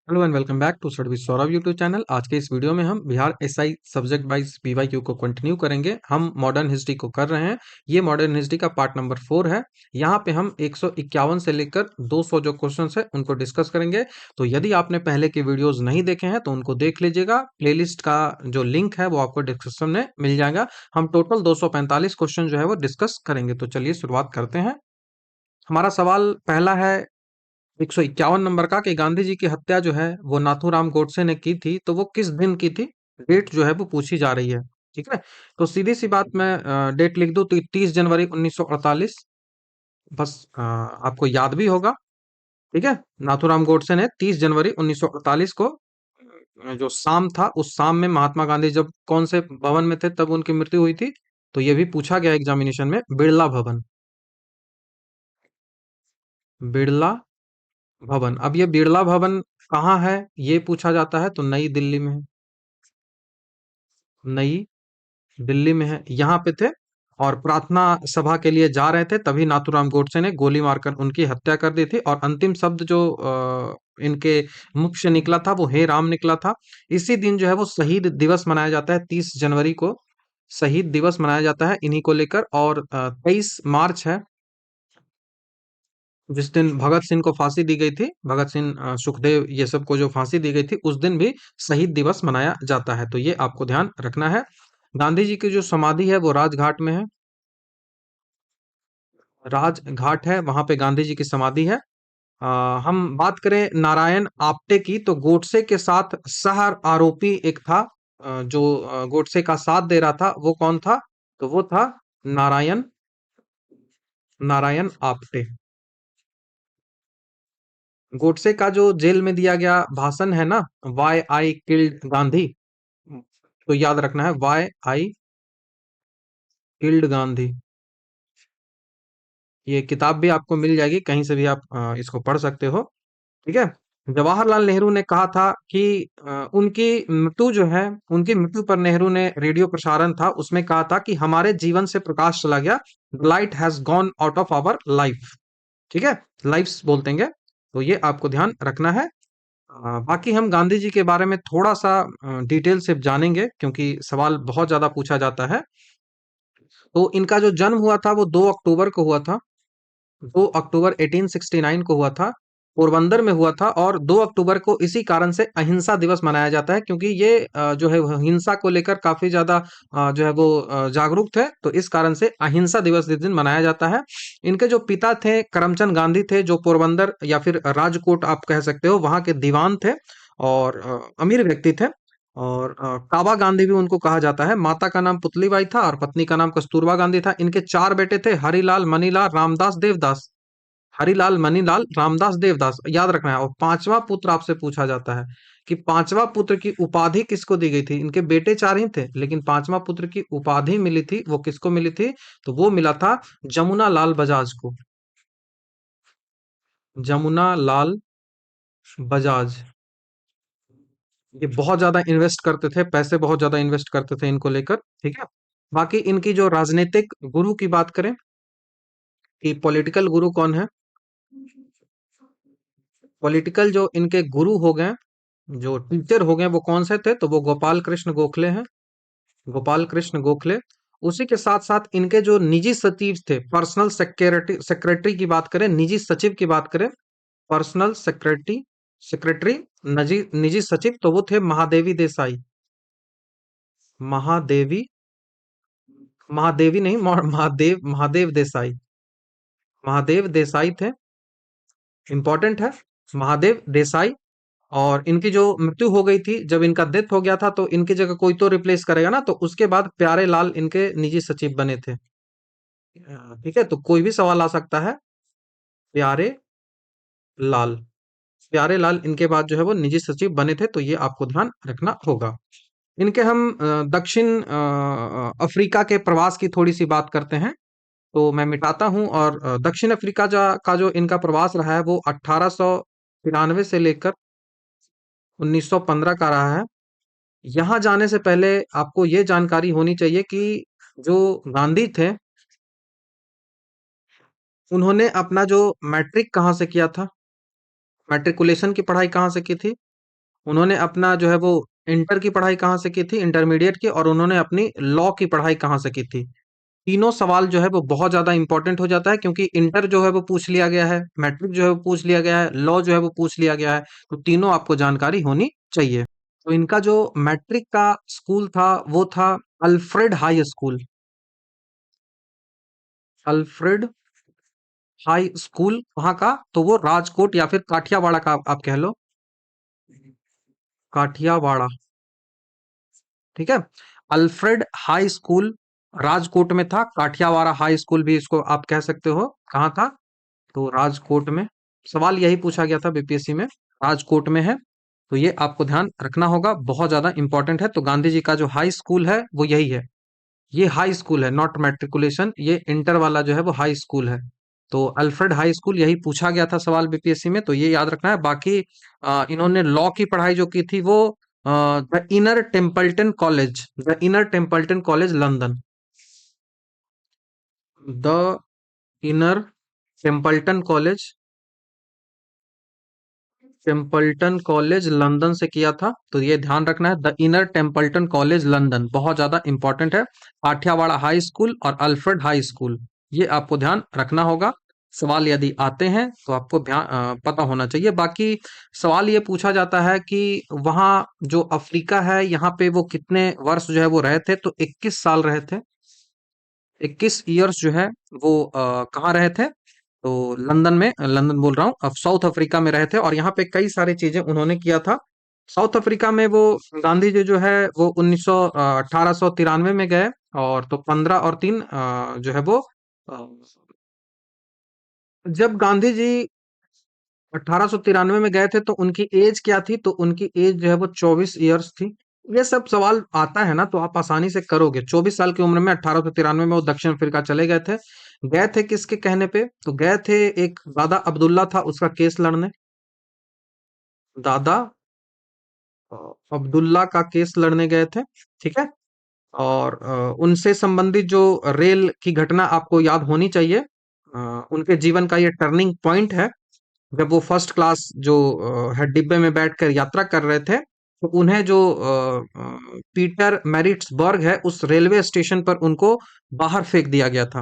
Hello and welcome back to service Saurabh YouTube channel. आज के इस वीडियो में हम Bihar SI subject wise PYQ को कंटिन्यू करेंगे। हम मॉडर्न हिस्ट्री को कर रहे हैं। ये मॉडर्न हिस्ट्री का पार्ट नंबर 4 है। यहाँ पे हम 151 से लेकर 200 जो क्वेश्चन है उनको डिस्कस करेंगे। तो यदि आपने पहले के वीडियोस नहीं देखे हैं तो उनको देख लीजिएगा। प्लेलिस्ट का जो लिंक है वो आपको डिस्क्रिप्शन में मिल जाएगा। हम टोटल 245 क्वेश्चन जो है वो डिस्कस करेंगे। तो चलिए शुरुआत करते हैं। हमारा सवाल पहला है 151 नंबर का कि गांधी जी की हत्या जो है वो नाथूराम गोडसे ने की थी, तो वो किस दिन की थी? डेट जो है वो पूछी जा रही है। ठीक है, तो सीधी सी बात मैं डेट लिख दूं तो 30 जनवरी 1948। बस आपको याद भी होगा। ठीक है, नाथूराम गोडसे ने 30 जनवरी 1948 को जो शाम था उस शाम में महात्मा गांधी जब कौन से भवन में थे तब उनकी मृत्यु हुई थी। तो ये भी पूछा गया एग्जामिनेशन में, बिड़ला भवन। बिड़ला भवन। अब ये बिड़ला भवन कहाँ है ये पूछा जाता है, तो नई दिल्ली में है। नई दिल्ली में है, यहाँ पे थे। और प्रार्थना सभा के लिए जा रहे थे तभी नाथूराम गोडसे ने गोली मारकर उनकी हत्या कर दी थी। और अंतिम शब्द जो इनके मुख से निकला था वो हे राम निकला था। इसी दिन जो है वो शहीद दिवस मनाया जाता है, 30 जनवरी को शहीद दिवस मनाया जाता है इन्हीं को लेकर। और 23 मार्च है जिस दिन भगत सिंह को फांसी दी गई थी। भगत सिंह, सुखदेव, ये सब को जो फांसी दी गई थी उस दिन भी शहीद दिवस मनाया जाता है। तो ये आपको ध्यान रखना है। गांधी जी की जो समाधि है वो राजघाट में है। राजघाट है, वहां पे गांधी जी की समाधि है। हम बात करें नारायण आप्टे की, तो गोडसे के साथ सह आरोपी एक था, जो गोडसे का साथ दे रहा था, वो कौन था? तो वो था नारायण नारायण आप्टे। गोडसे का जो जेल में दिया गया भाषण है ना, वाई आई किल्ड गांधी, तो याद रखना है वाई आई किल्ड गांधी। ये किताब भी आपको मिल जाएगी, कहीं से भी आप इसको पढ़ सकते हो। ठीक है। जवाहरलाल नेहरू ने कहा था कि उनकी मृत्यु जो है, उनकी मृत्यु पर नेहरू ने रेडियो प्रसारण था उसमें कहा था कि हमारे जीवन से प्रकाश चला गया। Light has gone out of our life. ठीक है, लाइफ्स बोलते हैं। तो ये आपको ध्यान रखना है। बाकी हम गांधी जी के बारे में थोड़ा सा डिटेल से जानेंगे क्योंकि सवाल बहुत ज्यादा पूछा जाता है। तो इनका जो जन्म हुआ था वो 2 अक्टूबर को हुआ था। 2 अक्टूबर 1869 को हुआ था। पोरबंदर में हुआ था। और 2 अक्टूबर को इसी कारण से अहिंसा दिवस मनाया जाता है क्योंकि ये जो है वो हिंसा को लेकर काफी ज्यादा जो है वो जागरूक थे। तो इस कारण से अहिंसा दिवस इस दिन मनाया जाता है। इनके जो पिता थे करमचंद गांधी थे, जो पोरबंदर या फिर राजकोट आप कह सकते हो वहां के दीवान थे और अमीर व्यक्ति थे। और काबा गांधी भी उनको कहा जाता है। माता का नाम पुतलीबाई था और पत्नी का नाम कस्तूरबा गांधी था। इनके 4 बेटे थे, हरिलाल, मनीलाल, रामदास, देवदास। हरिलाल, मनीलाल, रामदास, देवदास याद रखना है। और पांचवा पुत्र आपसे पूछा जाता है कि पांचवा पुत्र की उपाधि किसको दी गई थी? इनके बेटे 4 ही थे लेकिन पांचवा पुत्र की उपाधि मिली थी, वो किसको मिली थी? तो वो मिला था जमुना लाल बजाज को। जमुना लाल बजाज। ये बहुत ज्यादा इन्वेस्ट करते थे, पैसे बहुत ज्यादा इन्वेस्ट करते थे इनको लेकर। ठीक है। बाकी इनकी जो राजनीतिक गुरु की बात करें कि पॉलिटिकल गुरु कौन है? पॉलिटिकल जो इनके गुरु हो गए, जो टीचर हो गए, वो कौन से थे? तो वो गोपाल कृष्ण गोखले हैं। गोपाल कृष्ण गोखले। उसी के साथ साथ इनके जो निजी सचिव थे, पर्सनल सेक्रेटरी सेक्रेटरी की बात करें, निजी सचिव की बात करें, पर्सनल सेक्रेटरी सेक्रेटरी निजी निजी सचिव, तो वो थे महादेवी देसाई। महादेवी महादेवी नहीं, महादेव देसाई। महादेव देसाई थे। इंपॉर्टेंट है, महादेव देसाई। और इनकी जो मृत्यु हो गई थी, जब इनका डेथ हो गया था तो इनकी जगह कोई तो रिप्लेस करेगा ना, तो उसके बाद प्यारे लाल इनके निजी सचिव बने थे। ठीक है, तो कोई भी सवाल आ सकता है। प्यारे लाल, प्यारे लाल इनके बाद जो है वो निजी सचिव बने थे, तो ये आपको ध्यान रखना होगा। इनके हम दक्षिण अफ्रीका के प्रवास की थोड़ी सी बात करते हैं। तो मैं मिटाता हूं। और दक्षिण अफ्रीका का जो इनका प्रवास रहा है वो 1893 से लेकर 1915 का रहा है। यहाँ जाने से पहले आपको ये जानकारी होनी चाहिए कि जो गांधी थे उन्होंने अपना जो मैट्रिक कहाँ से किया था? मैट्रिकुलेशन की पढ़ाई कहाँ से की थी? उन्होंने अपना जो है वो इंटर की पढ़ाई कहाँ से की थी, इंटरमीडिएट की, और उन्होंने अपनी लॉ की पढ़ाई कहाँ से की थी। तीनों सवाल जो है वो बहुत ज्यादा इंपॉर्टेंट हो जाता है, क्योंकि इंटर जो है वो पूछ लिया गया है, मैट्रिक जो है वो पूछ लिया गया है, लॉ जो है वो पूछ लिया गया है, तो तीनों आपको जानकारी होनी चाहिए। तो इनका जो मैट्रिक का स्कूल था वो था Alfred high school. Alfred high school कहाँ का? तो वो राजकोट या फिर काठियावाड़ का आप कह लो, काठियावाड़ा। ठीक है। अल्फ्रेड हाई स्कूल राजकोट में था, काठियावाड़ा हाई स्कूल भी इसको आप कह सकते हो। कहाँ था? तो राजकोट में। सवाल यही पूछा गया था बीपीएससी में, राजकोट में है। तो ये आपको ध्यान रखना होगा, बहुत ज्यादा इंपॉर्टेंट है। तो गांधी जी का जो हाई स्कूल है वो यही है। ये हाई स्कूल है, नॉट मैट्रिकुलेशन। ये इंटर वाला जो है वो हाई स्कूल है। तो अल्फ्रेड हाई स्कूल, यही पूछा गया था सवाल बीपीएससी में, तो ये याद रखना है। बाकी इन्होंने लॉ की पढ़ाई जो की थी वो the inner Templeton college, the inner Templeton college London, the inner Templeton college, Templeton college London से किया था। तो ये ध्यान रखना है, the inner Templeton college London, बहुत ज्यादा इंपॉर्टेंट है। काठियावाड़ा हाई स्कूल और अल्फ्रेड हाई स्कूल, ये आपको ध्यान रखना होगा। सवाल यदि आते हैं तो आपको ध्यान पता होना चाहिए। बाकी सवाल ये पूछा जाता है कि वहाँ जो अफ्रीका है, यहाँ पे वो कितने वर्ष जो है वो रहे थे? तो 21 साल रहे थे। 21 ईयर्स जो है वो कहाँ रहे थे? तो लंदन में, लंदन बोल रहा हूँ, अब साउथ अफ्रीका में रहे थे। और यहाँ पे कई सारी चीजें उन्होंने किया था। साउथ अफ्रीका में वो गांधी जी जो है वो 1893 में गए। और तो 15 और 3 जो है वो अ, जब गांधी जी 1893 में गए थे तो उनकी एज क्या थी? तो उनकी एज जो है वो 24 ईयर्स थी। ये सब सवाल आता है ना तो आप आसानी से करोगे। 24 साल की उम्र में 1893 में वो दक्षिण अफ्रीका चले गए थे। गए थे किसके कहने पे? तो गए थे, एक दादा अब्दुल्ला था उसका केस लड़ने। दादा अ, अब्दुल्ला का केस लड़ने गए थे। ठीक है। और उनसे संबंधित जो रेल की घटना आपको याद होनी चाहिए, उनके जीवन का ये टर्निंग पॉइंट है। जब वो फर्स्ट क्लास जो है डिब्बे में बैठकर यात्रा कर रहे थे, तो उन्हें जो पीटर मैरिट्सबर्ग है उस रेलवे स्टेशन पर उनको बाहर फेंक दिया गया था।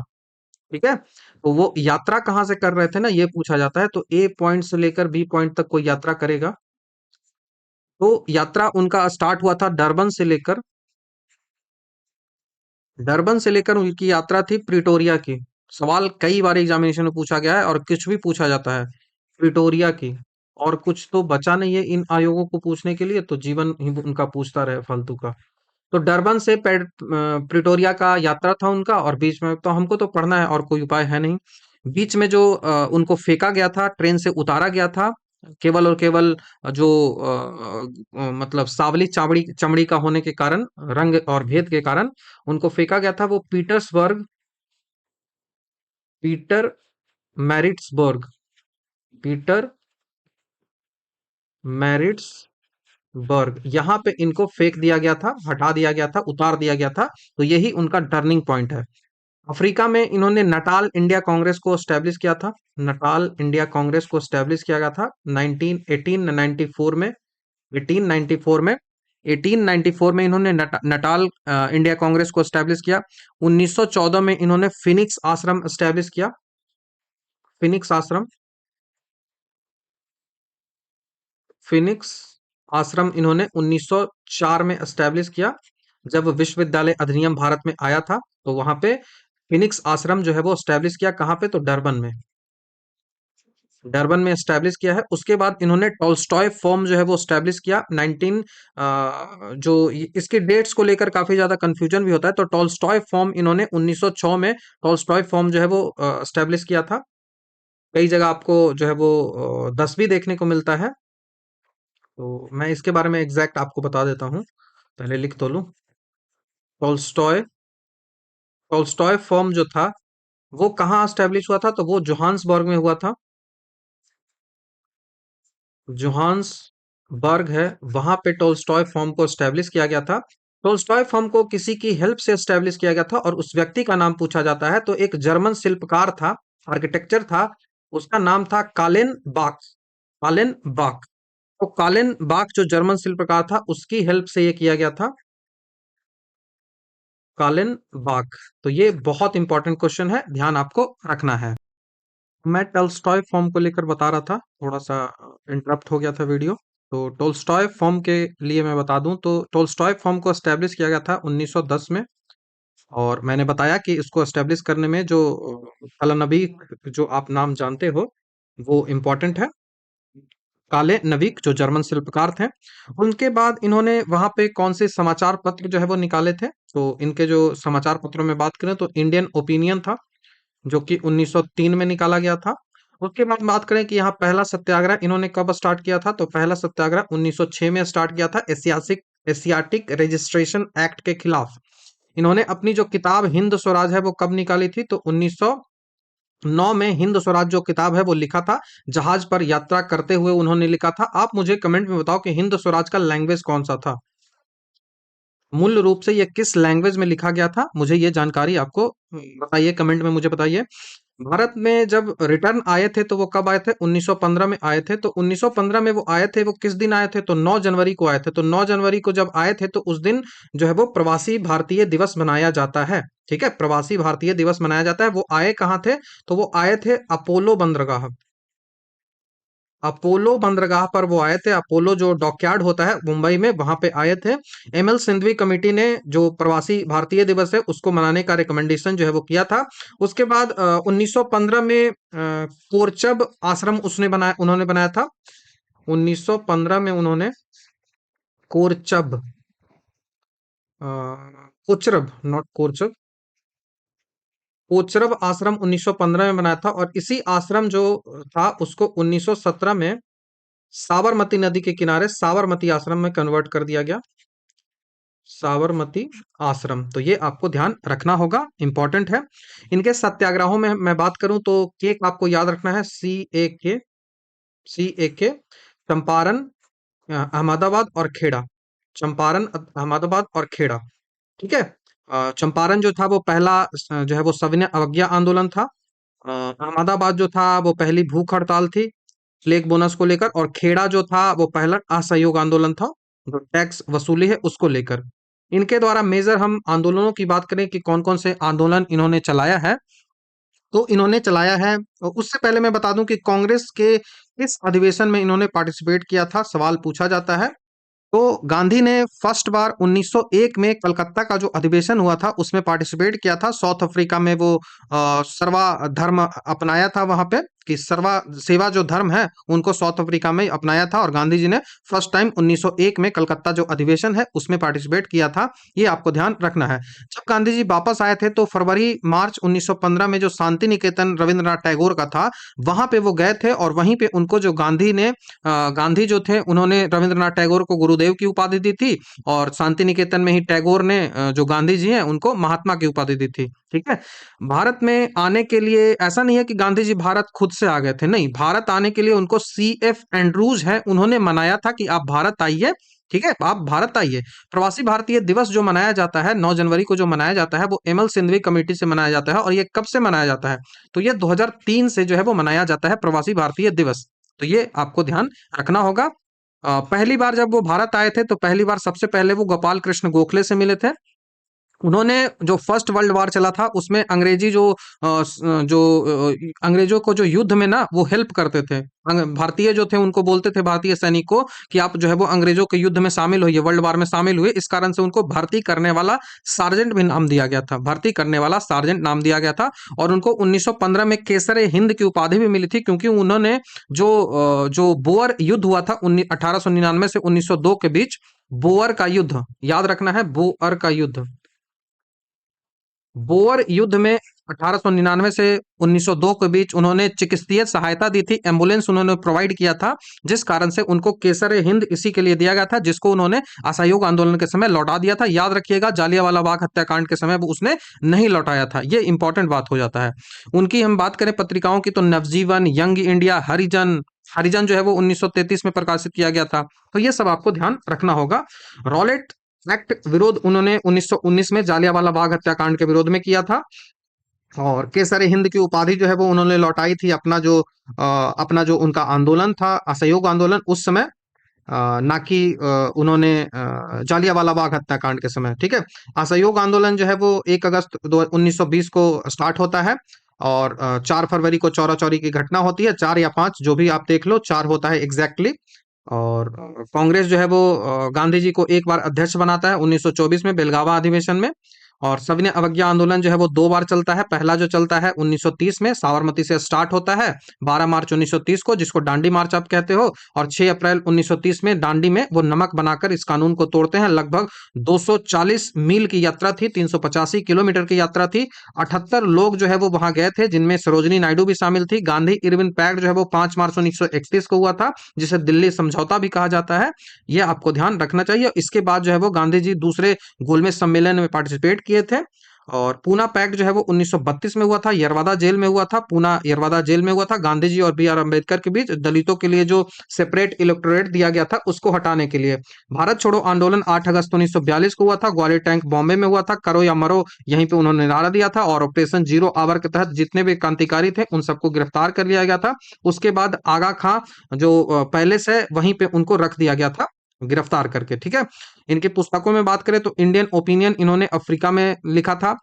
ठीक है। तो वो यात्रा कहाँ से कर रहे थे ना, ये पूछा जाता है। तो ए पॉइंट से लेकर बी पॉइंट तक कोई यात्रा करेगा, तो यात्रा उनका स्टार्ट हुआ था डरबन से लेकर, डरबन से लेकर उनकी यात्रा थी प्रिटोरिया की। सवाल कई बार एग्जामिनेशन में पूछा गया है और कुछ भी पूछा जाता है प्रिटोरिया की। और कुछ तो बचा नहीं है इन आयोगों को पूछने के लिए, तो जीवन ही उनका पूछता रहे फालतू का। तो डरबन से प्रिटोरिया का यात्रा था उनका, और बीच में तो हमको तो पढ़ना है और कोई उपाय है नहीं। बीच में जो उनको फेंका गया था, ट्रेन से उतारा गया था, केवल और केवल जो मतलब सावली चामड़ी चमड़ी का होने के कारण, रंग और भेद के कारण उनको फेंका गया था, वो Petersburg, Peter Maritzburg, Peter Maritzburg, यहाँ पे इनको फेंक दिया गया था, हटा दिया गया था, उतार दिया गया था। तो यही उनका टर्निंग पॉइंट है। अफ्रीका में इन्होंने नटाल इंडिया कांग्रेस को एस्टेब्लिश किया था। नटाल इंडिया कांग्रेस को एस्टेब्लिश किया गया था 1894 में। 1894 में 1894 में इन्होंने नटाल इंडिया कांग्रेस को एस्टेब्लिश किया। 1914 में इन्होंने फिनिक्स आश्रम एस्टेब्लिश किया। फिनिक्स आश्रम, फिनिक्स आश्रम इन्होंने 1904 में एस्टेब्लिश किया। जब विश्वविद्यालय अधिनियम भारत में आया था, तो वहां पे फिनिक्स आश्रम जो है वो एस्टेब्लिश किया। कहाँ पे? तो डरबन में, डरबन में एस्टेब्लिश किया है। उसके बाद इन्होंने टॉल्स्टॉय फॉर्म जो है वो एस्टेब्लिश किया 19 इसके डेट्स को लेकर काफी ज्यादा कंफ्यूजन भी होता है। तो टॉल्स्टॉय फॉर्म इन्होंने 1906 में टॉल्स्टॉय फॉर्म जो है वो एस्टेब्लिश किया था। कई जगह आपको जो है वो 10 भी देखने को मिलता है। तो मैं इसके बारे में एग्जैक्ट आपको बता देता हूँ, पहले लिख तो लूं। टॉल्स्टॉय, टॉल्स्टॉय फॉर्म जो था वो कहाँ एस्टेब्लिश हुआ था? तो वो जोहान्सबर्ग में हुआ था। जोहान्सबर्ग है, वहां पे टोल्स्टॉय फॉर्म को एस्टेब्लिश किया गया था। टोल्स्टॉय फॉर्म को किसी की हेल्प से एस्टेब्लिश किया गया था, और उस व्यक्ति का नाम पूछा जाता है तो एक जर्मन शिल्पकार था, आर्किटेक्चर था, उसका नाम था कालेन बाक, कालेन बाक। तो कालिन बाग जो जर्मन शिल्पकार था उसकी हेल्प से ये किया गया था, कालिन बाग। तो ये बहुत इंपॉर्टेंट क्वेश्चन है, ध्यान आपको रखना है। मैं टॉल्स्टॉय फॉर्म को लेकर बता रहा था, थोड़ा सा इंटरप्ट हो गया था वीडियो। तो टॉल्स्टॉय फॉर्म के लिए मैं बता दूं तो टॉल्स्टॉय फॉर्म को एस्टेब्लिश किया गया था 1910 में। और मैंने बताया कि इसको एस्टेब्लिश करने में जो कालानबी जो आप नाम जानते हो वो इम्पोर्टेंट है। काले नविक जो जर्मन शिल्पकार थे, उनके बाद इन्होंने वहां पे कौन से समाचार पत्र जो है वो निकाले थे। तो इनके जो समाचार पत्रों में बात करें तो इंडियन ओपिनियन था, जो कि 1903 में निकाला गया था। उसके बाद बात करें कि यहाँ पहला सत्याग्रह इन्होंने कब स्टार्ट किया था, तो पहला सत्याग्रह 1906 में स्टार्ट किया था, एशियाटिक रजिस्ट्रेशन एक्ट के खिलाफ। इन्होंने अपनी जो किताब हिंद स्वराज है वो कब निकाली थी, तो 1909 में हिंद स्वराज जो किताब है वो लिखा था, जहाज पर यात्रा करते हुए उन्होंने लिखा था। आप मुझे कमेंट में बताओ कि हिंद स्वराज का लैंग्वेज कौन सा था, मूल रूप से ये किस लैंग्वेज में लिखा गया था, मुझे ये जानकारी आपको बताइए, कमेंट में मुझे बताइए। भारत में जब रिटर्न आए थे तो वो कब आए थे, 1915 में आए थे। तो 1915 में वो आए थे, वो किस दिन आए थे, तो 9 जनवरी को आए थे। तो 9 जनवरी को जब आए थे तो उस दिन जो है वो प्रवासी भारतीय दिवस मनाया जाता है। ठीक है, प्रवासी भारतीय दिवस मनाया जाता है। वो आए कहाँ थे, तो वो आए थे अपोलो बंदरगाह। अपोलो बंदरगाह पर वो आए थे, अपोलो जो डॉकयार्ड होता है मुंबई में, वहां पे आए थे। एमएल सिंघवी कमेटी ने जो प्रवासी भारतीय दिवस है उसको मनाने का रिकमेंडेशन जो है वो किया था। उसके बाद 1915 में कोरचब आश्रम उसने बनाया, उन्होंने बनाया था। 1915 में उन्होंने कोरचब, कोचरब नॉट कोरचब, कोचरब आश्रम 1915 में बनाया था। और इसी आश्रम जो था उसको 1917 में साबरमती नदी के किनारे साबरमती आश्रम में कन्वर्ट कर दिया गया, साबरमती आश्रम। तो ये आपको ध्यान रखना होगा, इंपॉर्टेंट है। इनके सत्याग्रहों में मैं बात करूं तो केक आपको याद रखना है, CAK, CAK, चंपारण, अहमदाबाद और खेड़ा। चंपारण, अहमदाबाद और खेड़ा। ठीक है। चंपारण जो था वो पहला जो है वो सविनय अवज्ञा आंदोलन था। अहमदाबाद जो था वो पहली भूख हड़ताल थी फ्लैग बोनस को लेकर। और खेड़ा जो था वो पहला असहयोग आंदोलन था, जो टैक्स वसूली है उसको लेकर। इनके द्वारा मेजर हम आंदोलनों की बात करें कि कौन कौन से आंदोलन इन्होंने चलाया है, तो इन्होंने चलाया है। और उससे पहले मैं बता दूं कि कांग्रेस के इस अधिवेशन में इन्होंने पार्टिसिपेट किया था, सवाल पूछा जाता है। तो गांधी ने फर्स्ट बार 1901 में कलकत्ता का जो अधिवेशन हुआ था उसमें पार्टिसिपेट किया था। साउथ अफ्रीका में वो सर्वा धर्म अपनाया था वहां पे, कि सर्वा सेवा जो धर्म है उनको साउथ अफ्रीका में अपनाया था। और गांधी जी ने फर्स्ट टाइम 1901 में कलकत्ता जो अधिवेशन है उसमें पार्टिसिपेट किया था, ये आपको ध्यान रखना है। जब गांधी जी वापस आए थे तो फरवरी मार्च 1915 में जो शांति निकेतन रविंद्रनाथ टैगोर का था वहां पे वो गए थे। और वहीं पे उनको जो गांधी जो थे उन्होंने रविंद्रनाथ टैगोर को गुरुदेव की उपाधि दी थी। और शांति निकेतन में ही टैगोर ने जो गांधी जी हैं उनको महात्मा की उपाधि दी थी। ठीक है। भारत में आने के लिए ऐसा नहीं है कि गांधी जी भारत खुद से आ गए थे, नहीं, भारत आने के लिए उनको CF एंड्रूज है उन्होंने मनाया था कि आप भारत आइए। ठीक है, आप भारत आइए। प्रवासी भारतीय दिवस जो मनाया जाता है 9 जनवरी को, जो मनाया जाता है वो एमएल सिंघवी कमेटी से मनाया जाता है। और ये कब से मनाया जाता है, तो ये 2003 से जो है वो मनाया जाता है प्रवासी भारतीय दिवस। तो ये आपको ध्यान रखना होगा। पहली बार जब वो भारत आए थे तो पहली बार सबसे पहले वो गोपाल कृष्ण गोखले से मिले थे। उन्होंने जो फर्स्ट वर्ल्ड वार चला था उसमें अंग्रेजी अंग्रेजों को जो युद्ध में ना वो हेल्प करते थे। भारतीय जो थे उनको बोलते थे, भारतीय सैनिक को, कि आप जो है वो अंग्रेजों के युद्ध में शामिल होइए, वर्ल्ड वार में शामिल हुए। इस कारण से उनको भर्ती करने वाला सार्जेंट भी नाम दिया गया था, भर्ती करने वाला सार्जेंट नाम दिया गया था। और उनको 1915 में केसर हिंद की उपाधि भी मिली थी, क्योंकि उन्होंने जो बोअर युद्ध हुआ था 1899 से 1902 के बीच, बोअर का युद्ध याद रखना है, बोअर का युद्ध, बोअर युद्ध में 1899 से 1902 के बीच उन्होंने चिकित्सीय सहायता दी थी, एम्बुलेंस उन्होंने प्रोवाइड किया था, जिस कारण से उनको केसर हिंद इसी के लिए दिया गया था, जिसको उन्होंने असहयोग आंदोलन के समय लौटा दिया था। याद रखिएगा, जालियांवाला बाग हत्याकांड के समय वो उसने नहीं लौटाया था, ये इंपॉर्टेंट बात हो जाता है। उनकी हम बात करें पत्रिकाओं की तो नवजीवन, यंग इंडिया, हरिजन, हरिजन जो है वो 1933 में प्रकाशित किया गया था। तो ये सब आपको ध्यान रखना होगा। रॉलेट एक्ट विरोध उन्होंने 1919 में जालियांवाला बाग हत्याकांड के विरोध में किया था। और केसर हिंद की उपाधि जो है वो उन्होंने लौटाई थी अपना जो उनका आंदोलन था, असहयोग आंदोलन, उस समय। ना कि उन्होंने जालियांवाला बाग हत्याकांड के समय। ठीक है। असहयोग आंदोलन जो है वो 1 अगस्त 1920 को स्टार्ट होता है और 4 फरवरी को चौरा चौरी की घटना होती है, 4 या 5 जो भी आप देख लो, 4 होता है एग्जैक्टली। और कांग्रेस जो है वो गांधी जी को एक बार अध्यक्ष बनाता है 1924 में बेलगावा अधिवेशन में। और सविनय अवज्ञा आंदोलन जो है वो 2 बार चलता है। पहला जो चलता है 1930 में साबरमती से स्टार्ट होता है 12 मार्च 1930 को, जिसको दांडी मार्च आप कहते हो। और 6 अप्रैल 1930 में दांडी में वो नमक बनाकर इस कानून को तोड़ते हैं। लगभग 240 मील की यात्रा थी, 385 किलोमीटर की यात्रा थी। 78 लोग जो है वो वहां गए थे, जिनमें सरोजनी नायडू भी शामिल थी। गांधी इरविन पैक्ट जो है वो 5 मार्च 1931 को हुआ था, जिसे दिल्ली समझौता भी कहा जाता है। यह आपको ध्यान रखना चाहिए। इसके बाद जो है वो गांधी जी दूसरे गोलमेज सम्मेलन में पार्टिसिपेट किए थे। और पूना पैक्ट जो है वो 1932 में हुआ था, यरवादा जेल में हुआ था, पूना यरवादा जेल में हुआ था। गांधी जी और बी आर अम्बेडकर के बीच दलितों के लिए जो सेपरेट इलेक्टोरेट दिया गया था उसको हटाने के लिए। भारत छोड़ो आंदोलन 8 अगस्त 1942 को हुआ था, ग्वालियर टैंक बॉम्बे में हुआ था, करो या मरो यहीं पे उन्होंने नारा दिया था। और ऑपरेशन जीरो आवर के तहत जितने भी क्रांतिकारी थे उन सबको गिरफ्तार कर लिया गया था। उसके बाद आगा खां जो पैलेस है वहीं पे उनको रख दिया गया था गिरफ्तार करके। ठीक है। इनकी पुस्तकों में बात करें तो इंडियन ओपिनियन इन्होंने अफ्रीका में लिखा था,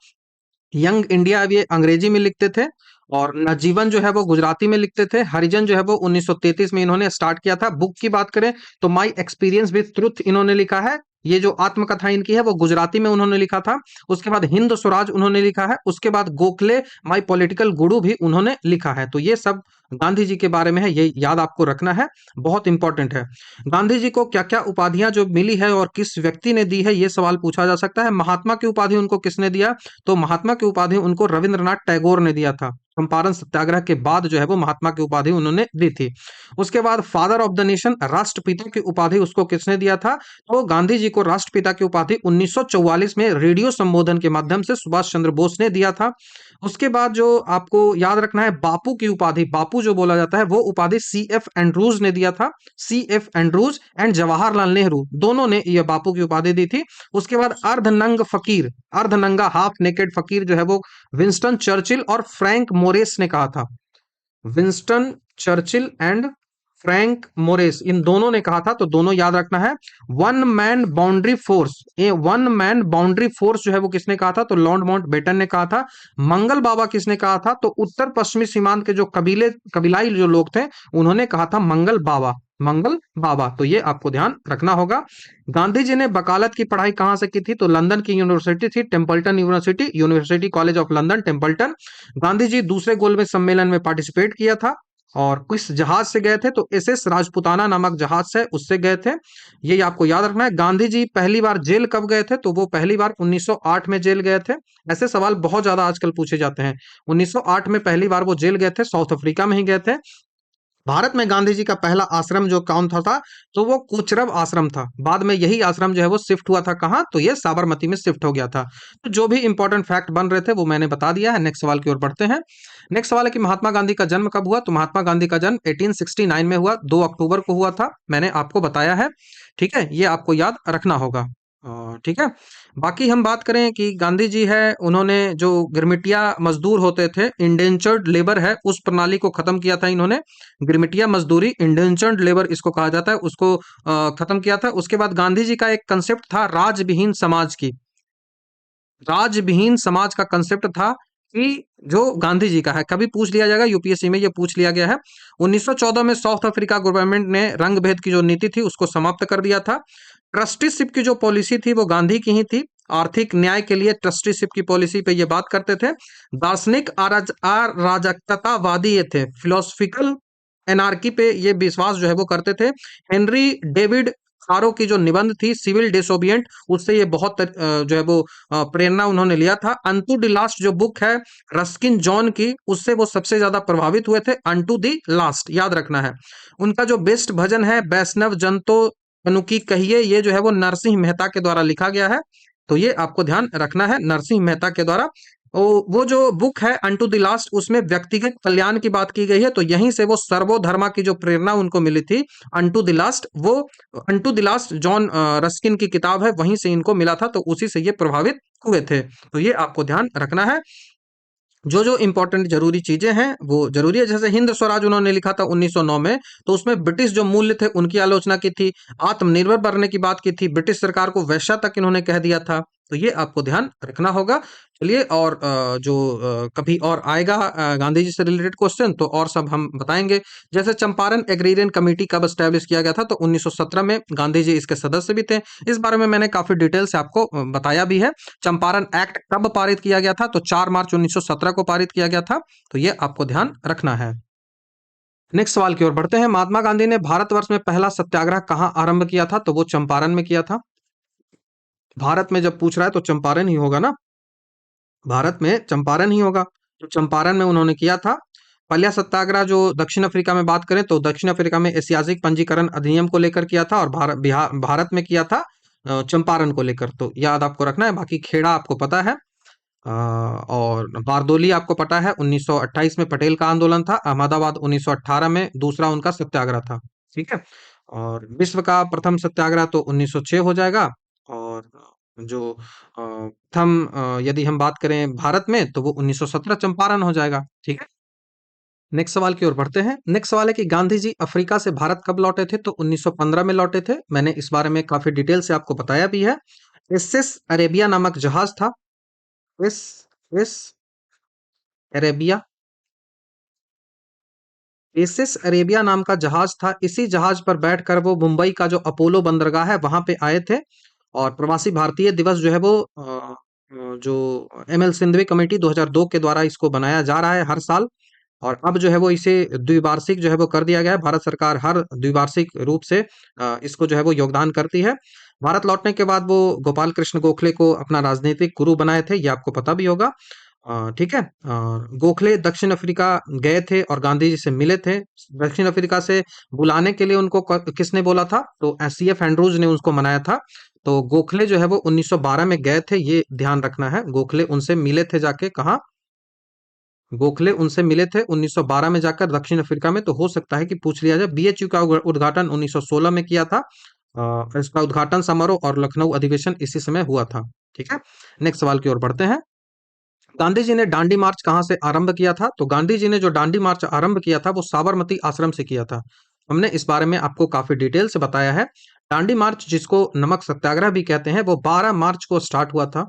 यंग इंडिया अब ये अंग्रेजी में लिखते थे, और नवजीवन जो है वो गुजराती में लिखते थे। हरिजन जो है वो 1933 में इन्होंने स्टार्ट किया था। बुक की बात करें तो माई एक्सपीरियंस विद ट्रुथ इन्होंने लिखा है। ये जो आत्मकथा इनकी है वो गुजराती में उन्होंने लिखा था। उसके बाद हिंद स्वराज उन्होंने लिखा है। उसके बाद गोखले माई पॉलिटिकल गुरु भी उन्होंने लिखा है। तो ये सब गांधी जी के बारे में है, ये याद आपको रखना है, बहुत इंपॉर्टेंट है। गांधी जी को क्या क्या उपाधियां जो मिली है और किस व्यक्ति ने दी है, ये सवाल पूछा जा सकता है। महात्मा की उपाधि उनको किसने दिया? तो महात्मा की उपाधि उनको रविंद्रनाथ टैगोर ने दिया था। चंपारण सत्याग्रह के बाद जो है वो महात्मा की उपाधि उन्होंने दी थी। उसके बाद फादर ऑफ द नेशन, राष्ट्रपिता की उपाधि उसको किसने दिया था? तो गांधी जी को राष्ट्रपिता की उपाधि 1944 में रेडियो संबोधन के माध्यम से सुभाष चंद्र बोस ने दिया था। उसके बाद जो आपको याद रखना है, बापू की उपाधि, बापू जो बोला जाता है वो उपाधि सी एफ एंड्रूज ने दिया था। C F Andrews and Jawaharlal Nehru दोनों ने यह बापू की उपाधि दी थी। उसके बाद अर्धनंग फकीर, अर्धनंगा हाफ नेकेड फकीर जो है वो विंस्टन चर्चिल और फ्रैंक मोरेस ने कहा था। Winston Churchill and Frank Moraes, इन दोनों ने कहा था, तो दोनों याद रखना है। वन मैन बाउंड्री फोर्स, ये वन मैन बाउंड्री फोर्स जो है वो किसने कहा था? तो लॉर्ड माउंटबेटन ने कहा था। मंगल बाबा किसने कहा था? तो उत्तर पश्चिमी सीमांत के जो कबीलाई जो लोग थे उन्होंने कहा था मंगल बाबा, मंगल बाबा। तो ये आपको ध्यान रखना होगा। गांधी जी ने वकालत की पढ़ाई कहां से की थी? तो लंदन की यूनिवर्सिटी थी, Templeton university, university college of London Templeton. Gandhi ji दूसरे गोलमेज सम्मेलन में पार्टिसिपेट किया था। और किस जहाज से गए थे? तो एसएस राजपुताना नामक जहाज से उससे गए थे। ये आपको याद रखना है। गांधी जी पहली बार जेल कब गए थे? तो वो पहली बार 1908 में जेल गए थे। ऐसे सवाल बहुत ज्यादा आजकल पूछे जाते हैं। 1908 में पहली बार वो जेल गए थे, साउथ अफ्रीका में ही गए थे। भारत में गांधी जी का पहला आश्रम जो कौन था? तो वो कोचरब आश्रम था। बाद में यही आश्रम जो है वो शिफ्ट हुआ था कहाँ? तो ये साबरमती में शिफ्ट हो गया था। तो जो भी इंपॉर्टेंट फैक्ट बन रहे थे वो मैंने बता दिया है। नेक्स्ट सवाल की ओर बढ़ते हैं। नेक्स्ट सवाल है कि महात्मा गांधी का जन्म कब हुआ? तो महात्मा गांधी का जन्म 1869 में हुआ, 2 अक्टूबर को हुआ था, मैंने आपको बताया है। ठीक है, ये आपको याद रखना होगा। ठीक है। बाकी हम बात करें कि गांधी जी है, उन्होंने जो गिरमिटिया मजदूर होते थे, इंडेंचर्ड लेबर है, उस प्रणाली को खत्म किया था इन्होंने। गिरमिटिया मजदूरी, इंडेंचर्ड लेबर इसको कहा जाता है, उसको खत्म किया था। उसके बाद गांधी जी का एक कंसेप्ट था राजविहीन समाज की, राजविहीन समाज का कंसेप्ट था कि जो गांधी जी का है, कभी पूछ लिया जाएगा यूपीएससी में, ये पूछ लिया गया है। 1914 में साउथ अफ्रीका गवर्नमेंट ने रंग भेद की जो नीति थी उसको समाप्त कर दिया था। ट्रस्टीशिप की जो पॉलिसी थी वो गांधी की ही थी। आर्थिक न्याय के लिए ट्रस्टीशिप की पॉलिसी पे ये बात करते थे। दार्शनिक अराजकतावादी ये थे, फिलोसफिकल एनार्की पे ये विश्वास जो है वो करते थे। हेनरी डेविड थारो की जो निबंध थी सिविल डिसोबिएंट, उससे ये बहुत जो है वो प्रेरणा उन्होंने लिया था। अनटू द लास्ट जो बुक है रस्किन जॉन की, उससे वो सबसे ज्यादा प्रभावित हुए थे। अनटू द लास्ट याद रखना है। उनका जो बेस्ट भजन है वैष्णव जन तो अनुकी कहिए, ये जो है वो नरसिंह मेहता के द्वारा लिखा गया है। तो ये आपको ध्यान रखना है, नरसिंह मेहता के द्वारा। वो जो बुक है अनटू द लास्ट, उसमें व्यक्तिगत कल्याण की बात की गई है। तो यहीं से वो सर्वोधर्मा की जो प्रेरणा उनको मिली थी, अनटू द लास्ट, वो unto the last John Ruskin की किताब है, वहीं से इनको मिला था। तो उसी से ये प्रभावित हुए थे। तो ये आपको ध्यान रखना है। जो जो इंपॉर्टेंट जरूरी चीजें हैं वो जरूरी है। जैसे हिंद स्वराज उन्होंने लिखा था 1909 में, तो उसमें ब्रिटिश जो मूल्य थे उनकी आलोचना की थी, आत्मनिर्भर बनने की बात की थी, ब्रिटिश सरकार को वेश्या तक इन्होंने कह दिया था। तो ये आपको ध्यान रखना होगा। चलिए, और जो कभी और आएगा गांधी जी से रिलेटेड क्वेश्चन तो और सब हम बताएंगे। जैसे चंपारण एग्रीरियन कमेटी कब स्टैब्लिश किया गया था, तो 1917 में गांधी जी इसके सदस्य भी थे। इस बारे में मैंने काफी डिटेल से आपको बताया भी है। चंपारण एक्ट कब पारित किया गया था, तो 4 मार्च 1917 को पारित किया गया था। तो ये आपको ध्यान रखना है। नेक्स्ट सवाल की ओर बढ़ते हैं। महात्मा गांधी ने भारतवर्ष में पहला सत्याग्रह कहाँ आरंभ किया था, तो वो चंपारण में किया था। भारत में जब पूछ रहा है तो चंपारण ही होगा ना, भारत में चंपारण ही होगा। तो चंपारण में उन्होंने किया था। पहला सत्याग्रह जो दक्षिण अफ्रीका में बात करें तो दक्षिण अफ्रीका में ऐतिहासिक पंजीकरण अधिनियम को लेकर किया था, और भारत में किया था चंपारण को लेकर। तो याद आपको रखना है। बाकी खेड़ा आपको पता है, और बारदोली आपको पता है 1928 में पटेल का आंदोलन था। अहमदाबाद 1918 में दूसरा उनका सत्याग्रह था। ठीक है। और विश्व का प्रथम सत्याग्रह तो 1906 हो जाएगा। और जो प्रथम यदि हम बात करें भारत में तो वो 1917 चंपारण हो जाएगा। ठीक है। नेक्स्ट सवाल की ओर बढ़ते हैं। नेक्स्ट सवाल है कि गांधी जी अफ्रीका से भारत कब लौटे थे, तो 1915 में लौटे थे। मैंने इस बारे में काफी डिटेल से आपको बताया भी है। एसएस अरेबिया नामक जहाज था। S S Arabia, SS Arabia नाम का जहाज था। इसी जहाज पर बैठकर वो मुंबई का जो अपोलो बंदरगाह है वहां पे आए थे। और प्रवासी भारतीय दिवस जो है वो जो एमएल सिंधवी कमेटी 2002 के द्वारा इसको बनाया जा रहा है हर साल। और अब जो है वो इसे द्विवार्षिक जो है वो कर दिया गया है। भारत सरकार हर द्विवार्षिक रूप से इसको जो है वो योगदान करती है। भारत लौटने के बाद वो गोपाल कृष्ण गोखले को अपना राजनीतिक गुरु बनाए थे, ये आपको पता भी होगा। ठीक है। गोखले दक्षिण अफ्रीका गए थे और गांधी जी से मिले थे। दक्षिण अफ्रीका से बुलाने के लिए उनको किसने बोला था, तो सीएफ एंड्रूज ने उसको मनाया था। तो गोखले जो है वो 1912 में गए थे, ये ध्यान रखना है। गोखले उनसे मिले थे जाके, कहाँ, गोखले उनसे मिले थे 1912 में जाकर दक्षिण अफ्रीका में। तो हो सकता है कि पूछ लिया जाए। बीएचयू का उद्घाटन 1916 में किया था। इसका उद्घाटन समारोह और लखनऊ अधिवेशन इसी समय हुआ था। ठीक है। नेक्स्ट सवाल की ओर बढ़ते हैं। गांधी जी ने दांडी मार्च कहाँ से आरंभ किया था, तो गांधी जी ने जो दांडी मार्च आरंभ किया था वो साबरमती आश्रम से किया था। हमने इस बारे में आपको काफी डिटेल से बताया है। दांडी मार्च जिसको नमक सत्याग्रह भी कहते हैं वो 12 मार्च को स्टार्ट हुआ था।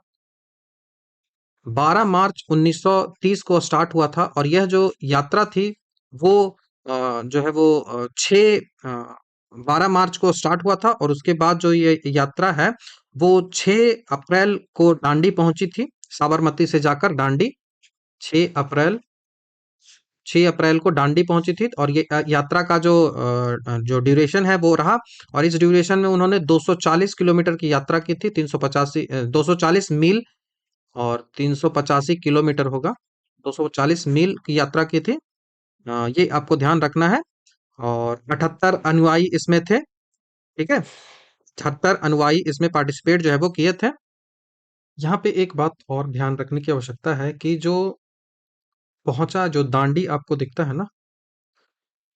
12 मार्च 1930 को स्टार्ट हुआ था। और यह जो यात्रा थी वो जो है वो 12 मार्च को स्टार्ट हुआ था। और उसके बाद जो ये यात्रा है वो 6 अप्रैल को दांडी पहुंची थी। साबरमती से जाकर दांडी 6 अप्रैल 6 अप्रैल को दांडी पहुंची थी। और ये यात्रा का जो ड्यूरेशन है वो रहा। और इस ड्यूरेशन में उन्होंने 240 किलोमीटर की यात्रा की थी। 240 मील और 385 किलोमीटर होगा। 240 मील की यात्रा की थी। ये आपको ध्यान रखना है। और 78 अनुयायी इसमें थे। ठीक है। 78 अनुयायी इसमें पार्टिसिपेट जो है वो किए थे। यहाँ पे एक बात और ध्यान रखने की आवश्यकता है कि जो पहुंचा, जो दांडी आपको दिखता है ना,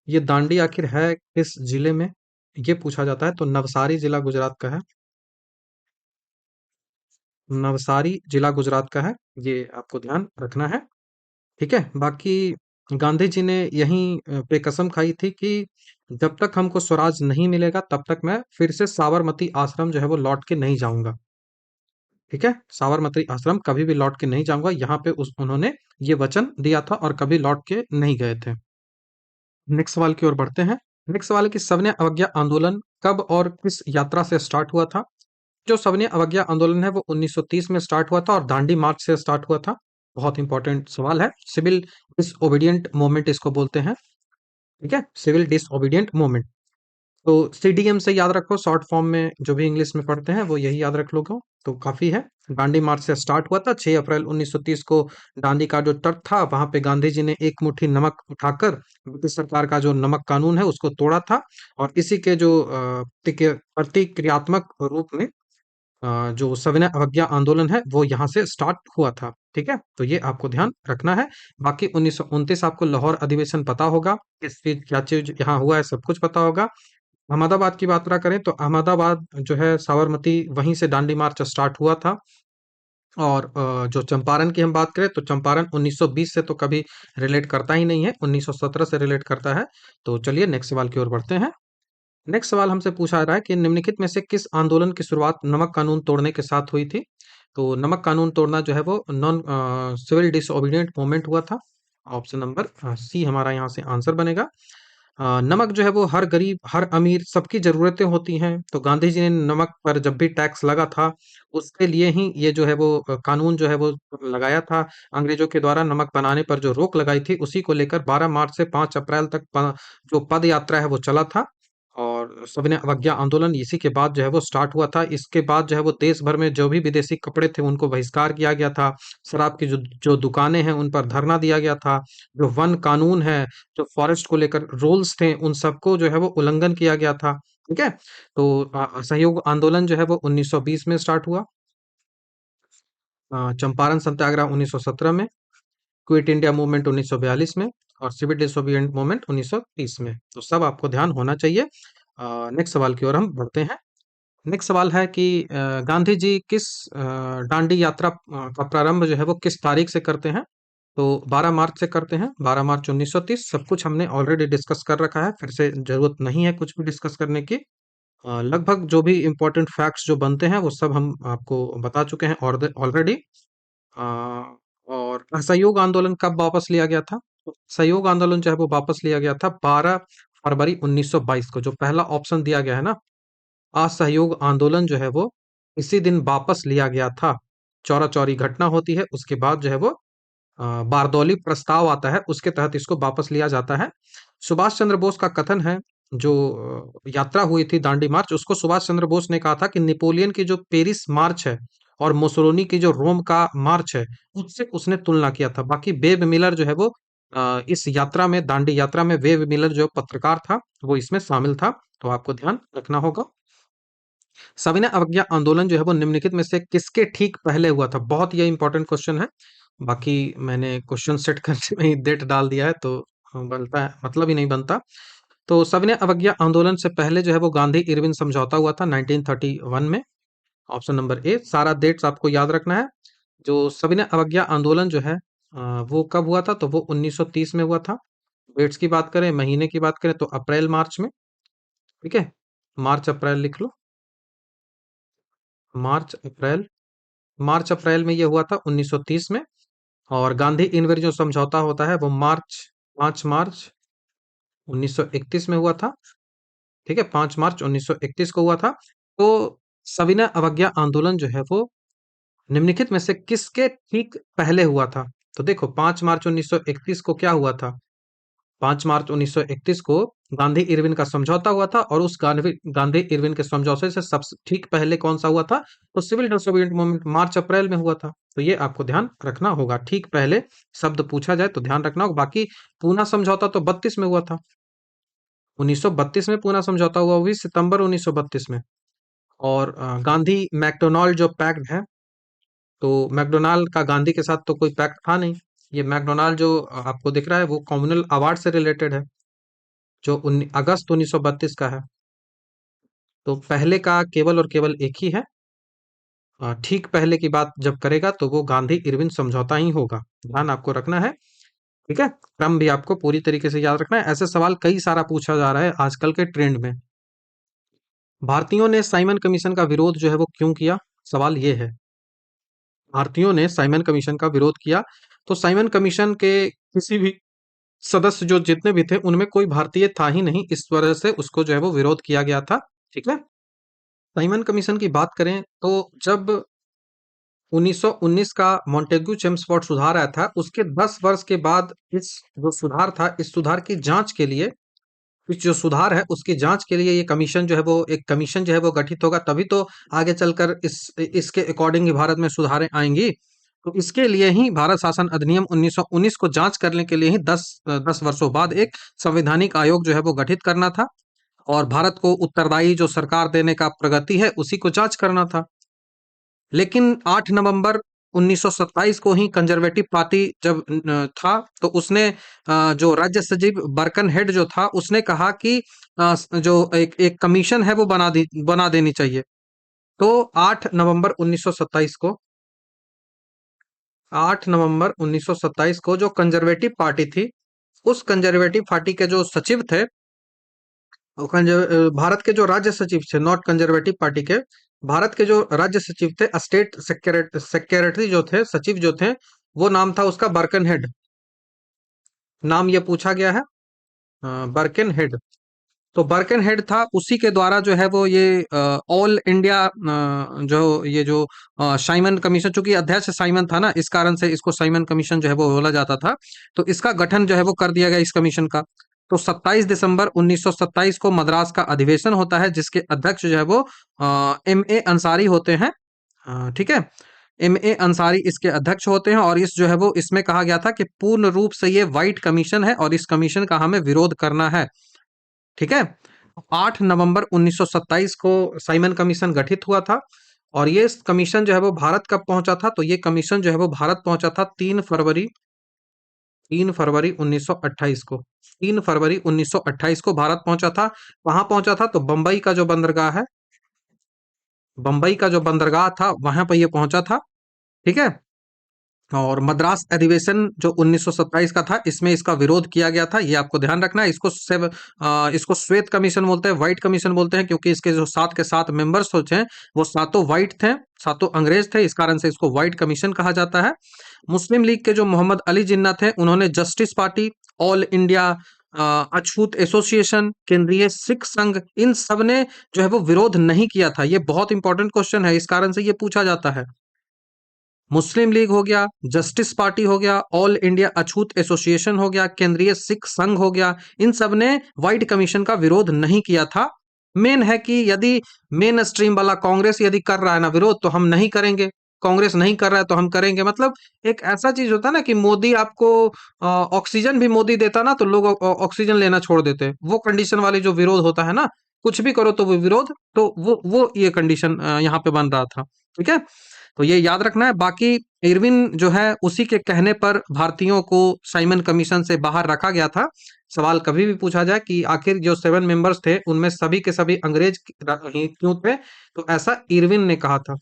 ये दांडी आखिर है किस जिले में, ये पूछा जाता है। तो नवसारी जिला गुजरात का है। नवसारी जिला गुजरात का है। ये आपको ध्यान रखना है। ठीक है। बाकी गांधी जी ने यहीं पे कसम खाई थी कि जब तक हमको स्वराज नहीं मिलेगा तब तक मैं फिर से साबरमती आश्रम जो है वो लौट के नहीं जाऊंगा। ठीक है। साबरमती आश्रम कभी भी लौट के नहीं जाऊंगा, यहाँ पे उन्होंने ये वचन दिया था और कभी लौट के नहीं गए थे। नेक्स्ट सवाल की ओर बढ़ते हैं। नेक्स्ट सवाल है कि सविनय अवज्ञा आंदोलन कब और किस यात्रा से स्टार्ट हुआ था। जो सविनय अवज्ञा आंदोलन है वो 1930 में स्टार्ट हुआ था और दांडी मार्च से स्टार्ट हुआ था। बहुत इंपॉर्टेंट सवाल है। सिविल डिसओबीडियंट मूवमेंट इसको बोलते हैं। ठीक है। Civil disobedient movement. तो सीडीएम से याद रखो, शॉर्ट फॉर्म में जो भी इंग्लिश में पढ़ते हैं वो यही याद रख लोगे तो काफी है। दांडी मार्च से स्टार्ट हुआ था 6 अप्रैल 1930 को। दांडी का जो तट था वहां पे गांधी जी ने एक मुट्ठी नमक उठाकर ब्रिटिश सरकार का जो नमक कानून है उसको तोड़ा था। और इसी के जो प्रतिक्रियात्मक रूप में जो सविनय अवज्ञा आंदोलन है वो यहाँ से स्टार्ट हुआ था। ठीक है। तो ये आपको ध्यान रखना है। बाकी 1929 आपको लाहौर अधिवेशन पता होगा, किस चीज क्या चीज यहाँ हुआ है सब कुछ पता होगा। अहमदाबाद की बात करें तो अहमदाबाद जो है साबरमती वहीं से दांडी मार्च स्टार्ट हुआ था। और जो चंपारण की हम बात करें तो चंपारण 1920 से तो कभी रिलेट करता ही नहीं है, 1917 से रिलेट करता है। तो चलिए नेक्स्ट सवाल की ओर बढ़ते हैं। नेक्स्ट सवाल हमसे पूछा जा रहा है कि निम्नलिखित में से किस आंदोलन की शुरुआत नमक कानून तोड़ने के साथ हुई थी? तो नमक कानून तोड़ना जो है वो नॉन सिविल डिसोबीडिएंट मूवमेंट हुआ था। ऑप्शन नंबर सी हमारा यहाँ से आंसर बनेगा। नमक जो है वो हर गरीब, हर अमीर सबकी ज़रूरतें होती हैं, तो गांधी जी ने नमक पर जब भी टैक्स लगा था, उसके लिए ही ये जो है वो कानून जो है वो लगाया था। अंग्रेज़ों के द्वारा नमक बनाने पर जो रोक लगाई थी, उसी को लेकर 12 मार्च से 5 अप्रैल तक जो पद यात्रा है वो चला था। और सविनय अवज्ञा आंदोलन इसी के बाद जो है वो स्टार्ट हुआ था। इसके बाद जो है वो देश भर में जो भी विदेशी कपड़े थे उनको बहिष्कार किया गया था। शराब की जो जो दुकानें हैं उन पर धरना दिया गया था। जो वन कानून है, जो फॉरेस्ट को लेकर रूल्स थे, उन सबको जो है वो उल्लंघन किया गया था। ठीक है? तो असहयोग आंदोलन जो है वो 1920 में स्टार्ट हुआ। चंपारण सत्याग्रह 1917 में, क्विट इंडिया मूवमेंट 1942 में और सिविल डिसोबिडिएंट मूवमेंट 1930 में। तो सब आपको ध्यान होना चाहिए। नेक्स्ट सवाल की ओर हम बढ़ते हैं। नेक्स्ट सवाल है कि गांधी जी किस दांडी यात्रा का प्रारंभ जो है वो किस तारीख से करते हैं? तो 12 मार्च से करते हैं, 12 मार्च 1930। सब कुछ हमने ऑलरेडी डिस्कस कर रखा है, फिर से जरूरत नहीं है कुछ भी डिस्कस करने की। लगभग जो भी इम्पोर्टेंट फैक्ट्स जो बनते हैं वो सब हम आपको बता चुके हैं ऑलरेडी। और असहयोग आंदोलन कब वापस लिया गया था? तो सहयोग आंदोलन जो है वो वापस लिया गया था 12 फरवरी 1922 को। जो पहला ऑप्शन दिया गया है ना, असहयोग आंदोलन जो है वो इसी दिन वापस लिया गया था। चौरा चौरी घटना होती है, उसके बाद जो है वो बारदौली प्रस्ताव आता है, उसके तहत इसको वापस लिया जाता है। सुभाष चंद्र बोस का कथन है, जो यात्रा हुई थी दांडी मार्च, उसको सुभाष चंद्र बोस ने कहा था कि नेपोलियन की जो पेरिस मार्च है और मुसोलिनी की जो रोम का मार्च है, उससे उसने तुलना किया था। बाकी वेब मिलर जो है वो इस यात्रा में, दांडी यात्रा में वेब मिलर जो पत्रकार था, वो इसमें शामिल था। तो आपको ध्यान रखना होगा। सविनय अवज्ञा आंदोलन जो है वो निम्नलिखित में से किसके ठीक पहले हुआ था? बहुत ये इंपॉर्टेंट क्वेश्चन है। बाकी मैंने क्वेश्चन सेट करने में ही डेट डाल दिया है, तो बनता है मतलब ही नहीं बनता। तो सविनय अवज्ञा आंदोलन से पहले जो है वो गांधी इरविन समझौता हुआ था 1931 में। ऑप्शन नंबर ए। सारा डेट्स आपको याद रखना है। जो सविनय अवज्ञा आंदोलन जो है वो कब हुआ था? तो वो 1930 में हुआ था। डेट्स की बात करें, महीने की बात करें तो अप्रैल मार्च में। ठीक है, मार्च अप्रैल लिख लो। मार्च अप्रैल, मार्च अप्रैल में ये हुआ था 1930 में। और गांधी इनवर जो समझौता होता है वो मार्च 5 मार्च 1931 में हुआ था। ठीक है, 5 मार्च 1931 को हुआ था। तो सविनय अवज्ञा आंदोलन जो है वो निम्नलिखित में से किसके ठीक पहले हुआ था? तो देखो 5 मार्च 1931 को क्या हुआ था? 5 मार्च 1931 को गांधी इरविन का समझौता हुआ था, और उस गांधी गांधी इरविन के समझौते से सबसे ठीक पहले कौन सा हुआ था? तो सिविल डिसोबिडिएंट मूवमेंट मार्च अप्रैल में हुआ था। तो ये आपको ध्यान रखना होगा। ठीक पहले शब्द पूछा जाए तो ध्यान रखना होगा। बाकी पूना समझौता तो 32 में हुआ था। 1932 में पूना समझौता हुआ, वो भी सितंबर 1932 में। और गांधी मैकडोनाल्ड जो पैक्ट है, तो मैकडोनाल्ड का गांधी के साथ तो कोई पैक्ट था नहीं। ये मैकडोनाल्ड जो आपको दिख रहा है वो कम्युनल अवार्ड से रिलेटेड है, जो अगस्त 1932 का है। तो पहले का केवल और केवल एक ही है। ठीक पहले की बात जब करेगा तो वो गांधी इरविन समझौता ही होगा। ध्यान आपको रखना है। ठीक है, क्रम भी आपको पूरी तरीके से याद रखना है। ऐसे सवाल कई सारा पूछा जा रहा है आजकल के ट्रेंड में। भारतीयों ने साइमन कमीशन का विरोध जो है वो क्यों किया? सवाल ये है। भारतीयों ने साइमन कमीशन का विरोध किया, तो साइमन कमीशन के किसी भी सदस्य जो जितने भी थे उनमें कोई भारतीय था ही नहीं, इस वजह से उसको जो है वो विरोध किया गया था। ठीक है, साइमन कमीशन की बात करें तो जब 1919 का मॉन्टेग्यू चेम्सफोर्ड सुधार आया था, उसके 10 वर्ष के बाद इस जो सुधार था, इस सुधार की जांच के लिए, इस जो सुधार है उसकी जांच के लिए ये कमीशन जो है वो, एक कमीशन जो है वो गठित होगा, तभी तो आगे चलकर इसके अकॉर्डिंग ही भारत में सुधारें आएंगी। तो इसके लिए ही भारत शासन अधिनियम 1919 को जांच करने के लिए ही 10 वर्षों बाद एक संवैधानिक आयोग जो है वो गठित करना था, और भारत को उत्तरदायी जो सरकार देने का प्रगति है उसी को जांच करना था। लेकिन 8 नवंबर 1927 को ही कंजर्वेटिव पार्टी जब था, तो उसने जो राज्य सचिव बर्कन हेड जो था उसने कहा कि जो एक एक कमीशन है वो बना देनी चाहिए। तो 8 नवंबर 1927 को 8 नवंबर 1927 को जो कंजर्वेटिव पार्टी थी, उस कंजर्वेटिव पार्टी के जो सचिव थे, भारत के जो राज्य सचिव थे, नॉट कंजर्वेटिव पार्टी के, भारत के जो राज्य सचिव थे, स्टेट सेक्रेटरी जो थे, सचिव जो थे, वो नाम था उसका बर्कनहेड। नाम ये पूछा गया है, बर्कनहेड। तो बर्कनहेड था, उसी के द्वारा जो है वो ये ऑल इंडिया जो ये जो साइमन कमीशन, चूंकि अध्यक्ष साइमन था ना, इस कारण से इसको साइमन कमीशन जो है वो बोला जाता था। तो इसका गठन जो है वो कर दिया गया इस कमीशन का। तो 27 दिसंबर 1927 को मद्रास का अधिवेशन होता है, जिसके अध्यक्ष जो है वो M.A. अंसारी होते हैं। ठीक है, M.A. अंसारी इसके अध्यक्ष होते हैं, और इस जो है वो इसमें कहा गया था कि पूर्ण रूप से ये व्हाइट कमीशन है और इस कमीशन का हमें विरोध करना है। ठीक है, 8 नवंबर 1927 को साइमन कमीशन गठित हुआ था, और ये कमीशन जो है वो भारत कब पहुंचा था? तो ये कमीशन जो है वो भारत पहुंचा था 3 फरवरी 1928 को। 3 फरवरी 1928 को भारत पहुंचा था। कहाँ पहुंचा था? तो बंबई का जो बंदरगाह है, बंबई का जो बंदरगाह था, वहां पर ये पहुंचा था। ठीक है, और मद्रास अधिवेशन जो 1927 का था, इसमें इसका विरोध किया गया था। ये आपको ध्यान रखना है। इसको श्वेत कमीशन बोलते हैं, व्हाइट कमीशन बोलते हैं, क्योंकि इसके जो 7 के 7 मेंबर्स होते हैं, वो सातों व्हाइट थे, सातों अंग्रेज थे, इस कारण से इसको व्हाइट कमीशन कहा जाता है। मुस्लिम लीग के जो मोहम्मद अली जिन्ना थे, उन्होंने जस्टिस पार्टी, ऑल इंडिया अछूत एसोसिएशन, केंद्रीय सिख संघ, इन सब ने जो है वो विरोध नहीं किया था। ये बहुत इंपॉर्टेंट क्वेश्चन है, इस कारण से ये पूछा जाता है। मुस्लिम लीग हो गया, जस्टिस पार्टी हो गया, ऑल इंडिया अछूत एसोसिएशन हो गया, केंद्रीय सिख संघ हो गया, इन सब ने व्हाइट कमीशन का विरोध नहीं किया था। मेन है कि यदि मेन स्ट्रीम वाला कांग्रेस यदि कर रहा है ना विरोध, तो हम नहीं करेंगे। कांग्रेस नहीं कर रहा है तो हम करेंगे। मतलब एक ऐसा चीज होता है ना कि मोदी आपको ऑक्सीजन भी मोदी देता ना, तो लोग ऑक्सीजन लेना छोड़ देते हैं। वो कंडीशन वाली जो विरोध होता है ना, कुछ भी करो तो वो विरोध, तो वो ये कंडीशन यहाँ पे बन रहा था। ठीक है, तो ये याद रखना है। बाकी इरविन जो है, उसी के कहने पर भारतीयों को साइमन कमीशन से बाहर रखा गया था। सवाल कभी भी पूछा जाए कि आखिर जो 7 मेंबर्स थे, उनमें सभी के सभी अंग्रेज ही क्यों थे? तो ऐसा इरविन ने कहा था।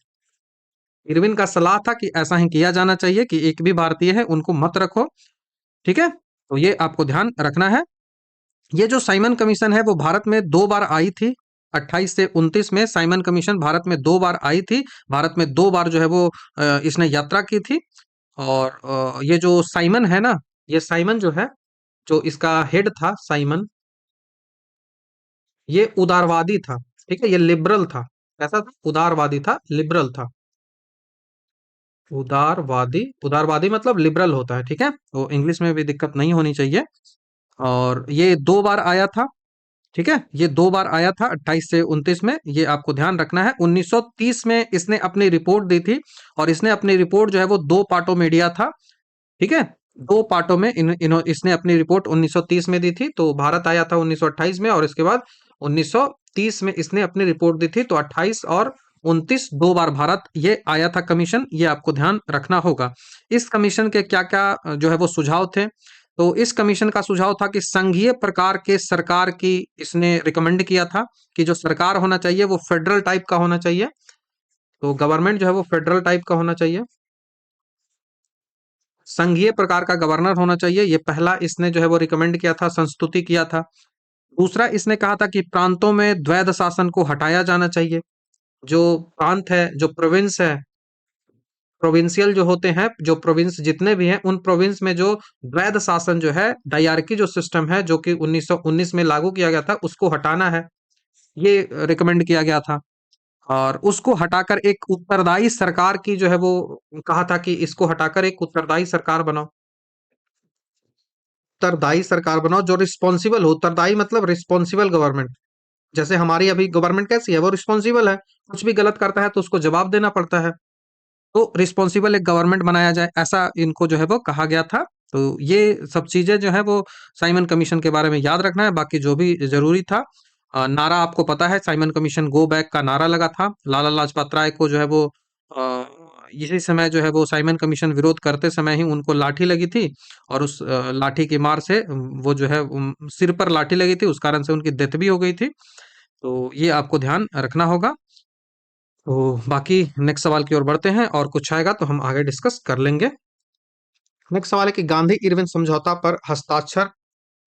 इरविन का सलाह था कि ऐसा ही किया जाना चाहिए, कि एक भी भारतीय है उनको मत रखो। ठीक है, तो ये आपको ध्यान रखना है। ये जो साइमन कमीशन है वो भारत में 2 बार आई थी। 28 से 29 में साइमन कमीशन भारत में 2 बार आई थी। भारत में 2 बार जो है वो इसने यात्रा की थी। और ये जो साइमन है ना, ये साइमन जो है, जो इसका हेड था साइमन, ये उदारवादी था। ठीक है, ये लिबरल था। कैसा था? उदारवादी था, लिबरल था। उदारवादी, उदारवादी मतलब लिबरल होता है। ठीक है, तो इंग्लिश में भी दिक्कत नहीं होनी चाहिए। और ये 2 बार आया था। ठीक है, ये 2 बार आया था, 28 से 29 में। ये आपको ध्यान रखना है। 1930 में इसने अपनी रिपोर्ट दी थी, और इसने अपनी रिपोर्ट जो है वो 2 पार्टों में दिया था। ठीक है, 2 पार्टों में इसने अपनी रिपोर्ट 1930 में दी थी। तो भारत आया था 1928 में, और इसके बाद 1930 में इसने अपनी रिपोर्ट दी थी। तो 28 और 29 2 बार भारत ये आया था कमीशन। ये आपको ध्यान रखना होगा। इस कमीशन के क्या-क्या जो है वो सुझाव थे? तो इस कमीशन का सुझाव था कि संघीय प्रकार के सरकार की इसने रिकमेंड किया था, कि जो सरकार होना चाहिए वो फेडरल टाइप का होना चाहिए। तो गवर्नमेंट जो है वो फेडरल टाइप का होना चाहिए। संघीय प्रकार का गवर्नर होना चाहिए। ये पहला इसने जो है वो रिकमेंड किया था, संस्तुति किया था। दूसरा इसने कहा था कि प्रांतों में द्वैध शासन को हटाया जाना चाहिए। जो प्रांत है, जो प्रोविंस है, प्रोविंशियल जो होते हैं, जो प्रोविंस जितने भी हैं, उन प्रोविंस में जो द्वैध शासन जो है, डायरकी जो सिस्टम है, जो कि 1919 में लागू किया गया था, उसको हटाना है। ये रिकमेंड किया गया था। और उसको हटाकर एक उत्तरदायी सरकार की जो है वो कहा था कि इसको हटाकर एक उत्तरदायी सरकार बनाओ। उत्तरदायी सरकार बनाओ जो रिस्पॉन्सिबल हो। उत्तरदायी मतलब रिस्पॉन्सिबल गवर्नमेंट। जैसे हमारी अभी गवर्नमेंट कैसी है, वो रिस्पॉन्सिबल है। कुछ भी गलत करता है तो उसको जवाब देना पड़ता है। तो रिस्पॉन्सिबल एक गवर्नमेंट बनाया जाए, ऐसा इनको जो है वो कहा गया था। तो ये सब चीजें जो है वो साइमन कमीशन के बारे में याद रखना है। बाकी जो भी जरूरी था, नारा आपको पता है, साइमन कमीशन गो बैक का नारा लगा था। लाला लाजपत राय को जो है वो इसी समय जो है वो साइमन कमीशन विरोध करते समय ही उनको लाठी लगी थी, और उस लाठी की मार से वो जो है सिर पर लाठी लगी थी, उस कारण से उनकी डेथ भी हो गई थी। तो ये आपको ध्यान रखना होगा। तो बाकी नेक्स्ट सवाल की ओर बढ़ते हैं, और कुछ आएगा तो हम आगे डिस्कस कर लेंगे। नेक्स्ट सवाल है कि गांधी इरविन समझौता पर हस्ताक्षर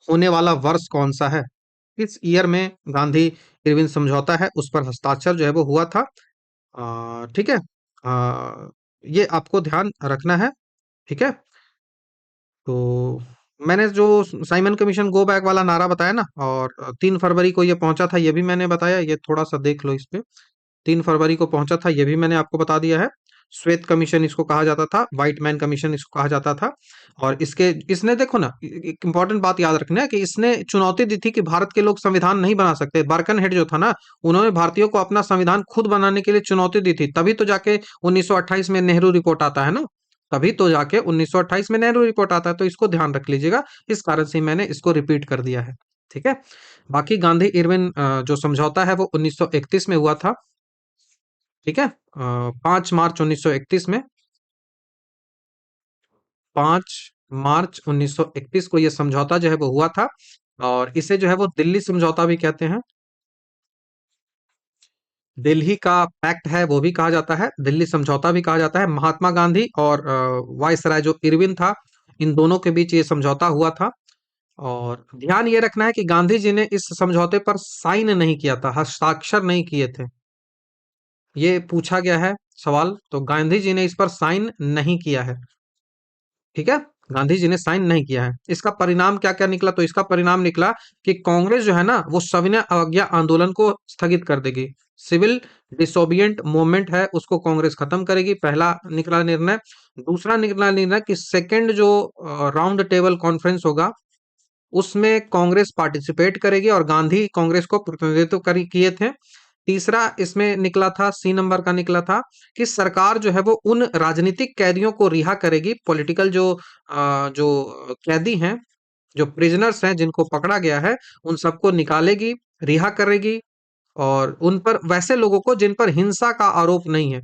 होने वाला वर्ष कौन सा है? किस ईयर में गांधी इरविन समझौता है उस पर हस्ताक्षर जो है वो हुआ था? ठीक है। ये आपको ध्यान रखना है। ठीक है। तो मैंने जो साइमन कमीशन गो बैक वाला नारा बताया ना, और 3 फरवरी को ये पहुंचा था, ये भी मैंने बताया। ये थोड़ा सा देख लो इस पे। 3 फरवरी को पहुंचा था, ये भी मैंने आपको बता दिया है। श्वेत कमीशन इसको कहा जाता था, व्हाइट मैन कमीशन इसको कहा जाता था। और इसके इसने देखो ना, एक इंपॉर्टेंट बात याद रखना है कि इसने चुनौती दी थी कि भारत के लोग संविधान नहीं बना सकते। बर्कन हेड जो था ना, उन्होंने भारतीयों को अपना संविधान खुद बनाने के लिए चुनौती दी थी। तभी तो जाके 1928 में नेहरू रिपोर्ट आता है ना। तभी तो जाके 1928 में नेहरू रिपोर्ट आता है। तो इसको ध्यान रख लीजिएगा। इस कारण से मैंने इसको रिपीट कर दिया है। ठीक है। बाकी गांधी इरविन जो समझौता है वो 1931 में हुआ था। ठीक है। 5 मार्च 1931 में, 5 मार्च 1931 को ये समझौता जो है वो हुआ था। और इसे जो है वो दिल्ली समझौता भी कहते हैं। दिल्ली का पैक्ट है वो भी कहा जाता है, दिल्ली समझौता भी कहा जाता है। महात्मा गांधी और वायसराय जो इरविन था, इन दोनों के बीच ये समझौता हुआ था। और ध्यान ये रखना है कि गांधी जी ने इस समझौते पर साइन नहीं किया था, हस्ताक्षर नहीं किए थे। ये पूछा गया है सवाल, तो गांधी जी ने इस पर साइन नहीं किया है। ठीक है। गांधी जी ने साइन नहीं किया है। इसका परिणाम क्या क्या निकला? तो इसका परिणाम निकला कि कांग्रेस जो है ना, वो सविनय अवज्ञा आंदोलन को स्थगित कर देगी। सिविल डिसोबिएंट मूवमेंट है उसको कांग्रेस खत्म करेगी, पहला निकला निर्णय। दूसरा निकला निर्णय कि सेकंड जो राउंड टेबल कॉन्फ्रेंस होगा, उसमें कांग्रेस पार्टिसिपेट करेगी और गांधी कांग्रेस को प्रतिनिधित्व किए थे। तीसरा इसमें निकला था, सी नंबर का निकला था कि सरकार जो है वो उन राजनीतिक कैदियों को रिहा करेगी। पॉलिटिकल जो कैदी हैं, जो प्रिजनर्स हैं, जिनको पकड़ा गया है, उन सबको निकालेगी, रिहा करेगी। और उन पर, वैसे लोगों को जिन पर हिंसा का आरोप नहीं है,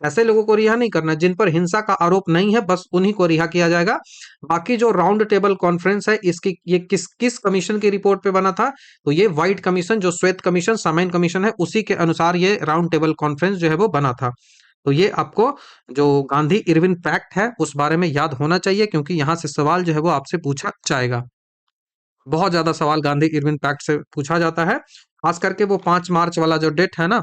ऐसे लोगों को रिहा नहीं करना। जिन पर हिंसा का आरोप नहीं है, बस उन्हीं को रिहा किया जाएगा। बाकी जो राउंड टेबल कॉन्फ्रेंस है, इसकी ये किस किस कमीशन की रिपोर्ट पे बना था? तो ये व्हाइट कमीशन, जो श्वेत कमीशन, सामान्य कमीशन है, उसी के अनुसार ये राउंड टेबल कॉन्फ्रेंस जो है वो बना था। तो ये आपको जो गांधी इरविन पैक्ट है उस बारे में याद होना चाहिए, क्योंकि यहाँ से सवाल जो है वो आपसे पूछा जाएगा। बहुत ज्यादा सवाल गांधी इरविन पैक्ट से पूछा जाता है। खास करके वो 5 मार्च वाला जो डेट है ना,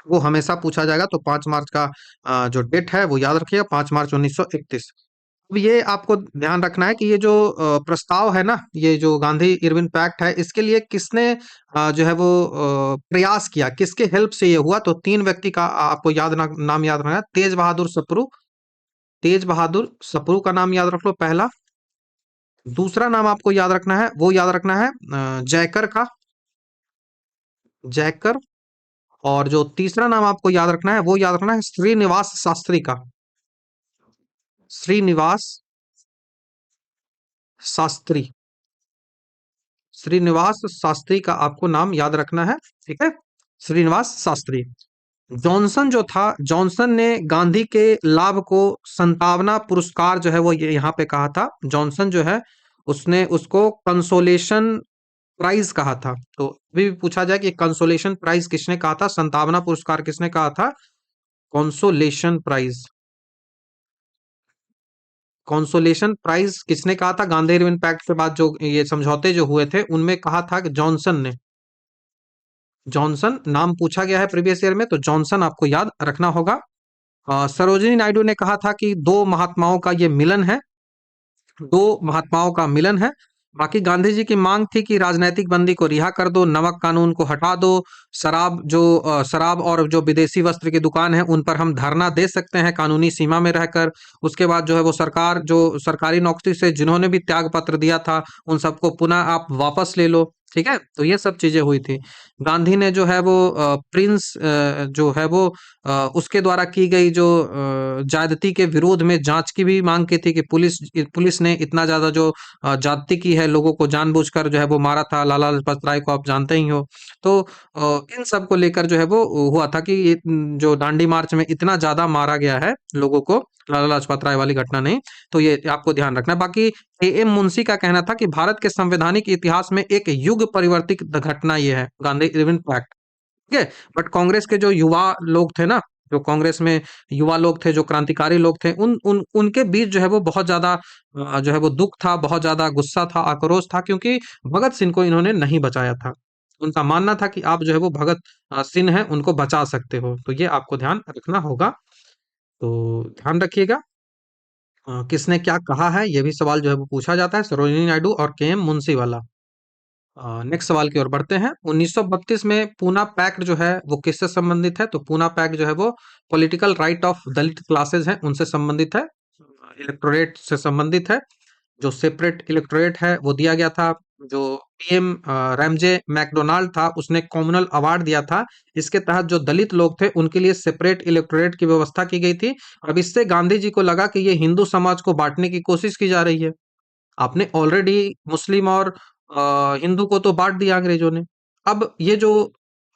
वो हमेशा पूछा जाएगा। तो 5 मार्च का जो डेट है वो याद रखिएगा, 5 मार्च 1931। अब ये आपको ध्यान रखना है कि ये जो प्रस्ताव है ना, ये जो गांधी इरविन पैक्ट है, इसके लिए किसने जो है वो प्रयास किया, किसके हेल्प से ये हुआ? तो 3 व्यक्ति का आपको नाम याद रखना है। तेज बहादुर सप्रू, तेज बहादुर सप्रू का नाम याद रख लो पहला। दूसरा नाम आपको याद रखना है, वो याद रखना है जयकर का, जयकर। और जो तीसरा नाम आपको याद रखना है, वो याद रखना है श्रीनिवास शास्त्री का, श्रीनिवास शास्त्री, श्रीनिवास शास्त्री का आपको नाम याद रखना है। ठीक है। श्रीनिवास शास्त्री। जॉनसन जो था, जॉनसन ने गांधी के लाभ को संतावना पुरस्कार जो है वो ये यहाँ पे कहा था। जॉनसन जो है, उसने उसको कंसोलेशन प्राइज कहा था। तो अभी भी पूछा जाए कि कंसोलेशन प्राइज किसने कहा था, संतावना पुरस्कार किसने कहा था? कंसोलेशन प्राइज, कंसोलेशन प्राइज किसने कहा था? गांधी इरविन पैक्ट के बाद जो ये समझौते जो हुए थे, उनमें कहा था कि जॉनसन ने। जॉनसन नाम पूछा गया है प्रीवियस ईयर में, तो जॉनसन आपको याद रखना होगा। सरोजिनी नायडू ने कहा था कि दो महात्माओं का ये मिलन है, दो महात्माओं का मिलन है। बाकी गांधी जी की मांग थी कि राजनैतिक बंदी को रिहा कर दो, नमक कानून को हटा दो, शराब और जो विदेशी वस्त्र की दुकान है उन पर हम धरना दे सकते हैं कानूनी सीमा में रहकर। उसके बाद जो है वो सरकार, जो सरकारी नौकरी से जिन्होंने भी त्याग पत्र दिया था, उन सबको पुनः आप वापस ले लो। ठीक है। तो ये सब चीजें हुई थी। गांधी ने जो है वो प्रिंस जो है वो उसके द्वारा की गई जो ज्यादती के विरोध में जांच की भी मांग की थी कि पुलिस ने इतना ज्यादा जो ज्यादती की है, लोगों को जानबूझकर जो है वो मारा था। लाला लाजपत राय को आप जानते ही हो। तो इन सब को लेकर जो है वो हुआ था कि जो दांडी मार्च में इतना ज्यादा मारा गया है लोगों को, लाला लाजपत राय वाली घटना नहीं। तो ये आपको ध्यान रखना है। बाकी एएम मुंशी का कहना था कि भारत के संवैधानिक इतिहास में एक युग परिवर्तित घटना ये है, गांधी इरविन पैक्ट। ठीक है। बट कांग्रेस के जो युवा लोग थे ना, जो कांग्रेस में युवा लोग थे, जो क्रांतिकारी लोग थे, उन उन उनके बीच जो है वो बहुत ज़्यादा जो है वो दुःख था, बहुत ज़्यादा गुस्सा था, आक्रोश था, क्योंकि भगत सिंह को इन्होंने नहीं बचाया था। उनका मानना था कि आप जो है वो भगत सिंह हैं, उनको बचा सकते हो। तो ये आपको ध्यान रखना होगा। तो ध्यान रखिएगा। किसने क्या कहा है, ये भी सवाल जो है वो पूछा जाता है, सरोजिनी नायडू और के एम मुंशी वाला। नेक्स्ट सवाल की ओर बढ़ते हैं। 1932 में पूना पैक्ट जो है वो किससे संबंधित है? तो पूना पैक्ट जो है वो political right of Dalit classes हैं उनसे संबंधित है, इलेक्टोरेट से संबंधित है। जो सेपरेट इलेक्टोरेट है वो दिया गया था। जो पीएम रैमजे मैकडोनाल्ड था उसने कॉमनल अवार्ड दिया था। इसके तहत जो दलित लोग थे उनके लिए सेपरेट इलेक्टोरेट की व्यवस्था की गई थी। अब इससे गांधी जी को लगा कि ये हिंदू समाज को बांटने की कोशिश की जा रही है। आपने ऑलरेडी मुस्लिम और हिंदू को तो बांट दिया अंग्रेजों ने। अब ये जो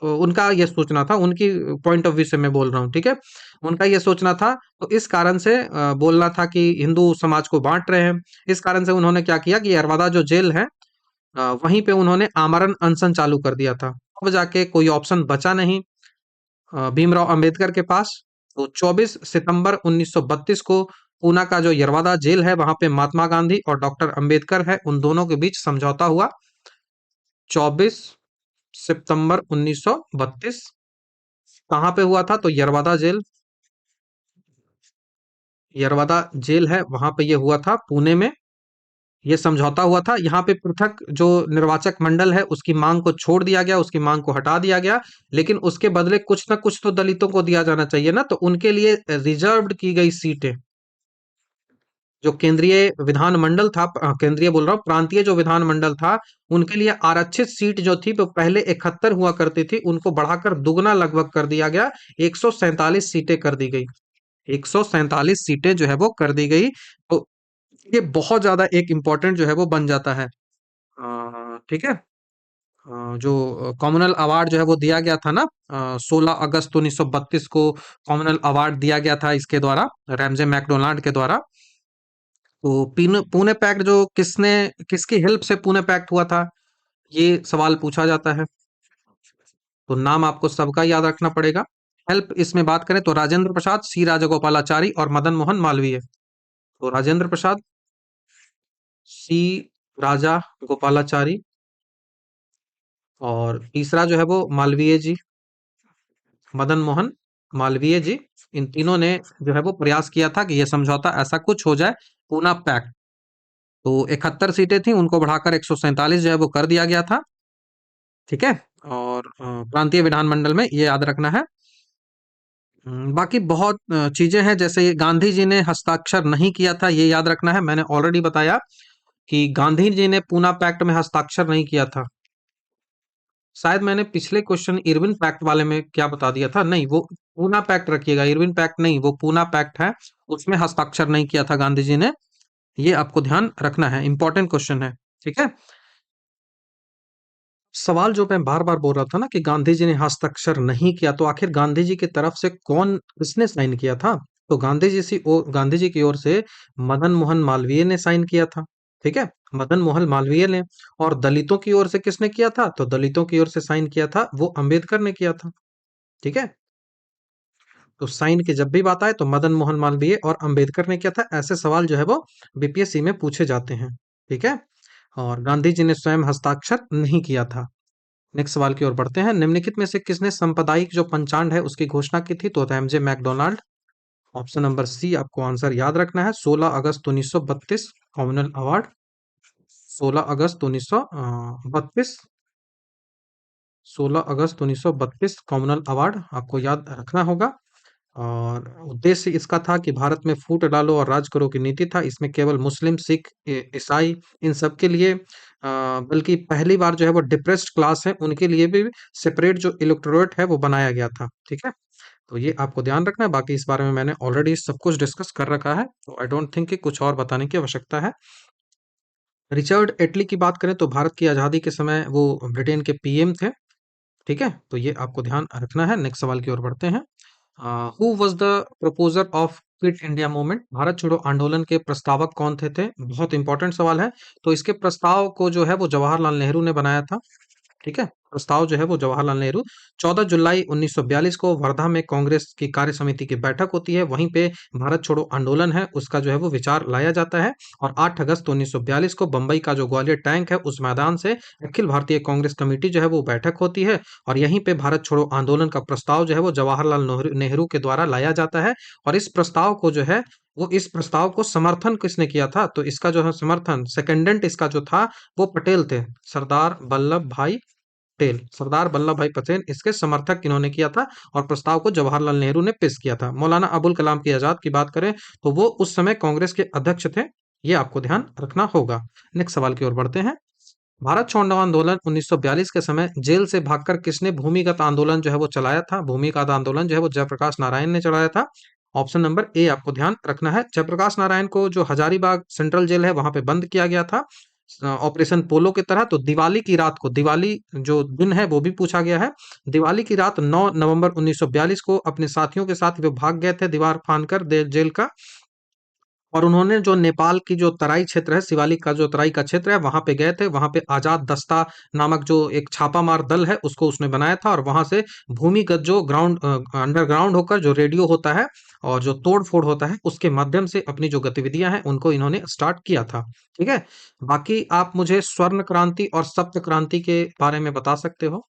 उनका ये सोचना था, उनकी पॉइंट ऑफ व्यू से मैं बोल रहा हूँ, ठीक है। उनका ये सोचना था, तो इस कारण से बोलना था कि हिंदू समाज को बांट रहे हैं। इस कारण से उन्होंने क्या किया कि यरवादा जो जेल है, वहीं पे उन्होंने आमरण अनशन चालू कर दिया था। अब जाके कोई ऑप्शन बचा नहीं भीमराव अंबेडकर के पास। तो 24 सितंबर 1932 को पूना का जो यरवादा जेल है वहां पे महात्मा गांधी और डॉक्टर अंबेडकर है, उन दोनों के बीच समझौता हुआ। 24 सितंबर 1932 कहाँ पे हुआ था? तो यरवादा जेल, यरवादा जेल है वहां पे ये हुआ था, पुणे में। ये समझौता हुआ था। यहाँ पे पृथक जो निर्वाचक मंडल है उसकी मांग को छोड़ दिया गया, उसकी मांग को हटा दिया गया, लेकिन उसके बदले कुछ ना कुछ तो दलितों को दिया जाना चाहिए ना, तो उनके लिए रिजर्व्ड की गई सीटें, जो केंद्रीय विधानमंडल था, केंद्रीय बोल रहा हूँ, प्रांतीय जो विधानमंडल था, उनके लिए आरक्षित सीट जो थी वो पहले 71 हुआ करती थी, उनको बढ़ाकर दुगना लगभग कर दिया गया, 147 सीटें कर दी गई। 147 सीटें जो है वो कर दी गई। तो ये बहुत ज्यादा एक इम्पोर्टेंट जो है वो बन जाता है। ठीक है। जो कॉमनल अवार्ड जो है वो दिया गया था ना, 16 अगस्त 1932 को कॉमनल अवार्ड दिया गया था इसके द्वारा, रैमजे मैकडोनाल्ड के द्वारा। तो पुणे पैक्ट जो किसने, किसकी हेल्प से पुणे पैक्ट हुआ था, ये सवाल पूछा जाता है। तो नाम आपको सबका याद रखना पड़ेगा। हेल्प इसमें बात करें तो राजेंद्र प्रसाद, सी राजगोपालाचारी और मदन मोहन मालवीय। तो राजेंद्र प्रसाद, सी राजा गोपालाचारी, और तीसरा जो है वो मालवीय जी, मदन मोहन मालवीय जी। इन तीनों ने जो है वो प्रयास किया था कि यह समझौता ऐसा कुछ हो जाए, पूना पैक्ट। तो 71 सीटें थी, उनको बढ़ाकर 147 जो है वो कर दिया गया था। ठीक है। और प्रांतीय विधानमंडल में ये याद रखना है। बाकी बहुत चीजें हैं, जैसे ये गांधी जी ने हस्ताक्षर नहीं किया था, ये याद रखना है। मैंने ऑलरेडी बताया कि गांधी जी ने पूना पैक्ट में हस्ताक्षर नहीं किया था। शायद मैंने पिछले क्वेश्चन इरविन पैक्ट वाले में क्या बता दिया था, नहीं, वो पूना पैक्ट रखिएगा, इरविन पैक्ट नहीं, वो पूना पैक्ट है, उसमें हस्ताक्षर नहीं किया था गांधी जी ने। ये आपको ध्यान रखना है, इंपॉर्टेंट क्वेश्चन है। ठीक है। सवाल जो मैं बार बार बोल रहा था ना कि गांधी जी ने हस्ताक्षर नहीं किया, तो आखिर गांधी जी की तरफ से कौन, किसने साइन किया था? तो गांधी जी की ओर से मदन मोहन मालवीय ने साइन किया था। ठीक है, मदन मोहन मालवीय ने। और दलितों की ओर से किसने किया था? तो दलितों की ओर से साइन किया था वो अंबेडकर ने किया था। ठीक है। तो साइन की जब भी बात आए तो मदन मोहन मालवीय और अंबेडकर ने किया था, ऐसे सवाल जो है वो बीपीएससी में पूछे जाते हैं। ठीक है। और गांधी जी ने स्वयं हस्ताक्षर नहीं किया था। नेक्स्ट सवाल की ओर बढ़ते हैं। निम्नलिखित में से किसने सांप्रदायिक जो पंचांग है उसकी घोषणा की थी? तो Ramsay MacDonald. Option number C आपको आंसर याद रखना है, 16 अगस्त 1932 कॉमनल अवार्ड। 16 अगस्त 1932, 16 अगस्त 1932 कॉमनल अवार्ड आपको याद रखना होगा। और उद्देश्य इसका था कि भारत में फूट डालो और राज करो की नीति था। इसमें केवल मुस्लिम, सिख, ईसाई, इन सब के लिए बल्कि पहली बार जो है वो डिप्रेस्ड क्लास है उनके लिए भी सेपरेट जो इलेक्टोरेट है वो बनाया गया था। ठीक है। तो ये आपको ध्यान रखना है। बाकी इस बारे में मैंने ऑलरेडी सब कुछ डिस्कस कर रखा है, तो आई डोंट थिंक कि कुछ और बताने की आवश्यकता है। रिचर्ड एटली की बात करें तो भारत की आज़ादी के समय वो ब्रिटेन के पीएम थे। ठीक है, तो ये आपको ध्यान रखना है। नेक्स्ट सवाल की ओर बढ़ते हैं। Who was the proposer of quit India movement? Bharat छोड़ो आंदोलन के प्रस्तावक कौन थे? बहुत इंपॉर्टेंट सवाल है। तो इसके प्रस्ताव को जो है वो जवाहरलाल नेहरू ने बनाया था। ठीक है। प्रस्ताव जो है वो जवाहरलाल नेहरू 14 जुलाई 1942 को वर्धा में कांग्रेस की कार्य समिति की बैठक होती है, वहीं पे भारत छोड़ो आंदोलन है उसका जो है वो विचार लाया जाता है। और 8 अगस्त 1942 को बंबई का जो ग्वालियर टैंक है उस मैदान से अखिल भारतीय कांग्रेस कमेटी जो है वो बैठक होती है, और यहीं पे भारत छोड़ो आंदोलन का प्रस्ताव जो है वो जवाहरलाल नेहरू नेहरू के द्वारा लाया जाता है। और इस प्रस्ताव को जो है वो इस प्रस्ताव को समर्थन किसने किया था, तो इसका जो है समर्थन सेकेंडेंट इसका जो था वो पटेल थे, सरदार वल्लभ भाई पटेल। सरदार वल्लभ भाई पटेल इसके समर्थक इन्होंने किया था, और प्रस्ताव को जवाहरलाल नेहरू ने पेश किया था। मौलाना अबुल कलाम की आजाद की बात करें तो वो उस समय कांग्रेस के अध्यक्ष थे, ये आपको ध्यान रखना होगा। नेक्स्ट सवाल की ओर बढ़ते हैं। भारत छोड़ो आंदोलन 1942 के समय जेल से भागकर किसने भूमिगत आंदोलन जो है वो चलाया था, भूमिगत आंदोलन जो है वो जयप्रकाश नारायण ने चलाया था। ऑप्शन नंबर ए आपको ध्यान रखना है। जयप्रकाश नारायण को जो हजारीबाग सेंट्रल जेल है वहां पे बंद किया गया था ऑपरेशन पोलो की तरह। तो दिवाली की रात को, दिवाली जो दिन है वो भी पूछा गया है। दिवाली की रात 9 नवंबर 1942 को अपने साथियों के साथ वे भाग गए थे दीवार फांदकर जेल का, और उन्होंने जो नेपाल की जो तराई क्षेत्र है, शिवालिक का जो तराई का क्षेत्र है वहां पे गए थे। वहां पे आजाद दस्ता नामक जो एक छापामार दल है उसको उसने बनाया था, और वहां से भूमिगत जो ग्राउंड अंडरग्राउंड होकर जो रेडियो होता है और जो तोड़ फोड़ होता है उसके माध्यम से अपनी जो गतिविधियां हैं उनको इन्होंने स्टार्ट किया था। ठीक है। बाकी आप मुझे स्वर्ण क्रांति और सप्त क्रांति के बारे में बता सकते हो।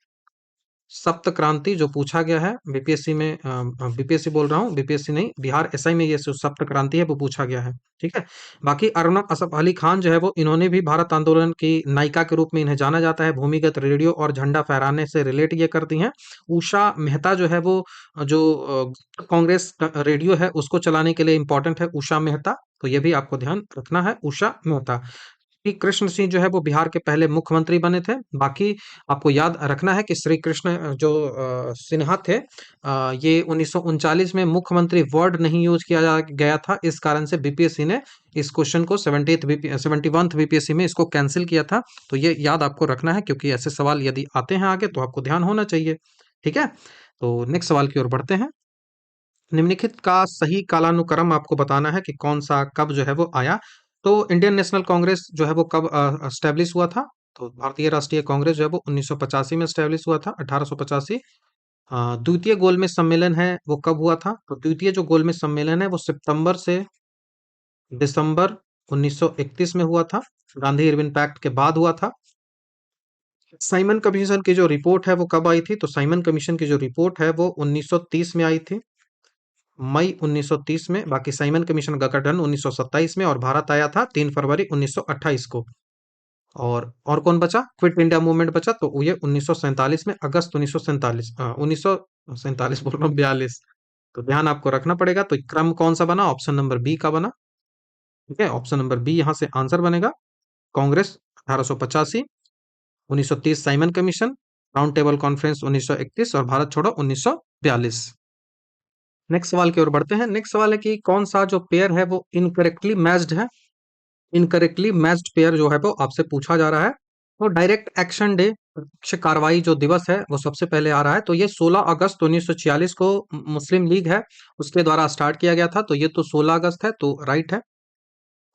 सप्त क्रांति जो पूछा गया है बीपीएससी में, बीपीएससी बोल रहा हूँ, बीपीएससी नहीं, बिहार एसआई में ये जो सप्त क्रांति है वो पूछा गया है। ठीक है। बाकी अरुणब असफ अली खान जो है वो इन्होंने भी भारत आंदोलन की नायिका के रूप में इन्हें जाना जाता है, भूमिगत रेडियो और झंडा फहराने से रिलेट ये करती हैं। उषा मेहता जो है वो जो कांग्रेस का रेडियो है उसको चलाने के लिए इंपॉर्टेंट है, उषा मेहता, तो ये भी आपको ध्यान रखना है, उषा मेहता। श्री कृष्ण सिंह जो है वो बिहार के पहले मुख्यमंत्री बने थे। बाकी आपको याद रखना है कि श्री कृष्ण जो सिन्हा थे, ये 1939 में मुख्यमंत्री वर्ड नहीं यूज किया गया था, इस कारण से बीपीएससी ने इस क्वेश्चन को 71th बीपीएससी में इसको कैंसिल किया था। तो ये याद आपको रखना है, क्योंकि ऐसे सवाल यदि आते हैं आगे तो आपको ध्यान होना चाहिए। ठीक है। तो नेक्स्ट सवाल की ओर बढ़ते हैं। निम्नलिखित का सही कालानुक्रम आपको बताना है कि कौन सा कब जो है वो आया। तो इंडियन नेशनल कांग्रेस जो है वो कब स्टैब्लिश हुआ था, तो भारतीय राष्ट्रीय कांग्रेस जो है वो 1985 में स्टैब्लिश हुआ था, 1885। द्वितीय गोलमेज सम्मेलन है वो कब हुआ था, तो द्वितीय जो गोलमेज सम्मेलन है वो सितंबर से दिसंबर 1931 में हुआ था, गांधी इरविन पैक्ट के बाद हुआ था। साइमन कमीशन की जो रिपोर्ट है वो कब आई थी, तो साइमन कमीशन की जो रिपोर्ट है वो 1930 में आई थी, मई 1930 में। बाकी साइमन कमीशन का गठन 1927 में, और भारत आया था 3 फरवरी 1928 को। और कौन बचा, क्विट इंडिया मूवमेंट बचा, तो ये 1947 में, अगस्त 1947, 1947 बोल रहा हूँ, 42। तो ध्यान आपको रखना पड़ेगा। तो क्रम कौन सा बना, ऑप्शन नंबर बी का बना। ठीक है, ऑप्शन नंबर बी यहाँ से आंसर बनेगा। Congress 1885, 1930 Simon commission, round table conference 1931, और भारत छोड़ो 1942। नेक्स्ट सवाल की ओर बढ़ते हैं। नेक्स्ट सवाल है कि कौन सा जो पेयर है वो इनकरेक्टली मैच्ड है। इनकरेक्टली मैच्ड पेयर जो है वो आपसे पूछा जा रहा है। तो डायरेक्ट एक्शन डे, प्रत्यक्ष कार्रवाई जो दिवस है वो सबसे पहले आ रहा है, तो ये 16 अगस्त 1946 को मुस्लिम लीग है उसके द्वारा स्टार्ट किया गया था, तो ये तो 16 अगस्त है, तो राइट है,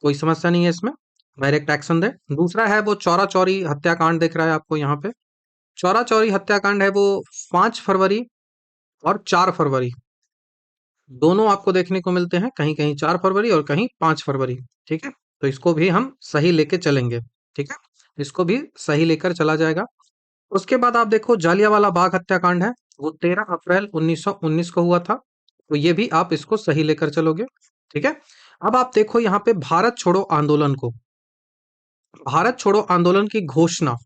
कोई समस्या नहीं है इसमें। Direct action day. दूसरा है वो चौरा चौरी हत्याकांड, दिख रहा है आपको यहाँ पे। चौरा चौरी हत्याकांड है वो 5 फरवरी और 4 फरवरी, दोनों आपको देखने को मिलते हैं, कहीं कहीं 4 फरवरी और कहीं 5 फरवरी। ठीक है। तो इसको भी हम सही लेके चलेंगे। ठीक है। इसको भी सही लेकर चला जाएगा। उसके बाद आप देखो जालियांवाला बाग हत्याकांड है, वो 13 अप्रैल 1919 को हुआ था, तो ये भी आप इसको सही लेकर चलोगे। ठीक है। अब आप देखो यहाँ पे भारत छोड़ो आंदोलन को, भारत छोड़ो आंदोलन की घोषणा,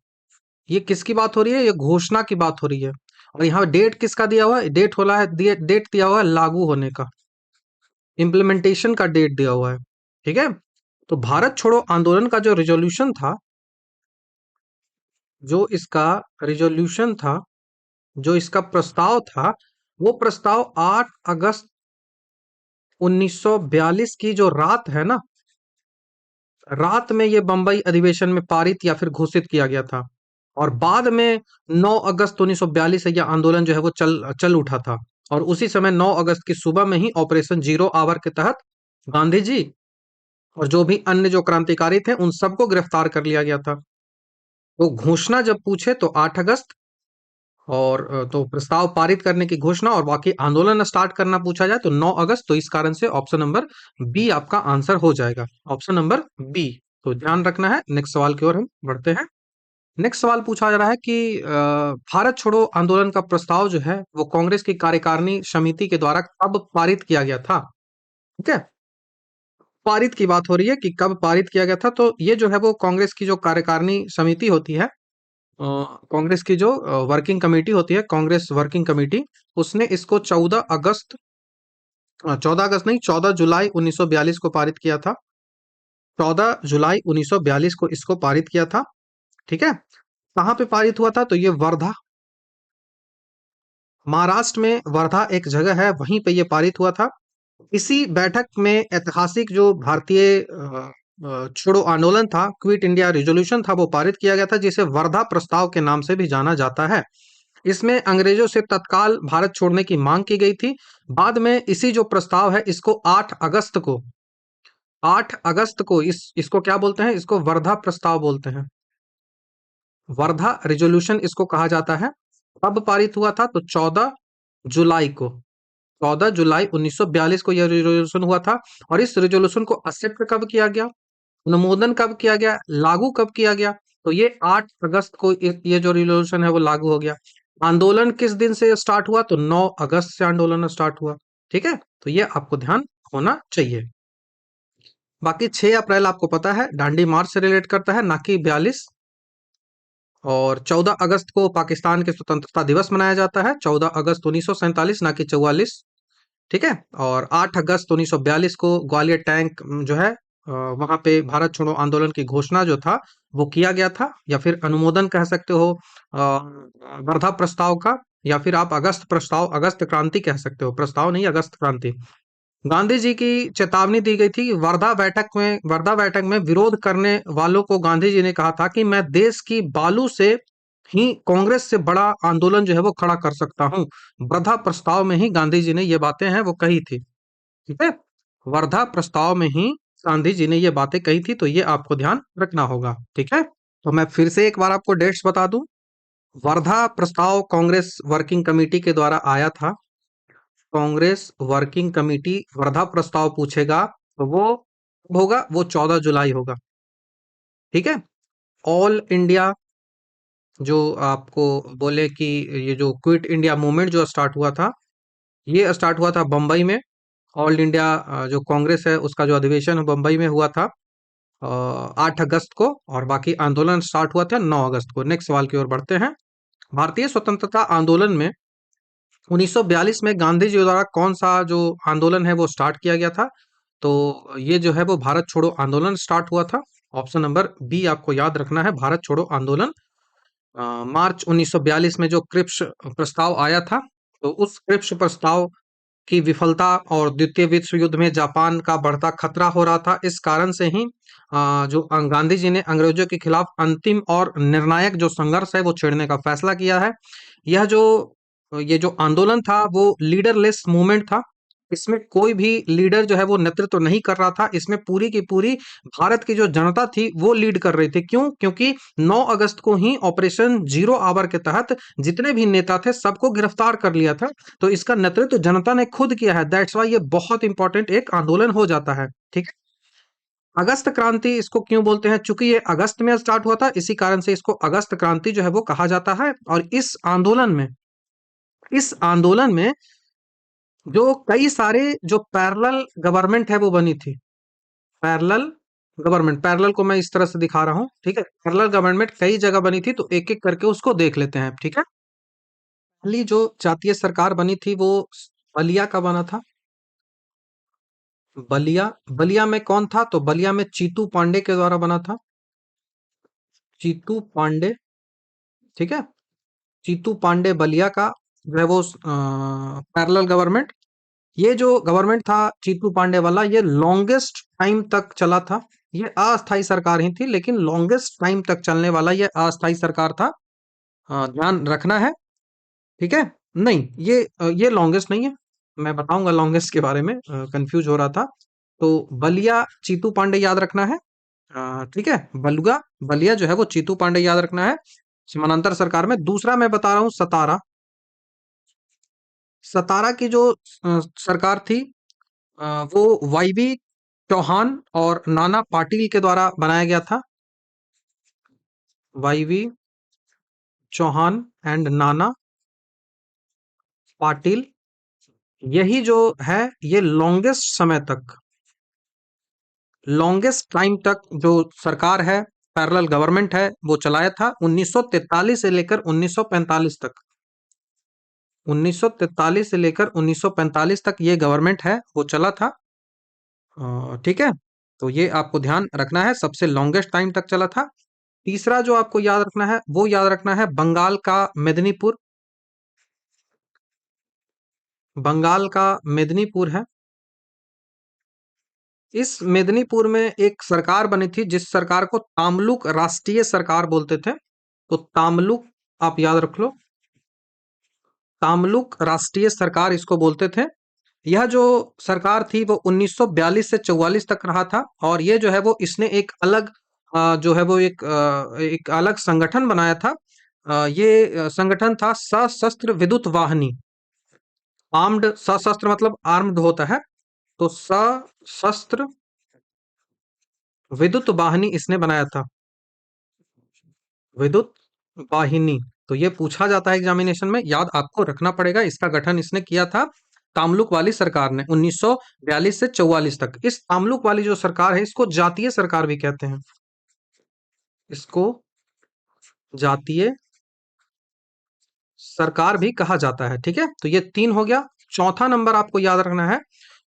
ये किसकी बात हो रही है, ये घोषणा की बात हो रही है। और यहाँ डेट किसका दिया हुआ है, डेट हो रहा है, डेट दिया हुआ है लागू होने का, इम्प्लीमेंटेशन का डेट दिया हुआ है। ठीक है। तो भारत छोड़ो आंदोलन का जो रिजोल्यूशन था, जो इसका रिजोल्यूशन था, जो इसका प्रस्ताव था, वो प्रस्ताव 8 अगस्त 1942 की जो रात है ना, रात में ये बंबई अधिवेशन में पारित या फिर घोषित किया गया था। और बाद में 9 अगस्त 1942 से यह आंदोलन जो है वो चल चल उठा था, और उसी समय 9 अगस्त की सुबह में ही ऑपरेशन जीरो आवर के तहत गांधी जी और जो भी अन्य जो क्रांतिकारी थे उन सबको गिरफ्तार कर लिया गया था। तो घोषणा जब पूछे तो 8 अगस्त, और तो प्रस्ताव पारित करने की घोषणा और बाकी आंदोलन स्टार्ट करना पूछा जाए तो 9 अगस्त। तो इस कारण से ऑप्शन नंबर बी आपका आंसर हो जाएगा, ऑप्शन नंबर बी। तो ध्यान रखना है। नेक्स्ट सवाल की ओर हम बढ़ते हैं। नेक्स्ट सवाल पूछा जा रहा है कि भारत छोड़ो आंदोलन का प्रस्ताव जो है वो कांग्रेस की कार्यकारिणी समिति के द्वारा कब पारित किया गया था। ठीक है, पारित की बात हो रही है कि कब पारित किया गया था। तो ये जो है वो कांग्रेस की जो कार्यकारिणी समिति होती है, कांग्रेस की जो वर्किंग कमेटी होती है, कांग्रेस वर्किंग कमेटी, उसने इसको 14 अगस्त, 14 अगस्त नहीं, 14 जुलाई 1942 को पारित किया था। 14 जुलाई 1942 को इसको पारित किया था। ठीक है, कहाँ पे पारित हुआ था, तो ये वर्धा, महाराष्ट्र में वर्धा एक जगह है, वहीं पे ये पारित हुआ था। इसी बैठक में ऐतिहासिक जो भारतीय छोड़ो आंदोलन था, क्विट इंडिया रेजोल्यूशन था, वो पारित किया गया था, जिसे वर्धा प्रस्ताव के नाम से भी जाना जाता है। इसमें अंग्रेजों से तत्काल भारत छोड़ने की मांग की गई थी। बाद में इसी जो प्रस्ताव है इसको 8 अगस्त को, 8 अगस्त को इसको क्या बोलते हैं, इसको वर्धा प्रस्ताव बोलते हैं। वर्धा रेजोल्यूशन इसको कहा जाता है। कब पारित हुआ था, तो 14 जुलाई को, 14 जुलाई 1942 को यह रेजोल्यूशन हुआ था। और इस रेजोल्यूशन को एक्सेप्ट कब किया गया, अनुमोदन कब किया गया, लागू कब किया गया, तो ये 8 अगस्त को ये जो रेजोल्यूशन है वो लागू हो गया। आंदोलन किस दिन से स्टार्ट हुआ, तो 9 अगस्त से आंदोलन स्टार्ट हुआ। ठीक है, तो ये आपको ध्यान होना चाहिए। बाकी 6 अप्रैल आपको पता है दांडी मार्च से रिलेट करता है, ना कि 42। और 14 अगस्त को पाकिस्तान के स्वतंत्रता दिवस मनाया जाता है, 14 अगस्त 1947, ना कि 44। ठीक है, और 8 अगस्त 1942 को ग्वालियर टैंक जो है वहां पे भारत छोड़ो आंदोलन की घोषणा जो था वो किया गया था, या फिर अनुमोदन कह सकते हो वर्धा प्रस्ताव का, या फिर आप अगस्त प्रस्ताव, अगस्त क्रांति कह सकते हो, प्रस्ताव नहीं, अगस्त क्रांति। गांधी जी की चेतावनी दी गई थी कि वर्धा बैठक में विरोध करने वालों को गांधी जी ने कहा था कि मैं देश की बालू से ही कांग्रेस से बड़ा आंदोलन जो है वो खड़ा कर सकता हूँ। वर्धा प्रस्ताव में ही गांधी जी ने ये बातें हैं वो कही थी। ठीक है, वर्धा प्रस्ताव में ही गांधी जी ने ये बातें कही थी, तो ये आपको ध्यान रखना होगा। ठीक है, तो मैं फिर से एक बार आपको डेट्स बता दूं। वर्धा प्रस्ताव कांग्रेस वर्किंग कमेटी के द्वारा आया था। कांग्रेस वर्किंग कमेटी वर्धा प्रस्ताव पूछेगा तो वो कब होगा, वो 14 जुलाई होगा। ठीक है, ऑल इंडिया जो आपको बोले कि ये जो क्विट इंडिया मूवमेंट जो स्टार्ट हुआ था, ये स्टार्ट हुआ था बम्बई में। ऑल इंडिया जो कांग्रेस है उसका जो अधिवेशन बम्बई में हुआ था 8 अगस्त को, और बाकी आंदोलन स्टार्ट हुआ था 9 अगस्त को। नेक्स्ट सवाल की ओर बढ़ते हैं। भारतीय स्वतंत्रता आंदोलन में 1942 में गांधी जी द्वारा कौन सा जो आंदोलन है वो स्टार्ट किया गया था, तो ये जो है वो भारत छोड़ो आंदोलन स्टार्ट हुआ था। ऑप्शन नंबर बी आपको याद रखना है, भारत छोड़ो आंदोलन। मार्च 1942 में जो क्रिप्स प्रस्ताव आया था, तो उस क्रिप्स प्रस्ताव की विफलता और द्वितीय विश्व युद्ध में जापान का बढ़ता खतरा हो रहा था, इस कारण से ही जो गांधी जी ने अंग्रेजों के खिलाफ अंतिम और निर्णायक जो संघर्ष है वो छेड़ने का फैसला किया है। यह जो ये जो आंदोलन था वो लीडरलेस मूवमेंट था। इसमें कोई भी लीडर जो है वो नेतृत्व नहीं कर रहा था, इसमें पूरी की पूरी भारत की जो जनता थी वो लीड कर रही थी। क्यों, क्योंकि 9 अगस्त को ही ऑपरेशन जीरो आवर के तहत जितने भी नेता थे सबको गिरफ्तार कर लिया था। तो इसका नेतृत्व जनता ने खुद किया है, दैट्स वाई ये बहुत इंपॉर्टेंट एक आंदोलन हो जाता है। ठीक है, अगस्त क्रांति इसको क्यों बोलते हैं, चूंकि ये अगस्त में स्टार्ट हुआ था, इसी कारण से इसको अगस्त क्रांति जो है वो कहा जाता है। और इस आंदोलन में जो कई सारे जो पैरेलल गवर्नमेंट है वो बनी थी। पैरेलल गवर्नमेंट, पैरेलल को मैं इस तरह से दिखा रहा हूँ। ठीक है, पैरेलल गवर्नमेंट कई जगह बनी थी, तो एक एक करके उसको देख लेते हैं। ठीक है, पहली जो जातीय सरकार बनी थी वो बलिया का बना था। बलिया, बलिया में कौन था, तो बलिया में चीतू पांडे के द्वारा बना था। चीतू पांडे। ठीक है, चीतू पांडे बलिया का जो है वो पैरेलल गवर्नमेंट। ये जो गवर्नमेंट था चीतू पांडे वाला, ये लॉन्गेस्ट टाइम तक चला था। ये अस्थाई सरकार ही थी, लेकिन लॉन्गेस्ट टाइम तक चलने वाला ये अस्थाई सरकार था। ध्यान रखना है। ठीक है, नहीं, ये लॉन्गेस्ट नहीं है, मैं बताऊंगा लॉन्गेस्ट के बारे में, कंफ्यूज हो रहा था। तो बलिया चीतू पांडे याद रखना है। ठीक है, बलुआ बलिया जो है वो चीतू पांडे याद रखना है समानांतर सरकार में। दूसरा मैं बता रहा हूँ सतारा। सतारा की जो सरकार थी, वो वाईबी चौहान और नाना पाटिल के द्वारा बनाया गया था। वाईबी चौहान एंड नाना पाटिल, यही जो है ये लॉन्गेस्ट टाइम तक जो सरकार है, पैरेलल गवर्नमेंट है, वो चलाया था 1943 से लेकर 1945 तक। 1943 से लेकर 1945 तक ये गवर्नमेंट है वो चला था। ठीक है, तो ये आपको ध्यान रखना है, सबसे लॉन्गेस्ट टाइम तक चला था। तीसरा जो आपको याद रखना है वो याद रखना है बंगाल का मेदिनीपुर। बंगाल का मेदिनीपुर है। इस मेदिनीपुर में एक सरकार बनी थी जिस सरकार को तामलुक राष्ट्रीय सरकार बोलते थे। तो तामलुक आप याद रख लो, तामलुक राष्ट्रीय सरकार इसको बोलते थे। यह जो सरकार थी वो 1942 से 44 तक रहा था, और ये जो है वो इसने एक अलग जो है वो एक अलग संगठन बनाया था। ये संगठन था सशस्त्र विद्युत वाहिनी। आर्म्ड, सशस्त्र मतलब आर्म्ड होता है, तो सशस्त्र विद्युत वाहिनी इसने बनाया था। विद्युत वाहिनी, तो ये पूछा जाता है एग्जामिनेशन में, याद आपको रखना पड़ेगा। इसका गठन इसने किया था तामलुक वाली सरकार ने 1942 से 44 तक। इस तामलुक वाली जो सरकार है इसको जातीय सरकार भी कहते हैं। इसको जातीय सरकार भी कहा जाता है। ठीक है, तो ये तीन हो गया। चौथा नंबर आपको याद रखना है,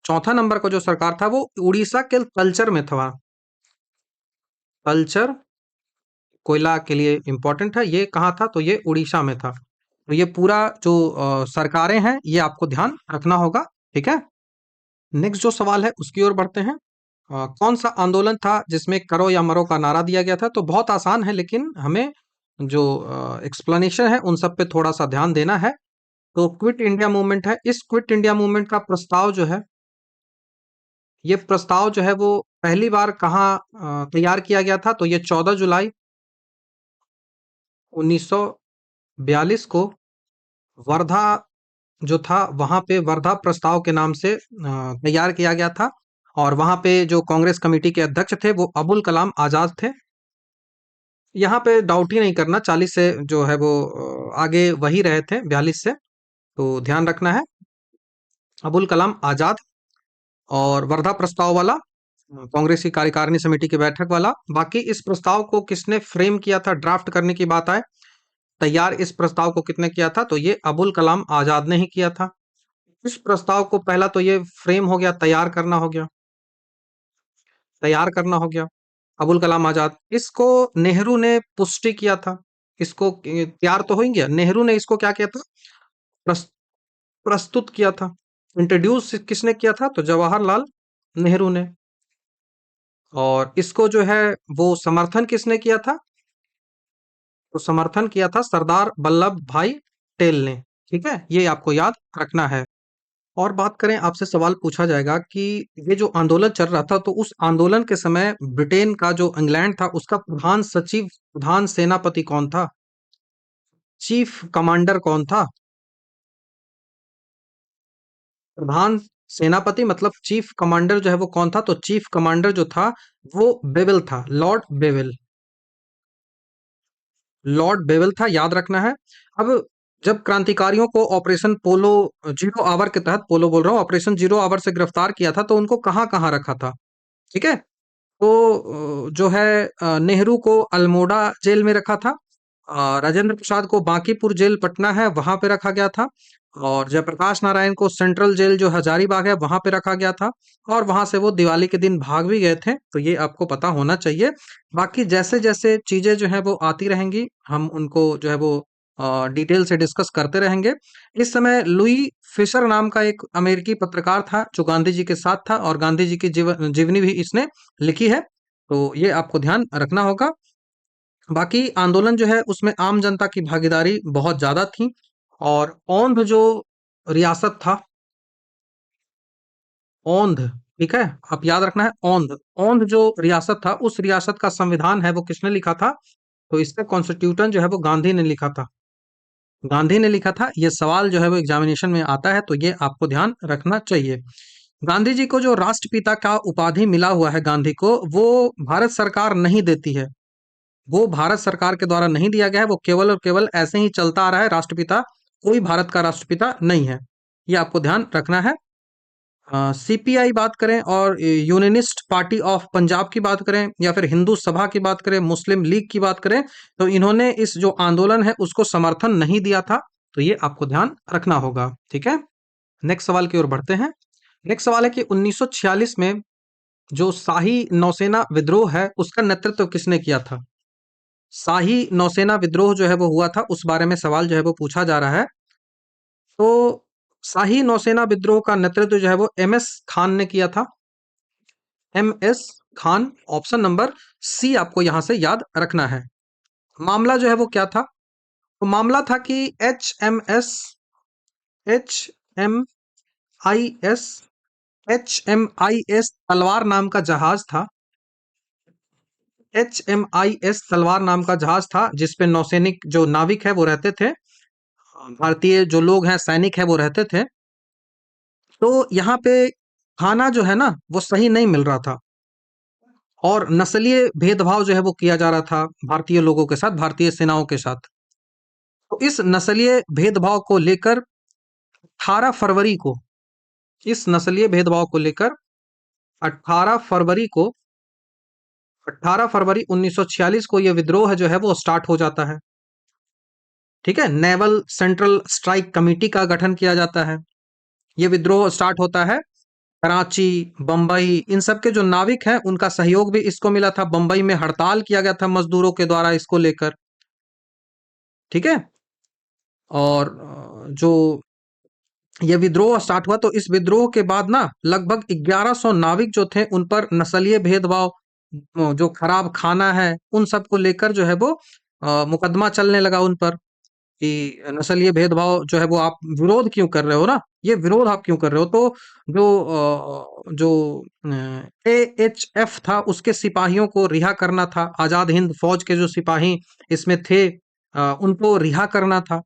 चौथा नंबर का जो सरकार था वो उड़ीसा के तलचर में था। तलचर कोयला के लिए इंपॉर्टेंट है, ये कहाँ था, तो ये उड़ीसा में था। तो ये पूरा जो सरकारें हैं ये आपको ध्यान रखना होगा। ठीक है, नेक्स्ट जो सवाल है उसकी ओर बढ़ते हैं। कौन सा आंदोलन था जिसमें करो या मरो का नारा दिया गया था? तो बहुत आसान है, लेकिन हमें जो एक्सप्लेनेशन है उन सब पे थोड़ा सा ध्यान देना है। तो क्विट इंडिया मूवमेंट है। इस क्विट इंडिया मूवमेंट का प्रस्ताव जो है, ये प्रस्ताव जो है वो पहली बार कहाँ तैयार किया गया था? तो ये 14 जुलाई 1942 को वर्धा जो था वहां पे वर्धा प्रस्ताव के नाम से तैयार किया गया था। और वहां पे जो कांग्रेस कमेटी के अध्यक्ष थे वो अबुल कलाम आजाद थे। यहाँ पे डाउट ही नहीं करना, 40 से जो है वो आगे वही रहे थे 42 से, तो ध्यान रखना है अबुल कलाम आजाद। और वर्धा प्रस्ताव वाला कांग्रेस की कार्यकारिणी समिति की बैठक वाला। बाकी इस प्रस्ताव को किसने फ्रेम किया था, ड्राफ्ट करने की बात आए, तैयार इस प्रस्ताव को कितने किया था? तो ये अबुल कलाम आजाद ने ही किया था। इस प्रस्ताव को पहला तो ये फ्रेम हो गया, तैयार करना हो गया, तैयार करना हो गया अबुल कलाम आजाद। इसको नेहरू ने पुष्टि किया था। इसको तैयार तो हो ही गया, नेहरू ने इसको क्या किया था, प्रस- प्रस्तुत किया था। इंट्रोड्यूस किसने किया था? तो जवाहरलाल नेहरू ने। और इसको जो है वो समर्थन किसने किया था? तो समर्थन किया था सरदार वल्लभ भाई पटेल ने। ठीक है, ये आपको याद रखना है। और बात करें, आपसे सवाल पूछा जाएगा कि ये जो आंदोलन चल रहा था, तो उस आंदोलन के समय ब्रिटेन का जो इंग्लैंड था उसका प्रधान सचिव, प्रधान सेनापति कौन था? चीफ कमांडर कौन था? प्रधान सेनापति मतलब चीफ कमांडर जो है वो कौन था? तो चीफ कमांडर जो था वो बेवल था, लॉर्ड बेवल। लॉर्ड बेवल था, याद रखना है। अब जब क्रांतिकारियों को ऑपरेशन पोलो जीरो आवर के तहत, पोलो बोल रहा हूँ, ऑपरेशन जीरो आवर से गिरफ्तार किया था, तो उनको कहाँ कहाँ रखा था? ठीक है, तो जो है नेहरू को अल्मोड़ा जेल में रखा था। राजेंद्र प्रसाद को बांकीपुर जेल पटना है वहां पे रखा गया था। और जयप्रकाश नारायण को सेंट्रल जेल जो हजारीबाग है वहां पे रखा गया था। और वहां से वो दिवाली के दिन भाग भी गए थे, तो ये आपको पता होना चाहिए। बाकी जैसे जैसे चीजें जो है वो आती रहेंगी, हम उनको जो है वो डिटेल से डिस्कस करते रहेंगे। इस समय लुई फिशर नाम का एक अमेरिकी पत्रकार था जो गांधी जी के साथ था, और गांधी जी की जीवनी भी इसने लिखी है, तो ये आपको ध्यान रखना होगा। बाकी आंदोलन जो है उसमें आम जनता की भागीदारी बहुत ज्यादा थी। और औंध जो रियासत था, औंध ठीक है, आप याद रखना है औंध। औंध जो रियासत था, उस रियासत का संविधान है वो किसने लिखा था? तो इसका कॉन्स्टिट्यूशन जो है वो गांधी ने लिखा था। गांधी ने लिखा था। ये सवाल जो है वो एग्जामिनेशन में आता है, तो ये आपको ध्यान रखना चाहिए। गांधी जी को जो राष्ट्रपिता का उपाधि मिला हुआ है गांधी को, वो भारत सरकार नहीं देती है। वो भारत सरकार के द्वारा नहीं दिया गया है, वो केवल और केवल ऐसे ही चलता आ रहा है। राष्ट्रपिता कोई भारत का राष्ट्रपिता नहीं है, ये आपको ध्यान रखना है। सीपीआई बात करें और यूनियनिस्ट पार्टी ऑफ पंजाब की बात करें, या फिर हिंदू सभा की बात करें, मुस्लिम लीग की बात करें, तो इन्होंने इस जो आंदोलन है उसको समर्थन नहीं दिया था। तो ये आपको ध्यान रखना होगा। ठीक है, नेक्स्ट सवाल की ओर बढ़ते हैं। नेक्स्ट सवाल है कि 1946 में जो शाही नौसेना विद्रोह है उसका नेतृत्व किसने किया था? शाही नौसेना विद्रोह जो है वो हुआ था, उस बारे में सवाल जो है वो पूछा जा रहा है। तो शाही नौसेना विद्रोह का नेतृत्व जो है वो एम एस खान ने किया था। M S Khan, option number C आपको यहां से याद रखना है। मामला जो है वो क्या था? तो मामला था कि H M I S HMIS Talwar नाम का जहाज था। HMIS तलवार नाम का जहाज था जिसपे नौसैनिक जो नाविक है वो रहते थे। भारतीय जो लोग हैं, सैनिक है, वो रहते थे। तो यहाँ पे खाना जो है ना वो सही नहीं मिल रहा था, और नस्लीय भेदभाव जो है वो किया जा रहा था भारतीय लोगों के साथ, भारतीय सेनाओं के साथ। तो इस नस्लीय भेदभाव को लेकर 18 फरवरी को, इस नस्लीय भेदभाव को लेकर 18 फरवरी को 18 फरवरी 1946 को यह विद्रोह जो है वो स्टार्ट हो जाता है। ठीक है, नेवल सेंट्रल स्ट्राइक कमेटी का गठन किया जाता है। ये विद्रोह स्टार्ट होता है कराची, बंबई, इन सब के जो नाविक हैं उनका सहयोग भी इसको मिला था। बंबई में हड़ताल किया गया था मजदूरों के द्वारा इसको लेकर। ठीक है, और जो ये विद्रोह स्टार्ट हुआ, तो इस विद्रोह के बाद ना लगभग 1100 नाविक जो थे उन पर नस्लीय भेदभाव, जो खराब खाना है, उन सब को लेकर जो है वो मुकदमा चलने लगा उन पर कि नस्लीय भेदभाव जो है वो आप विरोध क्यों कर रहे हो ना, ये विरोध आप क्यों कर रहे हो? तो जो AHF था उसके सिपाहियों को रिहा करना था। आजाद हिंद फौज के जो सिपाही इसमें थे, उनको रिहा करना था।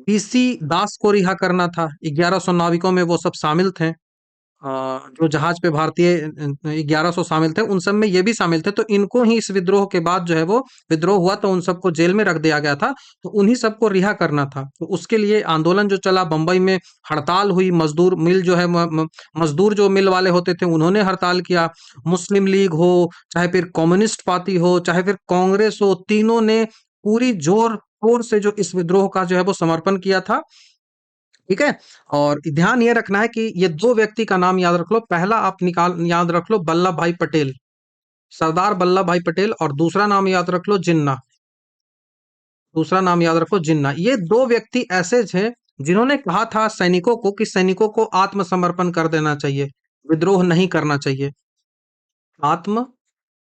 बीसी दास को रिहा करना था। 1100 नाविकों में वो सब शामिल थे। जो जहाज पे भारतीय 1100 शामिल थे, उन सब में ये भी शामिल थे। तो इनको ही इस विद्रोह के बाद जो है वो विद्रोह हुआ, तो उन सबको जेल में रख दिया गया था। तो उन्हीं सबको रिहा करना था। तो उसके लिए आंदोलन जो चला, बंबई में हड़ताल हुई। मजदूर मिल जो है मजदूर जो मिल वाले होते थे उन्होंने हड़ताल किया। मुस्लिम लीग हो, चाहे फिर कम्युनिस्ट पार्टी हो, चाहे फिर कांग्रेस हो, तीनों ने पूरी जोर शोर से जो इस विद्रोह का जो है वो समर्थन किया था। ठीक है, और ध्यान ये रखना है कि ये दो व्यक्ति का नाम याद रख लो। पहला आप निकाल याद रख लो वल्लभ भाई पटेल, सरदार वल्लभ भाई पटेल, और दूसरा नाम याद रख लो जिन्ना। दूसरा नाम याद रखो जिन्ना। ये दो व्यक्ति ऐसे थे जिन्होंने कहा था सैनिकों को कि सैनिकों को आत्मसमर्पण कर देना चाहिए, विद्रोह नहीं करना चाहिए। आत्म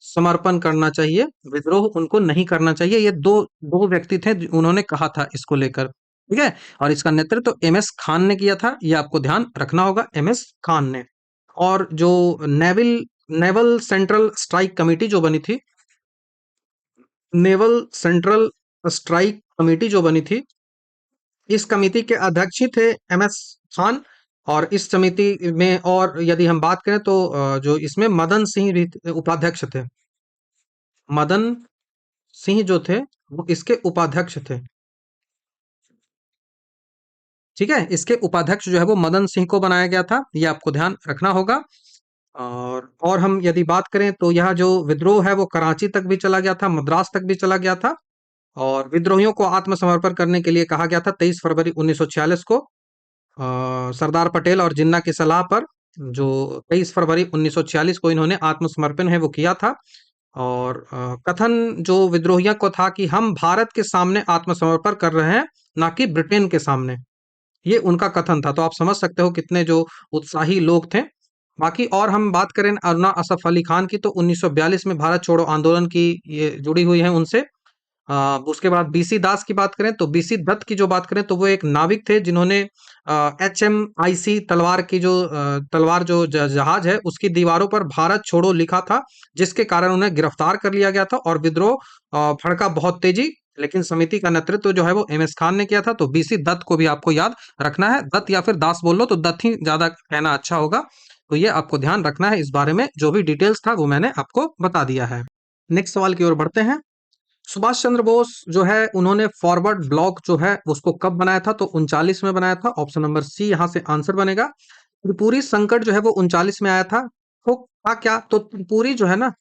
समर्पण करना चाहिए, विद्रोह उनको नहीं करना चाहिए। ये दो दो व्यक्ति थे उन्होंने कहा था इसको लेकर। ठीक है, और इसका नेतृत्व एम एस खान ने किया था। ये आपको ध्यान रखना होगा, एम एस खान ने। और जो naval naval central strike committee जो बनी थी, नेवल सेंट्रल स्ट्राइक कमेटी जो बनी थी, इस कमेटी के अध्यक्ष ही थे एम एस खान। और इस समिति में, और यदि हम बात करें तो जो इसमें मदन सिंह भी उपाध्यक्ष थे। मदन सिंह जो थे वो इसके उपाध्यक्ष थे। ठीक है, इसके उपाध्यक्ष जो है वो मदन सिंह को बनाया गया था। ये आपको ध्यान रखना होगा। और हम यदि बात करें तो यह जो विद्रोह है वो कराची तक भी चला गया था, मद्रास तक भी चला गया था। और विद्रोहियों को आत्मसमर्पण करने के लिए कहा गया था 23 फरवरी 1946 को, सरदार पटेल और जिन्ना की सलाह पर। जो 23 फरवरी 1946 को इन्होंने आत्मसमर्पण है वो किया था। और कथन जो विद्रोहियों को था कि हम भारत के सामने आत्मसमर्पण कर रहे हैं, ना कि ब्रिटेन के सामने। ये उनका कथन था। तो आप समझ सकते हो कितने जो उत्साही लोग थे। बाकी और हम बात करें अरुणा असफ अली खान की, तो 1942 में भारत छोड़ो आंदोलन की ये जुड़ी हुई है उनसे। उसके बाद बीसी दास की बात करें तो बीसी दत्त की जो बात करें तो वो एक नाविक थे जिन्होंने HMIC तलवार की जो तलवार जो जहाज है उसकी दीवारों पर भारत छोड़ो लिखा था, जिसके कारण उन्हें गिरफ्तार कर लिया गया था और विद्रोह भड़का बहुत तेजी। लेकिन समिति का नेतृत्व जो है वो MS खान ने किया था। तो बीसी दत्त को भी आपको याद रखना है। दत्त या फिर दास बोल लो तो दत्त ही ज्यादा कहना अच्छा होगा। तो ये आपको ध्यान रखना है। इस बारे में जो भी डिटेल्स था वो मैंने आपको बता दिया है। नेक्स्ट सवाल की ओर बढ़ते हैं। सुभाष चंद्र बोस जो है उन्होंने फॉरवर्ड ब्लॉक जो है उसको कब बनाया था? तो 39 में बनाया था। ऑप्शन नंबर सी यहाँ से आंसर बनेगा। त्रिपुरी संकट जो है वो 39 में आया था। तो था क्या? तो त्रिपुरी जो है ना,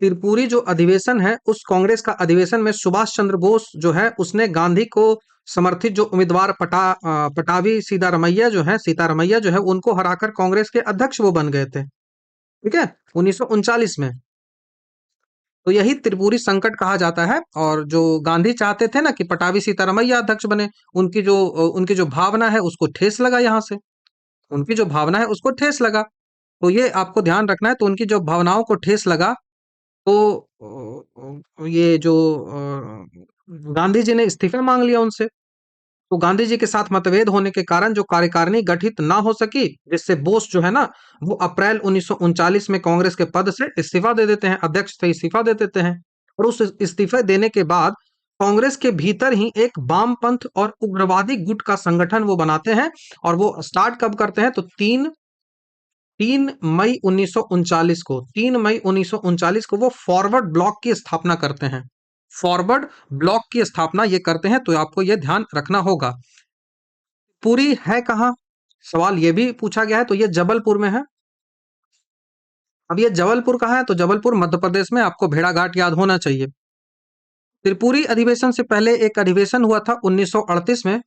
त्रिपुरी जो अधिवेशन है उस कांग्रेस का अधिवेशन में सुभाष चंद्र बोस जो है उसने गांधी को समर्थित जो उम्मीदवार पटाभी सीतारमैया जो है उनको हराकर कांग्रेस के अध्यक्ष वो बन गए थे। ठीक है, 1939 में। तो यही त्रिपुरी संकट कहा जाता है। और जो गांधी चाहते थे ना कि पटाभी सीतारमैया अध्यक्ष बने, उनकी जो भावना है उसको ठेस लगा। यहाँ से उनकी जो भावना है उसको ठेस लगा। तो ये आपको ध्यान रखना है। तो उनकी जो भावनाओं को ठेस लगा तो ये जो गांधी जी ने इस्तीफा मांग लिया उनसे। तो गांधी जी के साथ मतभेद होने के कारण जो कार्यकारिणी गठित ना हो सकी, जिससे बोस जो है ना वो अप्रैल 1939 में कांग्रेस के पद से इस्तीफा दे देते हैं, अध्यक्ष से इस्तीफा दे देते हैं। और उस इस्तीफे देने के बाद कांग्रेस के भीतर ही एक वामपंथ और उग्रवादी गुट का संगठन वो बनाते हैं। और वो स्टार्ट कब करते हैं? तो 3 मई 1939 को वो फॉरवर्ड ब्लॉक की स्थापना करते हैं। फॉरवर्ड ब्लॉक की स्थापना ये करते हैं। तो आपको ये ध्यान रखना होगा। पूरी है कहाँ? सवाल ये भी पूछा गया है। तो ये जबलपुर में है। अब ये जबलपुर कहाँ है? तो जबलपुर मध्य प्रदेश में। आपको भेड़ाघाट याद होना चाहिए। त्रिपुरी अधिवेशन से पहले एक अधिवेशन हुआ था 1938 में।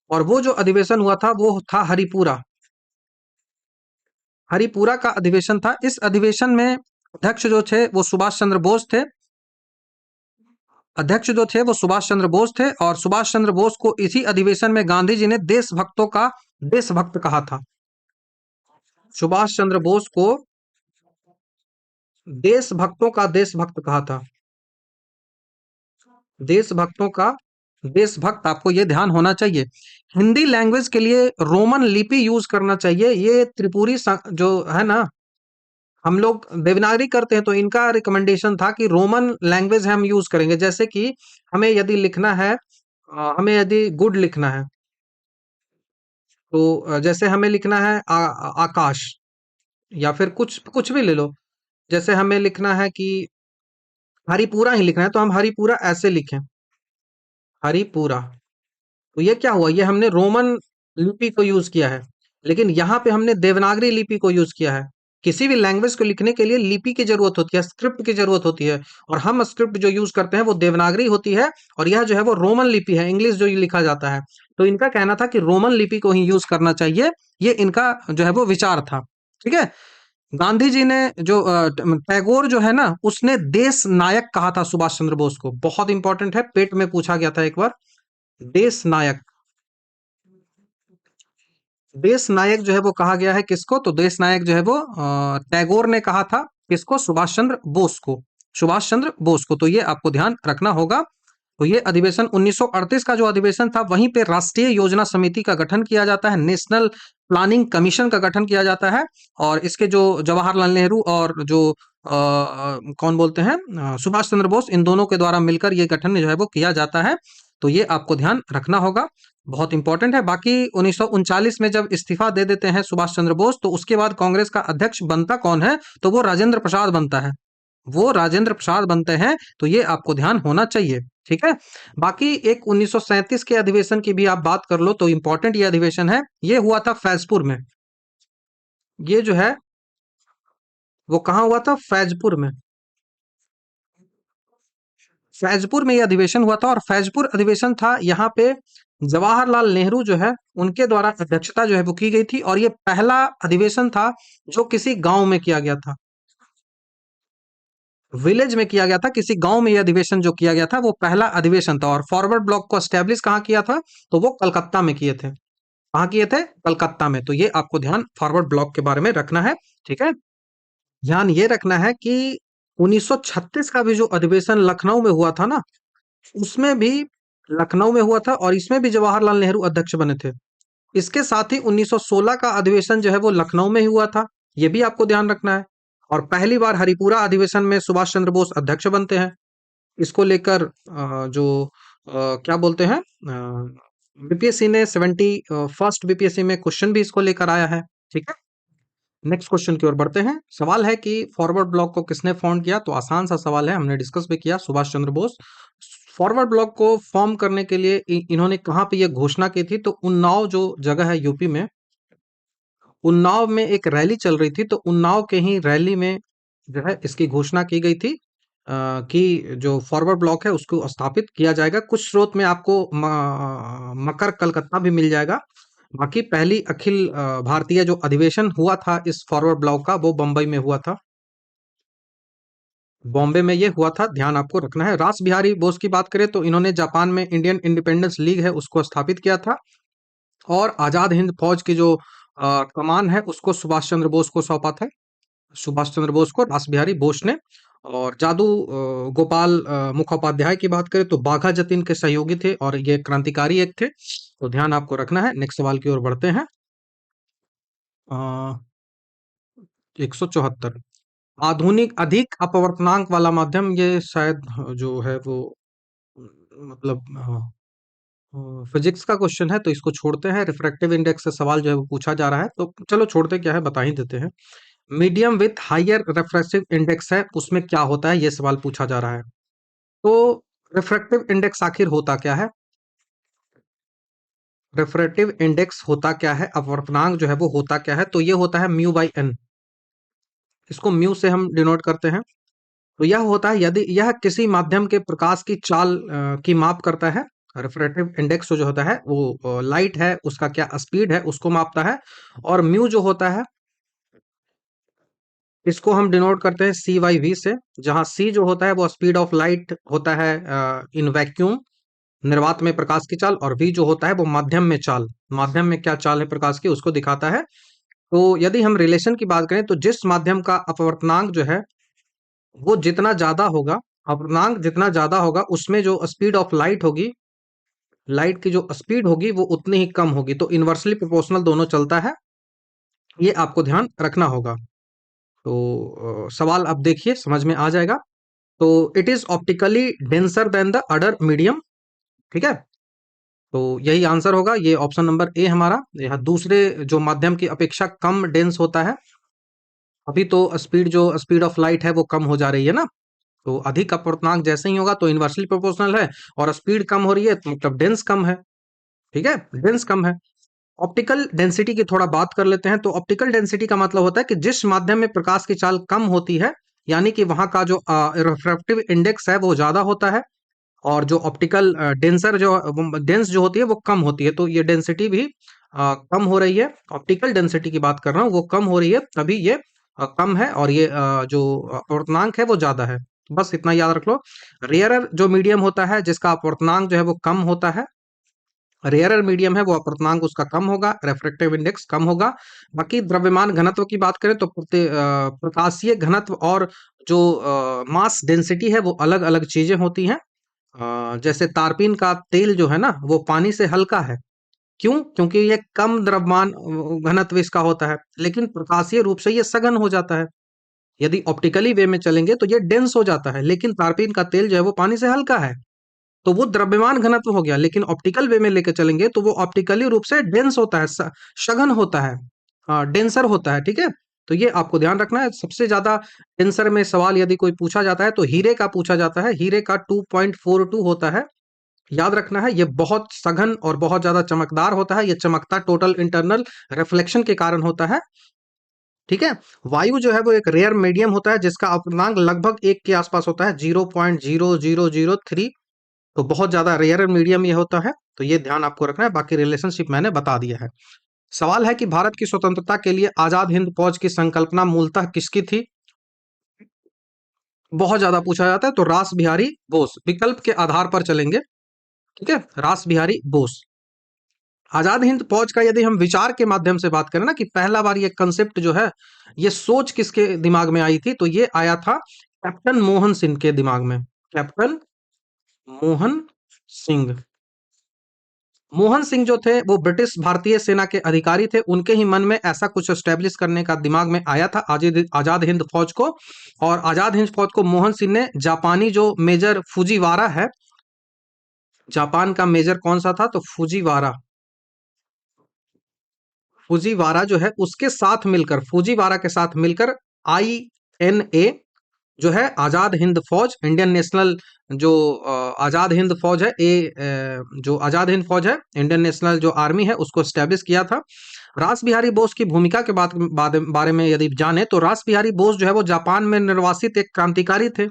और वो जो अधिवेशन हुआ था वो था हरिपुरा। हरिपुरा का अधिवेशन था। इस अधिवेशन में अध्यक्ष जो थे वो सुभाष चंद्र बोस थे। अध्यक्ष जो थे वो सुभाष चंद्र बोस थे। और सुभाष चंद्र बोस को इसी अधिवेशन में गांधी जी ने देशभक्तों का देशभक्त कहा था। सुभाष चंद्र बोस को देशभक्तों का देशभक्त कहा था। देशभक्तों का देशभक्त, आपको ये ध्यान होना चाहिए। हिंदी लैंग्वेज के लिए रोमन लिपि यूज करना चाहिए। ये त्रिपुरी जो है ना, हम लोग देवनागरी करते हैं तो इनका रिकमेंडेशन था कि रोमन लैंग्वेज हम यूज करेंगे। जैसे कि हमें यदि लिखना है, हमें यदि गुड लिखना है तो जैसे हमें लिखना है आकाश, या फिर कुछ कुछ भी ले लो। जैसे हमें लिखना है कि हरिपुरा ही लिखना है तो हम हरिपुरा ऐसे लिखें, हरिपुरा। तो ये क्या हुआ? ये हमने रोमन लिपि को यूज किया है। लेकिन यहाँ पे हमने देवनागरी लिपि को यूज किया है। किसी भी लैंग्वेज को लिखने के लिए लिपि की जरूरत होती है, स्क्रिप्ट की जरूरत होती है। और हम स्क्रिप्ट जो यूज करते हैं वो देवनागरी होती है। और यह जो है वो रोमन लिपि है, इंग्लिश जो ये लिखा जाता है। तो इनका कहना था कि रोमन लिपि को ही यूज करना चाहिए। ये इनका जो है वो विचार था। ठीक है। गांधी जी ने जो टैगोर जो है ना उसने देश नायक कहा था सुभाष चंद्र बोस को। बहुत इंपॉर्टेंट है, पेट में पूछा गया था एक बार। देश नायक, देश नायक जो है वो कहा गया है किसको? तो देश नायक जो है वो टैगोर ने कहा था। किसको? सुभाष चंद्र बोस को। सुभाष चंद्र बोस को। तो ये आपको ध्यान रखना होगा। तो ये अधिवेशन 1938 का जो अधिवेशन था वहीं पे राष्ट्रीय योजना समिति का गठन किया जाता है, नेशनल प्लानिंग कमीशन का गठन किया जाता है। और इसके जो जवाहरलाल नेहरू और जो कौन बोलते हैं सुभाष चंद्र बोस, इन दोनों के द्वारा मिलकर ये गठन जो है वो किया जाता है। तो ये आपको ध्यान रखना होगा, बहुत इंपॉर्टेंट है। बाकी 1939 में जब इस्तीफा दे देते हैं सुभाष चंद्र बोस तो उसके बाद कांग्रेस का अध्यक्ष बनता कौन है? तो वो राजेंद्र प्रसाद बनता है। वो राजेंद्र प्रसाद बनते हैं। तो ये आपको ध्यान होना चाहिए। ठीक है। बाकी एक 1937 के अधिवेशन की भी आप बात कर लो तो इंपॉर्टेंट ये अधिवेशन है। ये हुआ था फैजपुर में। ये जो है वो कहाँ हुआ था? फैजपुर में। फैजपुर में ये अधिवेशन हुआ था। और फैजपुर अधिवेशन था, यहाँ पे जवाहरलाल नेहरू जो है उनके द्वारा अध्यक्षता जो है वो की गई थी। और ये पहला अधिवेशन था जो किसी गांव में किया गया था, विलेज में किया गया था। किसी गांव में यह अधिवेशन जो किया गया था वो पहला अधिवेशन था। और फॉरवर्ड ब्लॉक को स्टैब्लिश कहाँ किया था? तो वो कलकत्ता में किए थे। कहाँ किए थे? कलकत्ता में। तो ये आपको ध्यान फॉरवर्ड ब्लॉक के बारे में रखना है। ठीक है। ध्यान ये रखना है कि 1936 का भी जो अधिवेशन लखनऊ में हुआ था ना, उसमें भी लखनऊ में हुआ था और इसमें भी जवाहरलाल नेहरू अध्यक्ष बने थे। इसके साथ ही 1916 का अधिवेशन जो है वो लखनऊ में ही हुआ था, ये भी आपको ध्यान रखना है। और पहली बार हरिपुरा अधिवेशन में सुभाष चंद्र बोस अध्यक्ष बनते हैं। इसको लेकर क्या बोलते हैं, बीपीएससी ने 71st बीपीएससी में क्वेश्चन भी इसको लेकर आया है। ठीक है, नेक्स्ट क्वेश्चन की ओर बढ़ते हैं। सवाल है कि फॉरवर्ड ब्लॉक को किसने फाउंड किया? तो आसान सा सवाल है, हमने डिस्कस भी किया, सुभाष चंद्र बोस। फॉरवर्ड ब्लॉक को फॉर्म करने के लिए इन्होंने कहाँ पे ये घोषणा की थी? तो उन्नाव जो जगह है यूपी में, उन्नाव में एक रैली चल रही थी, तो उन्नाव के ही रैली में जो है इसकी घोषणा की गई थी कि जो फॉरवर्ड ब्लॉक है उसको स्थापित किया जाएगा। कुछ स्रोत में आपको मकर कलकत्ता भी मिल जाएगा। बाकी पहली अखिल भारतीय जो अधिवेशन हुआ था इस फॉरवर्ड ब्लॉक का, वो बम्बई में हुआ था, बॉम्बे में ये हुआ था, ध्यान आपको रखना है। रास बिहारी बोस की बात करें तो इन्होंने जापान में इंडियन इंडिपेंडेंस लीग है उसको स्थापित किया था, और आजाद हिंद फौज की जो कमान है उसको सुभाष चंद्र बोस को सौंपा था, सुभाष चंद्र बोस को रास बिहारी बोस ने। और जादू गोपाल मुखोपाध्याय की बात करें तो बाघा जतीन के सहयोगी थे और ये क्रांतिकारी एक थे, तो ध्यान आपको रखना है। नेक्स्ट सवाल की ओर बढ़ते हैं। 174, आधुनिक अधिक अपवर्तनांक वाला माध्यम, ये शायद जो है वो मतलब फिजिक्स का क्वेश्चन है, तो इसको छोड़ते हैं। रिफ्रैक्टिव इंडेक्स से सवाल जो है वो पूछा जा रहा है, तो चलो छोड़ते, क्या है बता ही देते हैं। Medium with higher refractive index है, उसमें क्या होता है, ये सवाल पूछा जा रहा है। तो रिफ्रैक्टिव इंडेक्स आखिर होता क्या है? रिफ्रैक्टिव इंडेक्स होता क्या है, अपवर्तनांक जो है वो होता क्या है? तो ये होता है म्यू बाई एन, इसको म्यू से हम डिनोट करते हैं। तो यह होता है यदि यह किसी माध्यम के प्रकाश की चाल की माप करता है। रिफ्रैक्टिव इंडेक्स जो होता है वो लाइट है उसका क्या स्पीड है उसको मापता है। और म्यू जो होता है इसको हम डिनोट करते हैं सी बाई वी से, जहां सी जो होता है वो स्पीड ऑफ लाइट होता है इन वैक्यूम, निर्वात में प्रकाश की चाल, और वी जो होता है वो माध्यम में चाल, माध्यम में क्या चाल है प्रकाश की उसको दिखाता है। तो यदि हम रिलेशन की बात करें तो जिस माध्यम का अपवर्तनांक जो है वो जितना ज्यादा होगा, अपवर्तनांक जितना ज्यादा होगा, उसमें जो स्पीड ऑफ लाइट होगी, लाइट की जो स्पीड होगी वो उतनी ही कम होगी। तो इनवर्सली प्रोपोर्शनल दोनों चलता है, ये आपको ध्यान रखना होगा। तो सवाल अब देखिए समझ में आ जाएगा। तो it is optically denser then the other medium. ठीक है, तो यही आंसर होगा, ये ऑप्शन नंबर ए हमारा। यह दूसरे जो माध्यम की अपेक्षा कम डेंस होता है। अभी तो स्पीड जो स्पीड ऑफ लाइट है वो कम हो जा रही है ना, तो अधिक अपवर्तनांक जैसे ही होगा तो इनवर्सली प्रोपोर्शनल है, और स्पीड कम हो रही है तो मतलब डेंस कम है। ठीक है, डेंस कम है। ऑप्टिकल डेंसिटी की थोड़ा बात कर लेते हैं। तो ऑप्टिकल डेंसिटी का मतलब होता है कि जिस माध्यम में प्रकाश की चाल कम होती है, यानी कि वहां का जो रिफ्रैक्टिव इंडेक्स है वो ज्यादा होता है, और जो ऑप्टिकल डेंसर जो डेंस जो होती है वो कम होती है, तो ये डेंसिटी भी कम हो रही है। ऑप्टिकल डेंसिटी की बात कर रहा हूँ, वो कम हो रही है, तभी ये कम है, और ये जो अपवर्तनांक है वो ज्यादा है। बस इतना याद रख लो। रेयरर जो मीडियम होता है जिसका अपवर्तनांक जो है वो कम होता है, रेयरर मीडियम है वो अपवर्तनांक उसका कम होगा, रेफ्रेक्टिव इंडेक्स कम होगा। बाकी द्रव्यमान घनत्व की बात करें तो प्रकाशीय घनत्व और जो मास डेंसिटी है वो अलग अलग चीजें होती हैं। जैसे तारपीन का तेल जो है ना वो पानी से हल्का है, क्यों? क्योंकि ये कम द्रव्यमान घनत्व इसका होता है, लेकिन प्रकाशीय रूप से ये सघन हो जाता है। यदि ऑप्टिकली वे में चलेंगे तो ये डेंस हो जाता है, लेकिन तारपीन का तेल जो है वो पानी से हल्का है, तो वो द्रव्यमान घनत्व हो गया। लेकिन ऑप्टिकल वे में लेके चलेंगे तो वो ऑप्टिकली रूप से डेंस होता है, सघन होता है, डेंसर होता है। ठीक है, तो ये आपको ध्यान रखना है। सबसे ज्यादा डेंसर में सवाल यदि कोई पूछा जाता है तो हीरे का पूछा जाता है, हीरे का 2.42 होता है, याद रखना है। ये बहुत सघन और बहुत ज्यादा चमकदार होता है, ये चमकता टोटल इंटरनल रिफ्लेक्शन के कारण होता है। ठीक है, वायु जो है वो एक रेयर मीडियम होता है जिसका अपवर्तनांक लगभग 1 के आसपास होता है, 0.0003, तो बहुत ज्यादा रेयर मीडियम ये होता है, तो ये ध्यान आपको रखना है। बाकी रिलेशनशिप मैंने बता दिया है। सवाल है कि भारत की स्वतंत्रता के लिए आजाद हिंद फौज की संकल्पना मूलतः किसकी थी? बहुत ज्यादा पूछा जाता है, तो रास बिहारी बोस, विकल्प के आधार पर चलेंगे। ठीक है, रास बिहारी बोस। आजाद हिंद फौज का यदि हम विचार के माध्यम से बात करें ना, कि पहला बार ये कंसेप्ट जो है, ये सोच किसके दिमाग में आई थी, तो ये आया था कैप्टन मोहन सिंह के दिमाग में, कैप्टन मोहन सिंह। मोहन सिंह जो थे वो ब्रिटिश भारतीय सेना के अधिकारी थे, उनके ही मन में ऐसा कुछ एस्टेब्लिश करने का दिमाग में आया था आजाद हिंद फौज को। और आजाद हिंद फौज को मोहन सिंह ने जापानी जो मेजर फुजीवारा है, जापान का मेजर कौन सा था, तो फुजीवारा, फुजीवारा जो है उसके साथ मिलकर, फुजीवारा के साथ मिलकर INA जो है आजाद हिंद फौज, इंडियन नेशनल जो आजाद हिंद फौज है, जो आजाद हिंद फौज है, इंडियन नेशनल जो आर्मी है, उसको स्टैब्लिश किया था। रास बिहारी बोस की भूमिका के बारे में यदि जाने तो रास बिहारी बोस जो है वो जापान में निर्वासित एक क्रांतिकारी थे,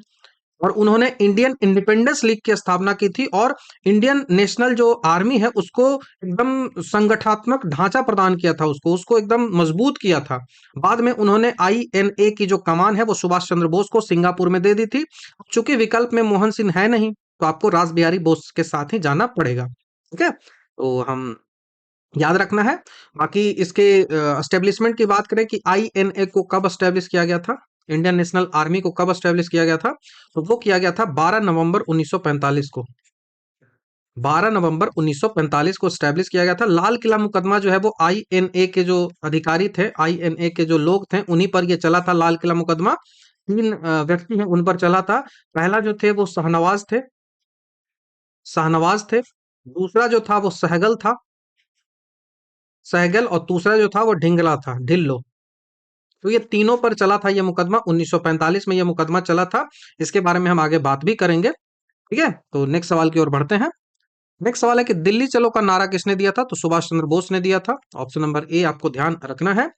और उन्होंने इंडियन इंडिपेंडेंस लीग की स्थापना की थी, और इंडियन नेशनल जो आर्मी है उसको एकदम संगठनात्मक ढांचा प्रदान किया था, उसको उसको एकदम मजबूत किया था। बाद में उन्होंने INA की जो कमान है वो सुभाष चंद्र बोस को सिंगापुर में दे दी थी। चूंकि विकल्प में मोहन सिंह है नहीं, तो आपको रास बिहारी बोस के साथ ही जाना पड़ेगा। ठीक है, तो हम याद रखना है। बाकी इसके एस्टेब्लिशमेंट की बात करें कि INA को कब एस्टेब्लिश किया गया था, इंडियन नेशनल आर्मी को कब एस्टेब्लिश किया गया था, तो वो किया गया था 12 नवंबर 1945 को। 12 नवंबर 1945 को एस्टेब्लिश किया गया था। लाल किला मुकदमा जो है वो INA के जो अधिकारी थे, INA के जो लोग थे, उन्हीं पर ये चला था लाल किला मुकदमा। तीन व्यक्ति हैं उन पर चला था। पहला जो थे वो शाहनवाज थे, शाहनवाज थे। दूसरा जो था वो सहगल था, सहगल। और तीसरा जो था वो ढिंगला था, ढिल्लो। तो ये तीनों पर चला था ये मुकदमा, 1945 में ये मुकदमा चला था। इसके बारे में हम आगे बात भी करेंगे। ठीक है, तो नेक्स्ट सवाल की ओर बढ़ते हैं। नेक्स्ट सवाल है कि दिल्ली चलो का नारा किसने दिया था, तो सुभाष चंद्र बोस ने दिया था। ऑप्शन नंबर ए आपको ध्यान रखना है।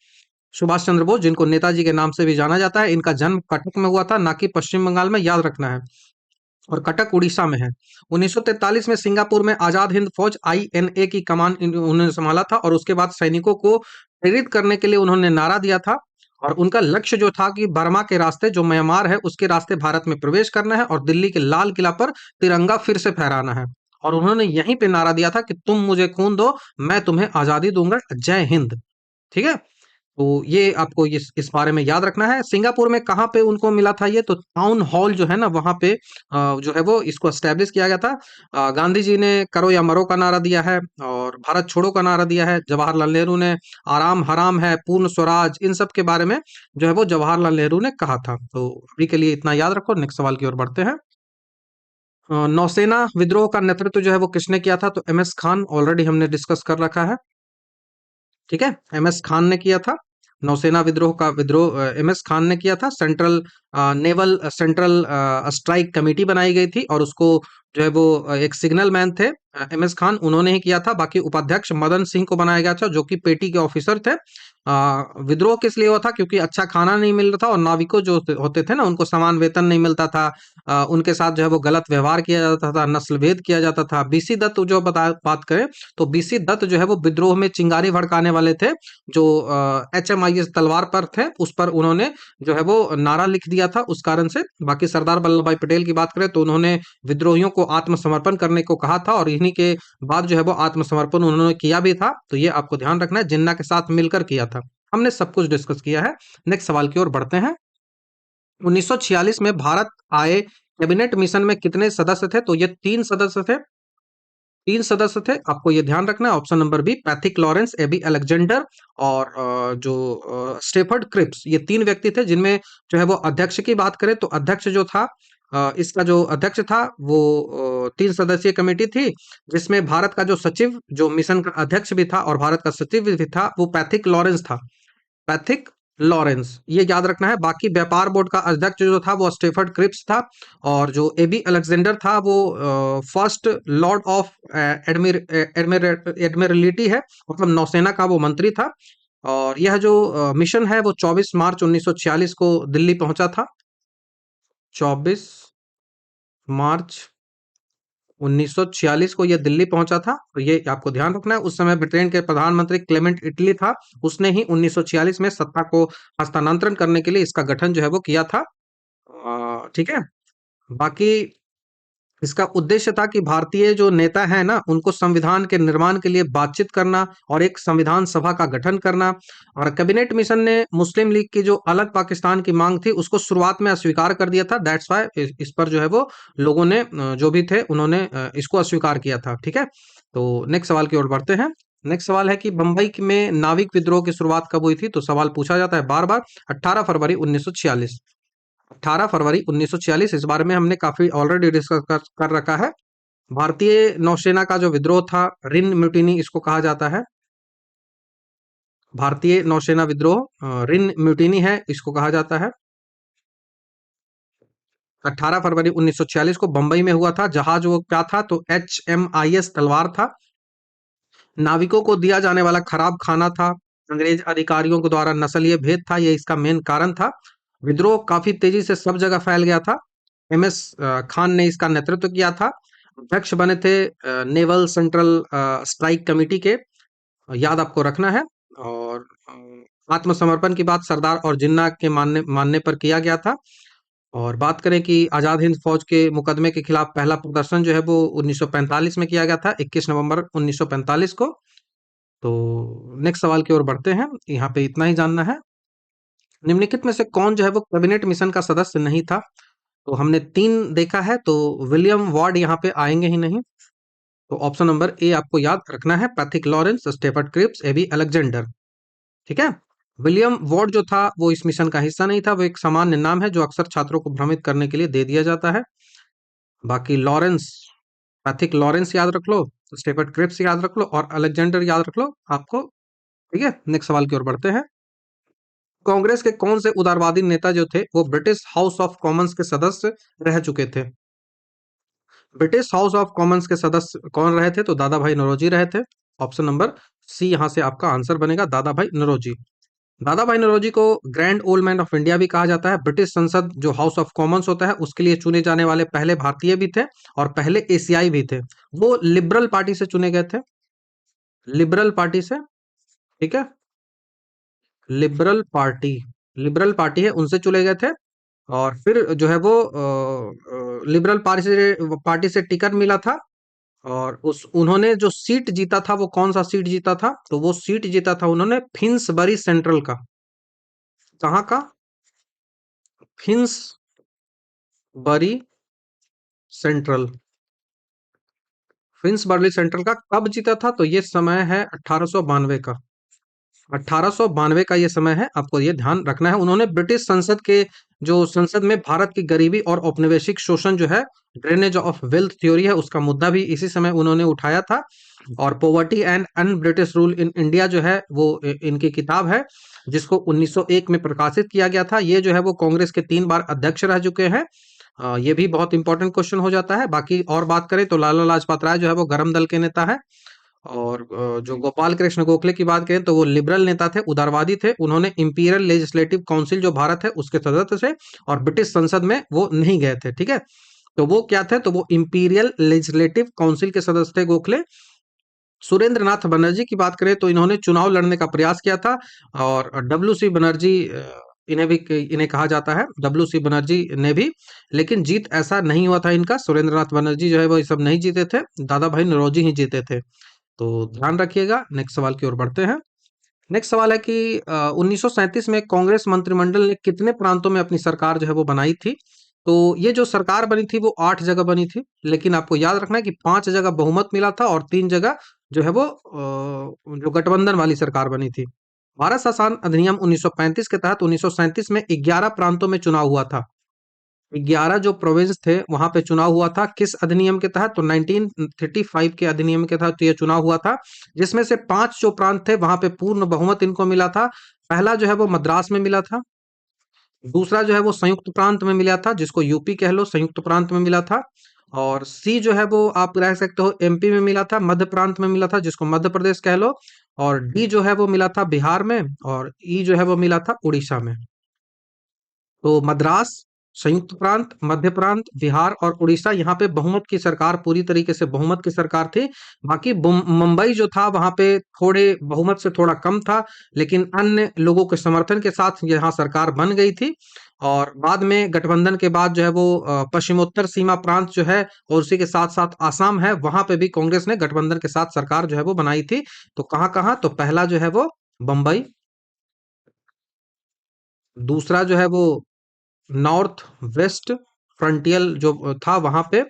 सुभाष चंद्र बोस, जिनको नेताजी के नाम से भी जाना जाता है, इनका जन्म कटक में हुआ था, ना कि पश्चिम बंगाल में, याद रखना है। और कटक उड़ीसा में है। 1943 में सिंगापुर में आजाद हिंद फौज INA की कमान उन्होंने संभाला था, और उसके बाद सैनिकों को प्रेरित करने के लिए उन्होंने नारा दिया था। और उनका लक्ष्य जो था कि बर्मा के रास्ते, जो म्यांमार है उसके रास्ते भारत में प्रवेश करना है, और दिल्ली के लाल किला पर तिरंगा फिर से फहराना है। और उन्होंने यहीं पे नारा दिया था कि तुम मुझे खून दो, मैं तुम्हें आजादी दूंगा, जय हिंद। ठीक है, तो ये आपको इस बारे में याद रखना है। सिंगापुर में कहाँ पे उनको मिला था ये, तो टाउन हॉल जो है ना, वहां पे जो है वो इसको एस्टेब्लिश किया गया था। गांधी जी ने करो या मरो का नारा दिया है, और भारत छोड़ो का नारा दिया है। जवाहरलाल नेहरू ने आराम हराम है, पूर्ण स्वराज, इन सब के बारे में जो है वो जवाहरलाल नेहरू ने कहा था। तो अभी के लिए इतना याद रखो, नेक्स्ट सवाल की ओर बढ़ते हैं। नौसेना विद्रोह का नेतृत्व जो है वो किसने किया था, तो MS खान, ऑलरेडी हमने डिस्कस कर रखा है। ठीक है, MS खान ने किया था। नौसेना विद्रोह का विद्रोह MS खान ने किया था। Central naval central strike committee बनाई गई थी, और उसको जो है वो एक सिग्नल मैन थे MS खान, उन्होंने ही किया था। बाकी उपाध्यक्ष मदन सिंह को बनाया गया था, जो कि पेटी के ऑफिसर थे। विद्रोह किस लिए हुआ था, क्योंकि अच्छा खाना नहीं मिल रहा था, और नाविकों जो होते थे ना, उनको समान वेतन नहीं मिलता था। उनके साथ जो है वो गलत व्यवहार किया जाता था, नस्ल भेद किया जाता था। BC दत्त जो बात करें, तो BC दत्त जो है वो विद्रोह में चिंगारी भड़काने वाले थे, जो HMIS तलवार पर थे, उस पर उन्होंने जो है वो नारा लिख दिया था, उस कारण से। बाकी सरदार वल्लभ भाई पटेल की बात करें तो उन्होंने विद्रोहियों को आत्मसमर्पण करने को कहा था, और इन्हीं के बाद जो है वो आत्मसमर्पण उन्होंने किया भी था। तो ये आपको ध्यान रखना है, जिन्ना के साथ मिलकर किया था। हमने सब कुछ डिस्कस किया है। नेक्स्ट सवाल की ओर बढ़ते हैं। 1946 में भारत आए कैबिनेट मिशन में कितने सदस्य थे, तो ये 3 सदस्य थे। 3 सदस्य थे, आपको ये ध्यान रखना है। Option number B, Pethick Lawrence, AB Alexander, और जो स्टेफर्ड क्रिप्स, ये 3 व्यक्ति थे। जिनमें जो है वो अध्यक्ष की बात करें तो अध्यक्ष जो था, इसका जो अध्यक्ष था वो 3 सदस्यीय कमेटी थी, जिसमें भारत का जो सचिव, जो मिशन का अध्यक्ष भी था और भारत का सचिव भी था, वो पैथिक लॉरेंस था। पैथिक लॉरेंस, ये याद रखना है। बाकी व्यापार बोर्ड का अध्यक्ष जो था वो स्टेफर्ड क्रिप्स था, और जो एबी अलेक्जेंडर था वो फर्स्ट लॉर्ड ऑफ एडमिरलिटी है, मतलब नौसेना का वो मंत्री था। और यह जो मिशन है वो 24 मार्च 1946 को दिल्ली पहुंचा था। 24 मार्च 1946 को यह दिल्ली पहुंचा था, तो ये आपको ध्यान रखना है। उस समय ब्रिटेन के प्रधानमंत्री क्लेमेंट इटली था, उसने ही 1946 में सत्ता को हस्तांतरण करने के लिए इसका गठन जो है वो किया था। ठीक है, बाकी इसका उद्देश्य था कि भारतीय जो नेता हैं ना, उनको संविधान के निर्माण के लिए बातचीत करना और एक संविधान सभा का गठन करना। और कैबिनेट मिशन ने मुस्लिम लीग की जो अलग पाकिस्तान की मांग थी, उसको शुरुआत में अस्वीकार कर दिया था। दैट्स वाई इस पर जो है वो लोगों ने जो भी थे उन्होंने इसको अस्वीकार किया था। ठीक है, तो नेक्स्ट सवाल की ओर बढ़ते हैं। नेक्स्ट सवाल है कि बंबई में नाविक विद्रोह की शुरुआत कब हुई थी? तो सवाल पूछा जाता है बार बार। 18 फरवरी 1946। 18 फरवरी 1946, इस बारे में हमने काफी ऑलरेडी डिस्कस कर रखा है। भारतीय नौसेना का जो विद्रोह था, रिन म्यूटिनी इसको कहा जाता है। भारतीय नौसेना विद्रोह रिन म्यूटिनी है, इसको कहा जाता है। 18 फरवरी 1946 को बंबई में हुआ था। जहाज वो क्या था? तो HMIS तलवार था। नाविकों को दिया जाने वाला खराब खाना था। अंग्रेज अधिकारियों के द्वारा नस्लीय भेद था, ये इसका मेन कारण था। विद्रोह काफी तेजी से सब जगह फैल गया था। MS खान ने इसका नेतृत्व किया था। अध्यक्ष बने थे नेवल सेंट्रल स्ट्राइक कमेटी के, याद आपको रखना है। और आत्मसमर्पण की बात सरदार और जिन्ना के मानने मानने पर किया गया था। और बात करें कि आजाद हिंद फौज के मुकदमे के खिलाफ पहला प्रदर्शन जो है वो 1945 में किया गया था, 21 नवंबर 1945 को। तो नेक्स्ट सवाल की ओर बढ़ते हैं। यहाँ पे इतना ही जानना है। निम्नलिखित में से कौन जो है वो कैबिनेट मिशन का सदस्य नहीं था? तो हमने 3 देखा है, तो विलियम वार्ड यहाँ पे आएंगे ही नहीं। तो ऑप्शन नंबर ए आपको याद रखना है, Pethick Lawrence, Stafford Cripps, AB Alexander. ठीक है। विलियम वार्ड जो था वो इस मिशन का हिस्सा नहीं था, वो एक सामान्य नाम है जो अक्सर छात्रों को भ्रमित करने के लिए दे दिया जाता है। बाकी लॉरेंस, पैथिक लॉरेंस याद रख लो, स्टेफर्ड क्रिप्स याद रख लो और अलेक्जेंडर याद रख लो आपको। ठीक है, नेक्स्ट सवाल की ओर बढ़ते हैं। कांग्रेस के कौन से उदारवादी नेता जो थे वो ब्रिटिश हाउस ऑफ कॉमन्स के सदस्य रह चुके थे? ब्रिटिश हाउस ऑफ कॉमन्स के सदस्य कौन रहे थे? तो दादा भाई नौरोजी रहे थे। ऑप्शन नंबर सी यहां से आपका आंसर बनेगा, दादा भाई नौरोजी। दादा भाई नौरोजी को grand old man of India भी कहा जाता है। ब्रिटिश संसद जो हाउस ऑफ कॉमन्स होता है उसके लिए चुने जाने वाले पहले भारतीय भी थे और पहले एशियाई भी थे। वो लिबरल पार्टी से चुने गए थे, लिबरल पार्टी से। ठीक है, लिबरल पार्टी, लिबरल पार्टी है उनसे चुने गए थे। और फिर जो है वो लिबरल पार्टी से टिकट मिला था। और उस उन्होंने जो सीट जीता था वो कौन सा सीट जीता था? तो वो सीट जीता था उन्होंने फिन्सबरी सेंट्रल का। कहाँ का? Finsbury central. फिन्सबरी सेंट्रल का कब जीता था? तो ये समय है 1892 का। 1892 का ये समय है, आपको ये ध्यान रखना है। उन्होंने ब्रिटिश संसद के जो संसद में भारत की गरीबी और औपनिवेशिक शोषण जो है, ड्रेनेज ऑफ वेल्थ थ्योरी है, उसका मुद्दा भी इसी समय उन्होंने उठाया था। और poverty and un British rule in India जो है वो इनकी किताब है, जिसको 1901 में प्रकाशित किया गया था। ये जो है वो कांग्रेस के 3 बार अध्यक्ष रह चुके हैं। ये भी बहुत इंपॉर्टेंट क्वेश्चन हो जाता है। बाकी और बात करें तो लाला लाजपत राय जो है वो गरम दल के नेता है। और जो गोपाल कृष्ण गोखले की बात करें तो वो लिबरल नेता थे, उदारवादी थे। उन्होंने इंपीरियल लेजिस्लेटिव काउंसिल जो भारत है उसके सदस्य थे और ब्रिटिश संसद में वो नहीं गए थे। ठीक है, तो वो क्या थे? तो वो इंपीरियल लेजिस्लेटिव काउंसिल के सदस्य थे गोखले। सुरेंद्र नाथ बनर्जी की बात करें तो इन्होंने चुनाव लड़ने का प्रयास किया था। और WC बनर्जी, इन्हें कहा जाता है WC बनर्जी ने भी, लेकिन जीत ऐसा नहीं हुआ था इनका। सुरेंद्र नाथ बनर्जी जो है वो ये सब नहीं जीते थे, दादा भाई नौरोजी ही जीते थे। तो ध्यान रखिएगा। नेक्स्ट सवाल की ओर बढ़ते हैं। नेक्स्ट सवाल है कि 1937 में कांग्रेस मंत्रिमंडल ने कितने प्रांतों में अपनी सरकार जो है वो बनाई थी? तो ये जो सरकार बनी थी वो 8 जगह बनी थी, लेकिन आपको याद रखना है कि 5 जगह बहुमत मिला था और 3 जगह जो है वो जो गठबंधन वाली सरकार बनी थी। भारत शासन अधिनियम 1935 के तहत 1937 में 11 प्रांतों में चुनाव हुआ था। 11 जो प्रोविंस थे वहां पे चुनाव हुआ था। किस अधिनियम के तहत? तो 1935 के अधिनियम के तहत ये चुनाव हुआ था, जिसमें से 5 जो प्रांत थे वहां पे पूर्ण बहुमत इनको मिला था। पहला जो है वो मद्रास में मिला था। दूसरा जो है वो संयुक्त प्रांत में मिला था, जिसको यूपी कह लो, संयुक्त प्रांत में मिला था। और सी जो है वो आप रह सकते हो MP में मिला था, मध्य प्रांत में मिला था, जिसको मध्य प्रदेश कह लो। और डी जो है वो मिला था बिहार में। और ई जो है वो मिला था उड़ीसा में। तो मद्रास, संयुक्त प्रांत, मध्य प्रांत, बिहार और उड़ीसा, यहाँ पे बहुमत की सरकार, पूरी तरीके से बहुमत की सरकार थी। बाकी मुंबई जो था वहां पे थोड़े बहुमत से थोड़ा कम था, लेकिन अन्य लोगों के समर्थन के साथ यहाँ सरकार बन गई थी। और बाद में गठबंधन के बाद जो है वो पश्चिमोत्तर सीमा प्रांत जो है और उसी के साथ साथ आसाम है, वहां पे भी कांग्रेस ने गठबंधन के साथ सरकार जो है वो बनाई थी। तो कहाँ कहाँ, तो पहला जो है वो बम्बई, दूसरा जो है वो नॉर्थ वेस्ट फ्रंटियल जो था वहां पे,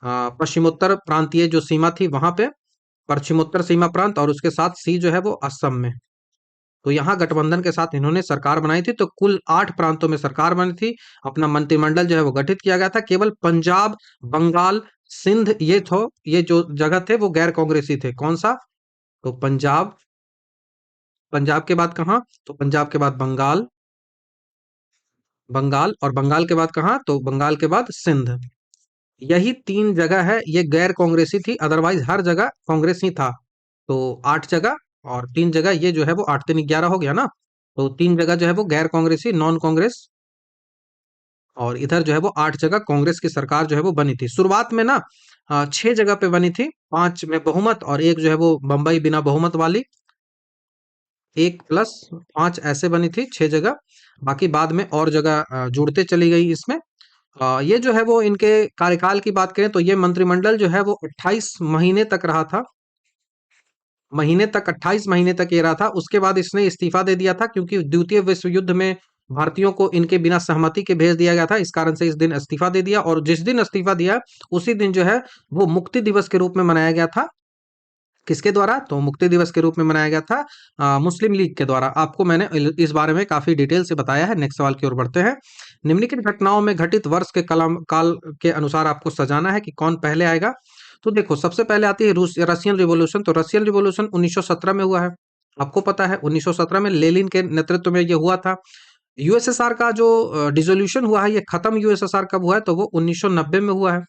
पश्चिमोत्तर प्रांतीय जो सीमा थी वहां पे पश्चिमोत्तर सीमा प्रांत, और उसके साथ सी जो है वो असम में। तो यहाँ गठबंधन के साथ इन्होंने सरकार बनाई थी, तो कुल 8 प्रांतों में सरकार बनी थी। अपना मंत्रिमंडल जो है वो गठित किया गया था। केवल पंजाब, बंगाल, सिंध ये जो जगह थे वो गैर कांग्रेसी थे। कौन सा? तो पंजाब, पंजाब के बाद कहाँ? तो पंजाब के बाद बंगाल, बंगाल और बंगाल के बाद कहाँ? तो बंगाल के बाद सिंध। यही 3 जगह है ये गैर कांग्रेसी थी, अदरवाइज हर जगह कांग्रेस ही था। तो 8 जगह और 3 जगह ये जो है वो 8 3 11 हो गया ना। तो 3 जगह जो है वो गैर कांग्रेसी नॉन कांग्रेस, और इधर जो है वो 8 जगह कांग्रेस की सरकार जो है वो बनी थी। शुरुआत में ना 6 जगह पे बनी थी, 5 में बहुमत और एक जो है वो बंबई बिना बहुमत वाली, 1 प्लस 5 ऐसे बनी थी 6 जगह। बाकी बाद में और जगह जुड़ते चली गई इसमें। ये जो है वो इनके कार्यकाल की बात करें तो ये मंत्रिमंडल जो है वो 28 महीने तक रहा था। महीने तक 28 महीने तक ये रहा था। उसके बाद इसने इस्तीफा दे दिया था, क्योंकि द्वितीय विश्व युद्ध में भारतीयों को इनके बिना सहमति के भेज दिया गया था। इस कारण से इस दिन इस्तीफा दे दिया, और जिस दिन इस्तीफा दिया उसी दिन जो है वो मुक्ति दिवस के रूप में मनाया गया था। किसके द्वारा? तो मुक्ति दिवस के रूप में मनाया गया था मुस्लिम लीग के द्वारा। आपको मैंने इस बारे में काफी डिटेल से बताया है। नेक्स्ट सवाल की ओर बढ़ते हैं। निम्नलिखित घटनाओं में घटित वर्ष के कलम काल के अनुसार आपको सजाना है कि कौन पहले आएगा। तो देखो, सबसे पहले आती है रूस रशियन रिवॉल्यूशन। तो रशियन रिवॉल्यूशन 1917 में हुआ है। आपको पता है 1917 में लेनिन के नेतृत्व में ये हुआ था। यूएसएसआर का जो डिसोल्यूशन हुआ है, ये खत्म यूएसएसआर कब हुआ है? तो वो 1990 में हुआ है।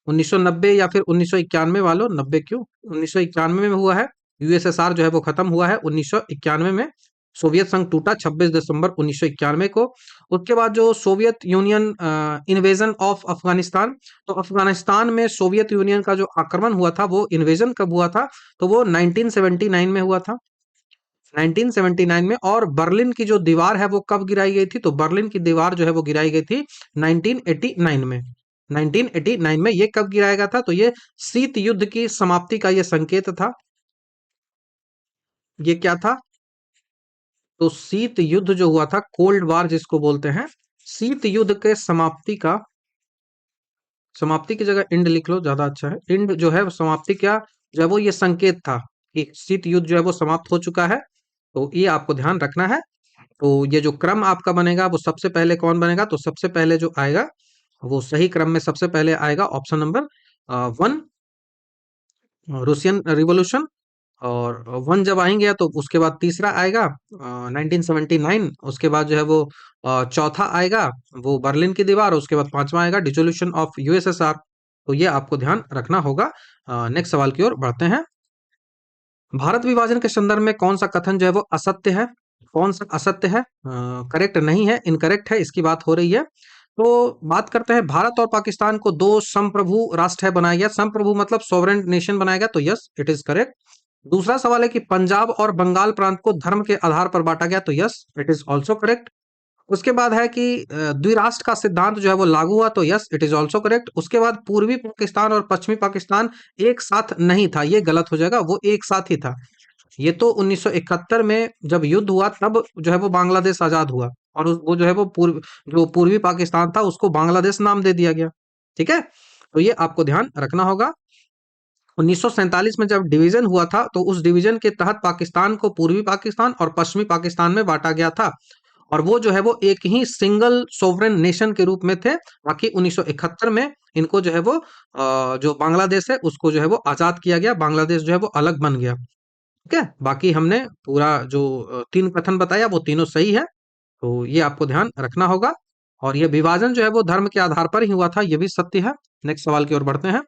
1990 या फिर 1991 वालों, 90 क्यों, 1991 में हुआ है। यूएसएसआर जो है वो खत्म हुआ है 1991 में। सोवियत संघ टूटा 26 दिसंबर 1991 को। उसके बाद जो Soviet union invasion of Afghanistan, तो अफगानिस्तान में सोवियत यूनियन का जो आक्रमण हुआ था वो इन्वेजन कब हुआ था? तो वो 1979 में हुआ था। 1979 में। और बर्लिन की जो दीवार है वो कब गिराई गई थी? तो बर्लिन की दीवार जो है वो गिराई गई थी 1989 में। 1989 में ये कब गिराया गया था? तो ये शीत युद्ध की समाप्ति का ये संकेत था। ये क्या था? तो शीत युद्ध जो हुआ था, कोल्ड वार जिसको बोलते हैं, शीत युद्ध के समाप्ति का, समाप्ति की जगह इंड लिख लो, ज्यादा अच्छा है। इंड जो है वो समाप्ति क्या, जो है वो ये संकेत था कि शीत युद्ध जो है वो समाप्त हो चुका है। तो ये आपको ध्यान रखना है। तो ये जो क्रम आपका बनेगा वो सबसे पहले कौन बनेगा? तो सबसे पहले जो आएगा वो सही क्रम में सबसे पहले आएगा ऑप्शन नंबर 1, रूसियन रिवॉल्यूशन। और 1 जब आएंगे तो उसके बाद तीसरा आएगा 1979। उसके बाद जो है वो चौथा आएगा वो बर्लिन की दीवार। उसके बाद पांचवा आएगा डिसोल्यूशन ऑफ यूएसएसआर। तो ये आपको ध्यान रखना होगा। नेक्स्ट सवाल की ओर बढ़ते हैं। भारत विभाजन के संदर्भ में कौन सा कथन जो है वो असत्य है? कौन सा असत्य है, करेक्ट नहीं है, इनकरेक्ट है, इसकी बात हो रही है। तो बात करते हैं, भारत और पाकिस्तान को दो संप्रभु राष्ट्र है बनाया गया। संप्रभु मतलब सोवरेन नेशन बनाया गया, तो यस इट इज करेक्ट। दूसरा सवाल है कि पंजाब और बंगाल प्रांत को धर्म के आधार पर बांटा गया, तो yes it is also correct. उसके बाद है कि द्विराष्ट्र का सिद्धांत जो है वो लागू हुआ, तो yes it is also correct. उसके बाद पूर्वी पाकिस्तान और पश्चिमी पाकिस्तान एक साथ नहीं था, ये गलत हो जाएगा, वो एक साथ ही था। ये तो 1971 में जब युद्ध हुआ तब जो है वो बांग्लादेश आजाद हुआ, और वो जो है वो जो पूर्वी पाकिस्तान था उसको बांग्लादेश नाम दे दिया गया। ठीक है, तो ये आपको ध्यान रखना होगा। 1947 में जब डिवीजन हुआ था तो उस डिवीजन के तहत पाकिस्तान को पूर्वी पाकिस्तान और पश्चिमी पाकिस्तान में बांटा गया था, और वो जो है वो एक ही सिंगल सोवरेन नेशन के रूप में थे। बाकी 1971 में इनको जो है वो जो बांग्लादेश है उसको जो है वो आजाद किया गया, बांग्लादेश जो है वो अलग बन गया। ठीक है, बाकी हमने पूरा जो 3 कथन बताया वो तीनों सही है। तो ये आपको ध्यान रखना होगा। और ये विभाजन जो है वो धर्म के आधार पर ही हुआ था, ये भी सत्य है। नेक्स्ट सवाल की ओर बढ़ते हैं।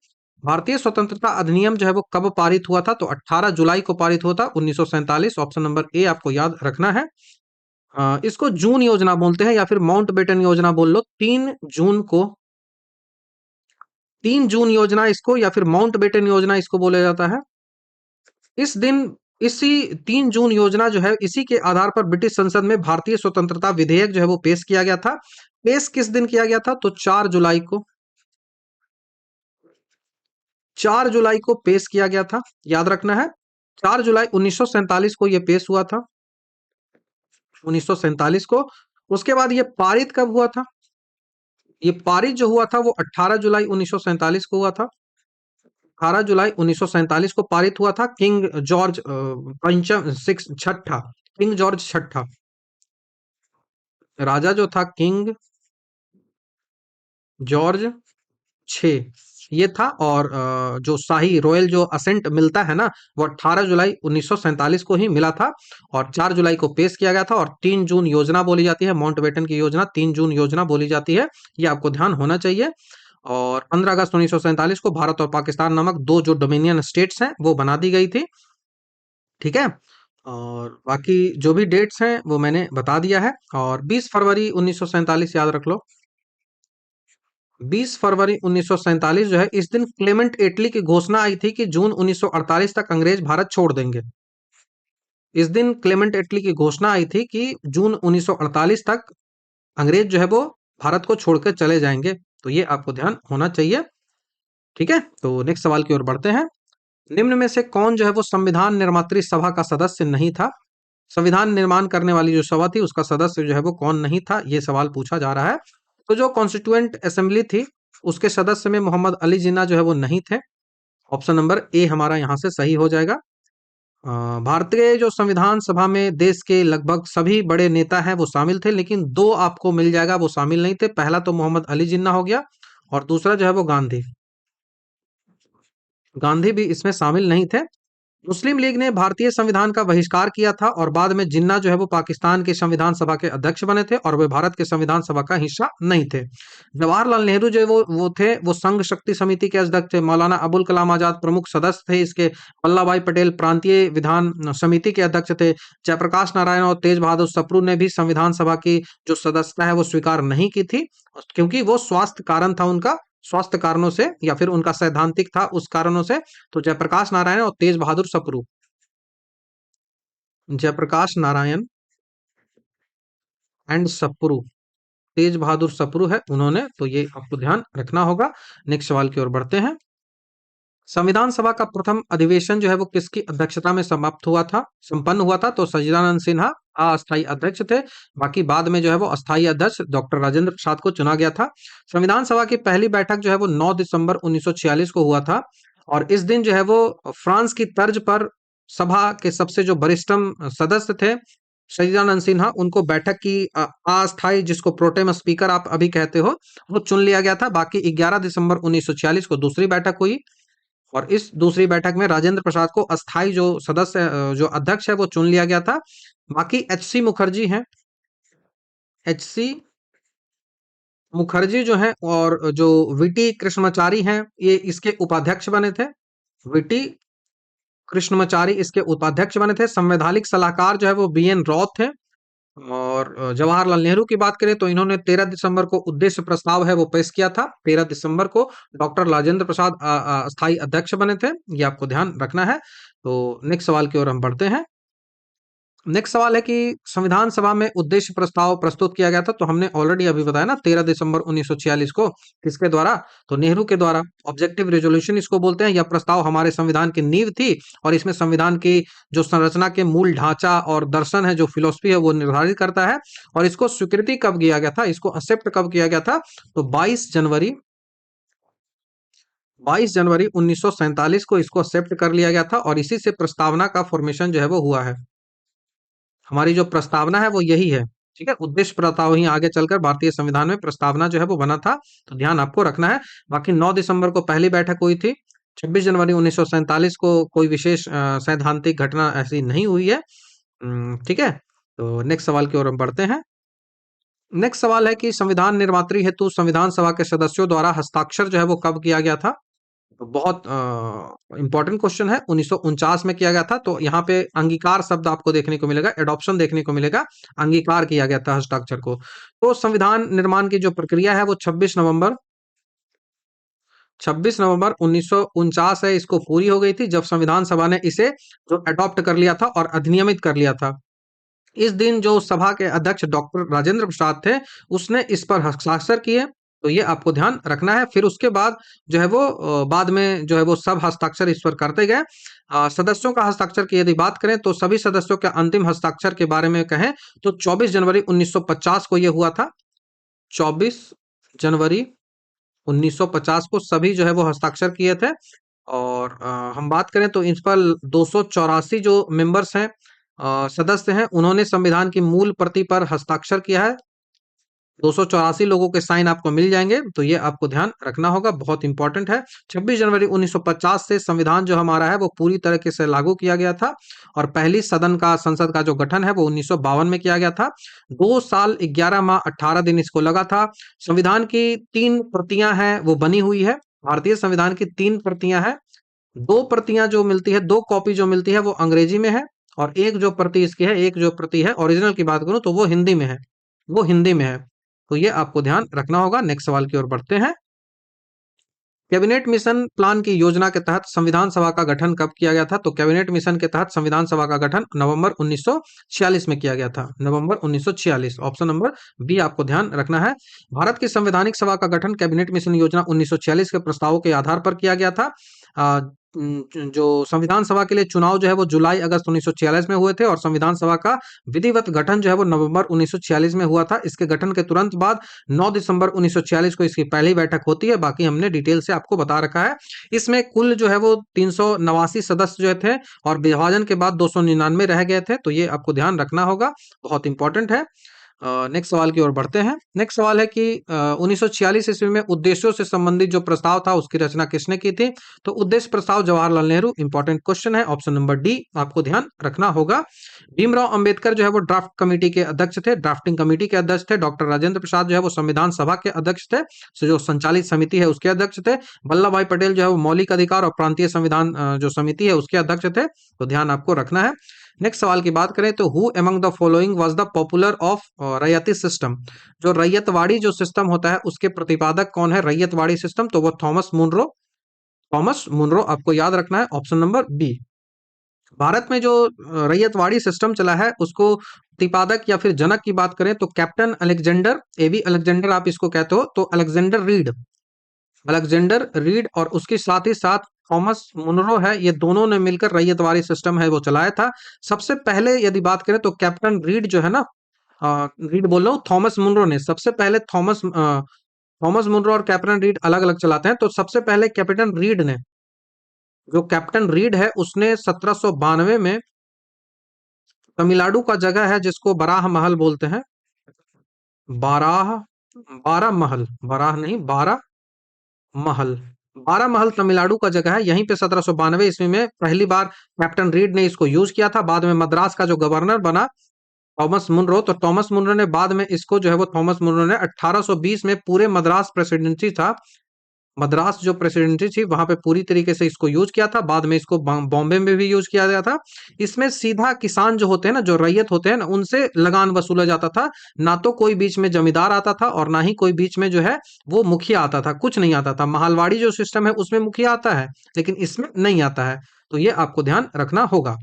भारतीय स्वतंत्रता अधिनियम जो है वो कब पारित हुआ था? तो 18 जुलाई को पारित हुआ था 1947। ऑप्शन नंबर ए आपको याद रखना है। इसको जून योजना बोलते हैं या फिर माउंट बेटन योजना बोल लो। 3 जून को, 3 जून योजना इसको या फिर माउंट बेटन योजना इसको बोला जाता है। इस दिन इसी 3 जून योजना जो है, इसी के आधार पर ब्रिटिश संसद में भारतीय स्वतंत्रता विधेयक जो है वो पेश किया गया था। पेश किस दिन किया गया था? तो 4 जुलाई को। 4 जुलाई को पेश किया गया था, याद रखना है। 4 जुलाई 1947 को ये पेश हुआ था, 1947 को। उसके बाद ये पारित कब हुआ था? ये पारित जो हुआ था वो 18 जुलाई 1947 को हुआ था। 18 जुलाई 1947 को पारित हुआ था। किंग जॉर्ज पंचम सिक्स छठा, किंग जॉर्ज छठा, राजा जो था किंग जॉर्ज 6, ये था। और जो शाही रॉयल जो असेंट मिलता है ना, वो 18 जुलाई 1947 को ही मिला था। और 4 जुलाई को पेश किया गया था। और 3 जून योजना बोली जाती है, माउंटबेटन की योजना 3 जून योजना बोली जाती है, ये आपको ध्यान होना चाहिए। और 15 अगस्त 1947 को भारत और पाकिस्तान नामक दो जो डोमिनियन स्टेट्स हैं वो बना दी गई थी। ठीक है। और बाकी जो भी डेट्स हैं वो मैंने बता दिया है। और 20 फरवरी 1947 याद रख लो। 20 फरवरी 1947 जो है, इस दिन क्लेमेंट एटली की घोषणा आई थी कि जून 1948 तक अंग्रेज भारत छोड़ देंगे। इस दिन क्लेमेंट एटली की घोषणा आई थी कि जून 1948 तक अंग्रेज जो है वो भारत को छोड़कर चले जाएंगे। तो ये आपको ध्यान होना चाहिए। ठीक है, तो नेक्स्ट सवाल की ओर बढ़ते हैं। निम्न में से कौन जो है वो संविधान निर्मात्री सभा का सदस्य नहीं था? संविधान निर्माण करने वाली जो सभा थी उसका सदस्य जो है वो कौन नहीं था, ये सवाल पूछा जा रहा है। तो जो कॉन्स्टिट्यूएंट असेंबली थी उसके सदस्य में मोहम्मद अली जिन्ना जो है वो नहीं थे। ऑप्शन नंबर ए हमारा यहाँ से सही हो जाएगा। भारतीय जो संविधान सभा में देश के लगभग सभी बड़े नेता हैं वो शामिल थे, लेकिन दो आपको मिल जाएगा वो शामिल नहीं थे। पहला तो मोहम्मद अली जिन्ना हो गया, और दूसरा जो है वो गांधी। गांधी भी इसमें शामिल नहीं थे। मुस्लिम लीग ने भारतीय संविधान का बहिष्कार किया था, और बाद में जिन्ना जो है वो पाकिस्तान के संविधान सभा के अध्यक्ष बने थे, और वे भारत के संविधान सभा का हिस्सा नहीं थे। जवाहरलाल नेहरू जो है वो थे, वो संघ शक्ति समिति के अध्यक्ष थे। मौलाना अबुल कलाम आजाद प्रमुख सदस्य थे इसके। वल्लभ भाई पटेल प्रांतीय विधान समिति के अध्यक्ष थे। जयप्रकाश नारायण और तेज बहादुर सप्रू ने भी संविधान सभा की जो सदस्यता है वो स्वीकार नहीं की थी, क्योंकि वो स्वास्थ्य कारण था उनका, स्वास्थ्य कारणों से, या फिर उनका सैद्धांतिक था उस कारणों से। तो जयप्रकाश नारायण और तेज बहादुर सप्रू, जयप्रकाश नारायण एंड सप्रू, तेज बहादुर सप्रू है उन्होंने, तो ये आपको ध्यान रखना होगा। नेक्स्ट सवाल की ओर बढ़ते हैं। संविधान सभा का प्रथम अधिवेशन जो है वो किसकी अध्यक्षता में समाप्त हुआ था, संपन्न हुआ था? तो सच्चिदानंद सिन्हा अस्थायी अध्यक्ष थे। बाकी बाद में जो है वो अस्थायी अध्यक्ष डॉक्टर राजेंद्र प्रसाद को चुना गया था। संविधान सभा की पहली बैठक जो है वो 9 दिसंबर 1946 को हुआ था। और इस दिन जो है वो फ्रांस की तर्ज पर सभा के सबसे जो वरिष्ठतम सदस्य थे सच्चिदानंद सिन्हा, उनको बैठक की अस्थायी, जिसको प्रोटेम स्पीकर आप अभी कहते हो, वो चुन लिया गया था। बाकी 11 दिसंबर 1946 को दूसरी बैठक हुई, और इस दूसरी बैठक में राजेंद्र प्रसाद को अस्थाई जो सदस्य जो अध्यक्ष है वो चुन लिया गया था। बाकी एच सी मुखर्जी हैं, एच सी मुखर्जी जो हैं, और जो वीटी कृष्णमाचारी हैं, ये इसके उपाध्यक्ष बने थे। वीटी कृष्णमाचारी इसके उपाध्यक्ष बने थे। संवैधानिक सलाहकार जो है वो बी एन रॉथ थे। और जवाहरलाल नेहरू की बात करें तो इन्होंने 13 दिसंबर को उद्देश्य प्रस्ताव है वो पेश किया था। 13 दिसंबर को डॉक्टर राजेंद्र प्रसाद अस्थायी अध्यक्ष बने थे, ये आपको ध्यान रखना है। तो नेक्स्ट सवाल की ओर हम बढ़ते हैं। नेक्स्ट सवाल है कि संविधान सभा में उद्देश्य प्रस्ताव प्रस्तुत किया गया था, तो हमने ऑलरेडी अभी बताया ना 13 दिसंबर 1946 को, किसके द्वारा? तो नेहरू के द्वारा। ऑब्जेक्टिव रेजोल्यूशन इसको बोलते हैं। यह प्रस्ताव हमारे संविधान की नींव थी, और इसमें संविधान की जो संरचना के मूल ढांचा और दर्शन है, जो फिलोसफी है, वो निर्धारित करता है। और इसको स्वीकृति कब किया गया था, इसको एक्सेप्ट कब किया गया था? तो 22 जनवरी 1947 को इसको एक्सेप्ट कर लिया गया था, और इसी से प्रस्तावना का फॉर्मेशन जो है वो हुआ है। हमारी जो प्रस्तावना है वो यही है। ठीक है, उद्देश्य प्रस्ताव ही आगे चलकर भारतीय संविधान में प्रस्तावना जो है वो बना था, तो ध्यान आपको रखना है। बाकी 9 दिसंबर को पहली बैठक हुई थी। 26 जनवरी 1947 को कोई विशेष सैद्धांतिक घटना ऐसी नहीं हुई है। ठीक है, तो नेक्स्ट सवाल की ओर हम बढ़ते हैं। नेक्स्ट सवाल है कि संविधान निर्मात्री हेतु संविधान सभा के सदस्यों द्वारा हस्ताक्षर जो है वो कब किया गया था? तो बहुत इंपॉर्टेंट क्वेश्चन है। 1949 में किया गया था। तो यहाँ पे अंगीकार शब्द आपको देखने को मिलेगा, एडॉप्शन देखने को मिलेगा। अंगीकार किया गया था हस्ताक्षर को। तो संविधान निर्माण की जो प्रक्रिया है वो 26 नवंबर 26 नवंबर 1949 है, इसको पूरी हो गई थी जब संविधान सभा ने इसे जो अडॉप्ट कर लिया था और अधिनियमित कर लिया था। इस दिन जो सभा के अध्यक्ष डॉक्टर राजेंद्र प्रसाद थे, उसने इस पर हस्ताक्षर किए। तो ये आपको ध्यान रखना है। फिर उसके बाद जो है वो बाद में जो है वो सब हस्ताक्षर इस पर करते गए। सदस्यों का हस्ताक्षर की यदि बात करें तो सभी सदस्यों के अंतिम हस्ताक्षर के बारे में कहें तो 24 जनवरी 1950 को ये हुआ था। 24 जनवरी 1950 को सभी जो है वो हस्ताक्षर किए थे। और हम बात करें तो इस पर 284 जो मेंबर्स हैं, सदस्य हैं, उन्होंने संविधान की मूल प्रति पर हस्ताक्षर किया है। 284 लोगों के साइन आपको मिल जाएंगे, तो ये आपको ध्यान रखना होगा, बहुत इंपॉर्टेंट है। 26 जनवरी 1950 से संविधान जो हमारा है वो पूरी तरीके से लागू किया गया था और पहली सदन का संसद का जो गठन है वो 1952 में किया गया था। 2 साल 11 माह 18 दिन इसको लगा था। संविधान की 3 प्रतियां हैं वो बनी हुई है। भारतीय संविधान की 3 प्रतियां हैं। 2 प्रतियां जो मिलती है, 2 कॉपी जो मिलती है वो अंग्रेजी में है और एक जो प्रति इसकी है, एक जो प्रति है ओरिजिनल की बात करूं तो वो हिंदी में है, वो हिंदी में है। तो ये आपको ध्यान रखना होगा। नेक्स्ट सवाल की ओर बढ़ते हैं। कैबिनेट मिशन प्लान की योजना के तहत संविधान सभा का गठन कब किया गया था? तो कैबिनेट मिशन के तहत संविधान सभा का गठन नवंबर 1946 में किया गया था। नवंबर 1946, ऑप्शन नंबर बी आपको ध्यान रखना है। भारत की संवैधानिक सभा का गठन कैबिनेट मिशन योजना 1946 के प्रस्तावों के आधार पर किया गया था। आ, जो संविधान सभा के लिए चुनाव जो है वो जुलाई अगस्त 1946 में हुए थे और संविधान सभा का विधिवत गठन जो है वो नवंबर 1946 में हुआ था। इसके गठन के तुरंत बाद 9 दिसंबर 1946 को इसकी पहली बैठक होती है। बाकी हमने डिटेल से आपको बता रखा है। इसमें कुल जो है वो 389 सदस्य जो थे और विभाजन के बाद 299 रह गए थे। तो ये आपको ध्यान रखना होगा, बहुत इंपॉर्टेंट है। नेक्स्ट सवाल की ओर बढ़ते हैं। नेक्स्ट सवाल है कि 1946 ईस्वी में उद्देश्यों से संबंधित जो प्रस्ताव था उसकी रचना किसने की थी? तो उद्देश्य प्रस्ताव जवाहरलाल नेहरू। इंपॉर्टेंट क्वेश्चन है, ऑप्शन नंबर डी आपको ध्यान रखना होगा। भीमराव अंबेडकर जो है वो ड्राफ्ट कमेटी के अध्यक्ष थे, ड्राफ्टिंग कमेटी के अध्यक्ष थे। डॉक्टर राजेंद्र प्रसाद जो है वो संविधान सभा के अध्यक्ष थे, जो संचालित समिति है उसके अध्यक्ष थे। वल्लभ भाई पटेल जो है वो मौलिक अधिकार और प्रांतीय संविधान जो समिति है उसके अध्यक्ष थे। तो ध्यान आपको रखना है। नेक्स्ट सवाल की बात करें तो who among the following was the popular of रैयती सिस्टम? जो रैयतवाड़ी जो सिस्टम होता है उसके प्रतिपादक कौन है? रैयतवाड़ी सिस्टम, तो वो थॉमस मुनरो। थॉमस मुनरो आपको याद रखना है, ऑप्शन नंबर बी। भारत में जो रैयतवाड़ी सिस्टम चला है उसको प्रतिपादक या फिर जनक की बात करें तो कैप्टन अलेक्जेंडर, एवी अलेक्जेंडर आप इसको कहते हो, तो अलेक्जेंडर रीड, अलेक्जेंडर रीड और उसके साथ ही साथ थॉमस मुनरो है, ये दोनों ने मिलकर रैयतवाड़ी सिस्टम है वो चलाया था। सबसे पहले यदि बात करें तो कैप्टन रीड जो है ना, रीड बोल रहा हूँ, थॉमस मुनरो ने सबसे पहले थॉमस मुनरो और कैप्टन रीड अलग अलग चलाते हैं। तो सबसे पहले कैप्टन रीड ने, जो कैप्टन रीड है उसने 1792 में तमिलनाडु का जगह है जिसको बराह महल बोलते हैं, बाराह, बारह महल, बराह नहीं बारह महल, बारह महल तमिलनाडु का जगह है। यहीं पे 1792 ईस्वी में पहली बार कैप्टन रीड ने इसको यूज किया था। बाद में मद्रास का जो गवर्नर बना थॉमस मुनरो, तो थॉमस मुनरो ने बाद में इसको जो है वो थॉमस मुनरो ने 1820 में पूरे मद्रास प्रेसिडेंसी था, मद्रास जो प्रेसिडेंसी थी वहां पे पूरी तरीके से इसको यूज किया था। बाद में इसको बॉम्बे में भी यूज किया गया था। इसमें सीधा किसान जो होते हैं ना, जो रैयत होते हैं ना, उनसे लगान वसूला जाता था। ना तो कोई बीच में जमींदार आता था और ना ही कोई बीच में जो है वो मुखिया आता था, कुछ नहीं आता था। महालवाड़ी जो सिस्टम है उसमें मुखिया आता है लेकिन इसमें नहीं आता है। तो ये आपको ध्यान रखना होगा।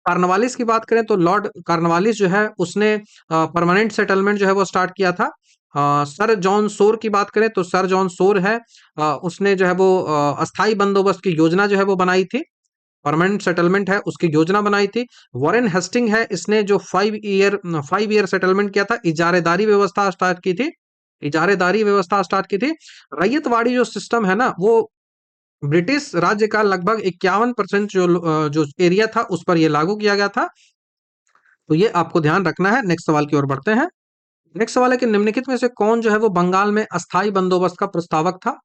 कार्नवालिस की बात करें तो लॉर्ड कार्नवालिस जो है उसने परमानेंट सेटलमेंट जो है वो स्टार्ट किया था। सर जॉन सोर की बात करें तो सर जॉन सोर है, उसने जो है वो अस्थाई बंदोबस्त की योजना जो है वो बनाई थी। परमानेंट सेटलमेंट है उसकी योजना बनाई थी। वॉरेन हेस्टिंग है, इसने जो 5 ईयर सेटलमेंट किया था, इजारेदारी व्यवस्था स्टार्ट की थी, इजारेदारी व्यवस्था स्टार्ट की थी। रैयतवाड़ी जो सिस्टम है ना वो ब्रिटिश राज्य का लगभग 51% जो एरिया था उस पर यह लागू किया गया था। तो ये आपको ध्यान रखना है। नेक्स्ट सवाल की ओर बढ़ते हैं। नेक्स्ट सवाल है कि निम्नलिखित में से कौन जो है वो बंगाल में अस्थाई बंदोबस्त का प्रस्तावक था?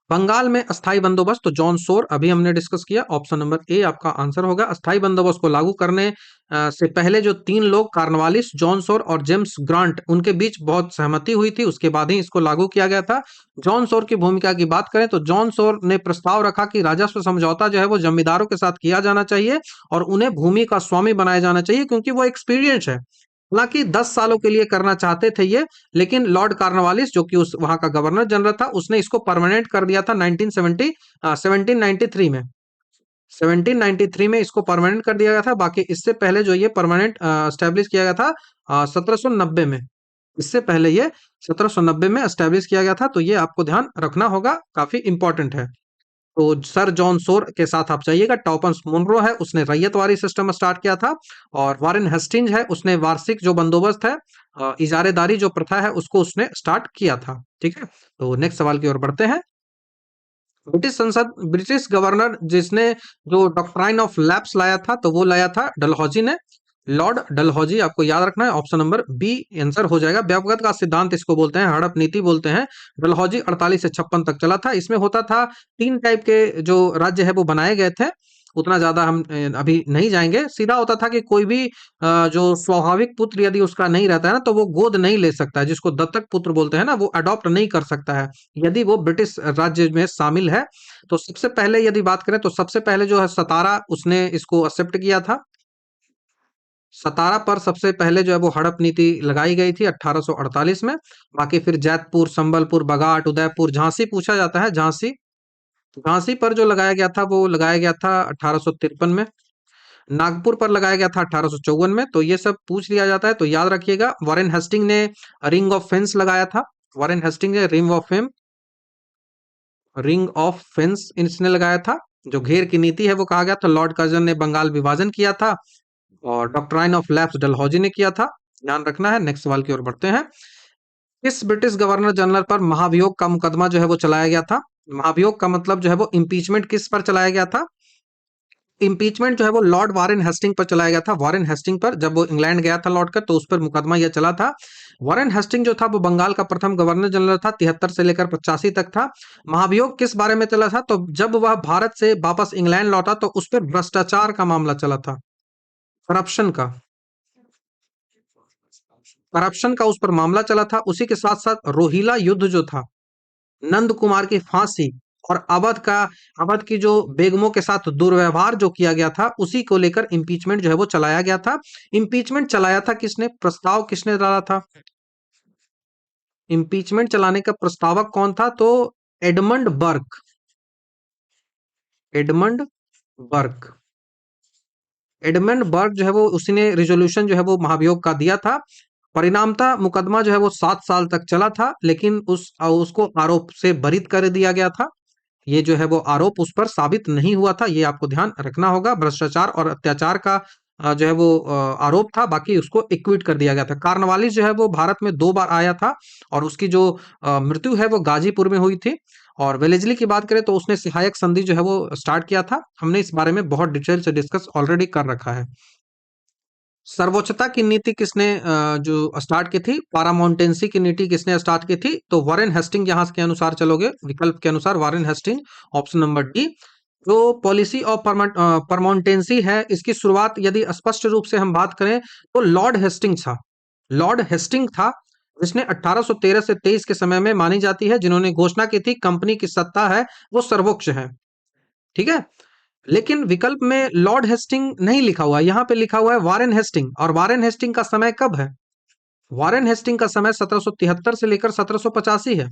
बंगाल में अस्थाई बंदोबस्त, तो जॉन सोर अभी हमने डिस्कस किया, ऑप्शन नंबर ए आपका आंसर होगा। अस्थाई बंदोबस्त को लागू करने से पहले जो 3 लोग कार्नवालिस, जॉन सोर और जेम्स ग्रांट, उनके बीच बहुत सहमति हुई थी, उसके बाद ही इसको लागू किया गया था। जॉन सोर की भूमिका की बात करें तो जॉन सोर ने प्रस्ताव रखा कि राजस्व समझौता जो है वो जमींदारों के साथ किया जाना चाहिए और उन्हें भूमि का स्वामी बनाया जाना चाहिए क्योंकि वो एक्सपीरियंस है। हालांकि 10 सालों के लिए करना चाहते थे ये, लेकिन लॉर्ड कॉर्नवालिस जो कि उस वहां का गवर्नर जनरल था, उसने इसको परमानेंट कर दिया था 1793 में। 1793 में इसको परमानेंट कर दिया गया था। बाकी इससे पहले जो ये परमानेंट एस्टेब्लिश किया गया था 1790 में। इससे पहले ये 1790 में एस्टेब्लिश किया गया था, तो ये आपको ध्यान रखना होगा, काफी इंपॉर्टेंट है। तो सर जॉन सोर के साथ आप जाइएगा। टॉपन्स मुनरो है, उसने रैयतवारी सिस्टम स्टार्ट किया था। और वारेन हेस्टिंज है, उसने वार्षिक जो बंदोबस्त है, इजारेदारी जो प्रथा है, उसको उसने स्टार्ट किया था। ठीक है, तो नेक्स्ट सवाल की ओर बढ़ते हैं। ब्रिटिश संसद, ब्रिटिश गवर्नर जिसने जो डॉक्ट्राइन ऑफ लैप्स लाया था, तो वो लाया था डलहौजी ने। लॉर्ड डलहौजी आपको याद रखना है, ऑप्शन नंबर बी आंसर हो जाएगा। व्यापकता का सिद्धांत इसको बोलते हैं, हड़प नीति बोलते हैं। डलहौजी 48 से 56 तक चला था। इसमें होता था, तीन टाइप के जो राज्य है वो बनाए गए थे। उतना ज्यादा हम अभी नहीं जाएंगे। सीधा होता था कि कोई भी जो स्वाभाविक पुत्र यदि उसका नहीं रहता है ना, तो वो गोद नहीं ले सकता है, जिसको दत्तक पुत्र बोलते हैं ना, वो अडॉप्ट नहीं कर सकता है यदि वो ब्रिटिश राज्य में शामिल है। तो सबसे पहले यदि बात करें, तो सबसे पहले जो है सतारा, उसने इसको एक्सेप्ट किया था। सतारा पर सबसे पहले जो है वो हड़प नीति लगाई गई थी 1848 में। बाकी फिर जैतपुर, संबलपुर, बघाट, उदयपुर, झांसी पूछा जाता है, झांसी। झांसी पर जो लगाया गया था वो लगाया गया था 1853 में। नागपुर पर लगाया गया था 1854 में। तो ये सब पूछ लिया जाता है, तो याद रखिएगा। वॉरेन हेस्टिंग ने रिंग ऑफ फेंस लगाया था। वॉरेन हेस्टिंग ने रिंग ऑफ फेंस इसने लगाया था। जो घेर की नीति है वो कहा गया था। लॉर्ड कर्जन ने बंगाल विभाजन किया था। और डॉक्ट्राइन ऑफ लैप्स डलहौजी ने किया था। ध्यान रखना है। नेक्स्ट सवाल की ओर बढ़ते हैं। किस ब्रिटिश गवर्नर जनरल पर महाभियोग का मुकदमा जो है वो चलाया गया था? महाभियोग का मतलब जो है वो इम्पीचमेंट किस पर चलाया गया था? इम्पीचमेंट जो है वो लॉर्ड वारेन हेस्टिंग पर चलाया गया था। वारेन हेस्टिंग पर, जब वो इंग्लैंड गया था लौट कर, तो उस पर मुकदमा यह चला था। वारेन हेस्टिंग जो था वो बंगाल का प्रथम गवर्नर जनरल था, 73 से लेकर 85 तक था। महाभियोग किस बारे में चला था? तो जब वह भारत से वापस इंग्लैंड लौटा, तो उस पर भ्रष्टाचार का मामला चला था, करप्शन का। करप्शन का उस पर मामला चला था। उसी के साथ साथ रोहिला युद्ध जो था, नंद कुमार की फांसी, और अवध की जो बेगमों के साथ दुर्व्यवहार जो किया गया था, उसी को लेकर इम्पीचमेंट जो है वो चलाया गया था। इम्पीचमेंट चलाया था किसने? प्रस्ताव किसने डाला था? इम्पीचमेंट चलाने का प्रस्तावक कौन था? तो Edmund Burke. Edmund Burke. Edmund Burke जो है वो, उसी ने रिजोल्यूशन जो है वो महाभियोग का दिया था। परिणामतः मुकदमा जो है वो 7 साल तक चला था, लेकिन उसको आरोप से बरित कर दिया गया था। ये जो है वो आरोप उस पर साबित नहीं हुआ था, ये आपको ध्यान रखना होगा। भ्रष्टाचार और अत्याचार का जो है वो आरोप था, बाकी उसको एक्विट कर दिया गया था। कार्नवालिस जो है वो भारत में 2 बार आया था, और उसकी जो मृत्यु है वो गाजीपुर में हुई थी। और वेलेजली की बात करें तो उसने सहायक संधि जो है वो स्टार्ट किया था। हमने इस बारे में बहुत डिटेल से डिस्कस ऑलरेडी कर रखा है। सर्वोच्चता की नीति किसने जो स्टार्ट की थी? पारामाउंटेंसी की नीति किसने स्टार्ट की थी? तो वॉरेन हेस्टिंग। यहाँ के अनुसार चलोगे, विकल्प के अनुसार Warren Hasting, option number D. जो पॉलिसी ऑफ परमाउंटेंसी है, इसकी शुरुआत यदि स्पष्ट रूप से हम बात करें, तो लॉर्ड हेस्टिंग था। लॉर्ड हेस्टिंग था, जिसने 1813 से 23 के समय में मानी जाती है, जिन्होंने घोषणा की थी कंपनी की सत्ता है वो सर्वोच्च है। ठीक है, लेकिन विकल्प में लॉर्ड हेस्टिंग नहीं लिखा हुआ है, यहाँ पे लिखा हुआ है वारेन हेस्टिंग। और वारेन हेस्टिंग का समय कब है? वारेन हेस्टिंग का समय 1773 से लेकर 1785 है।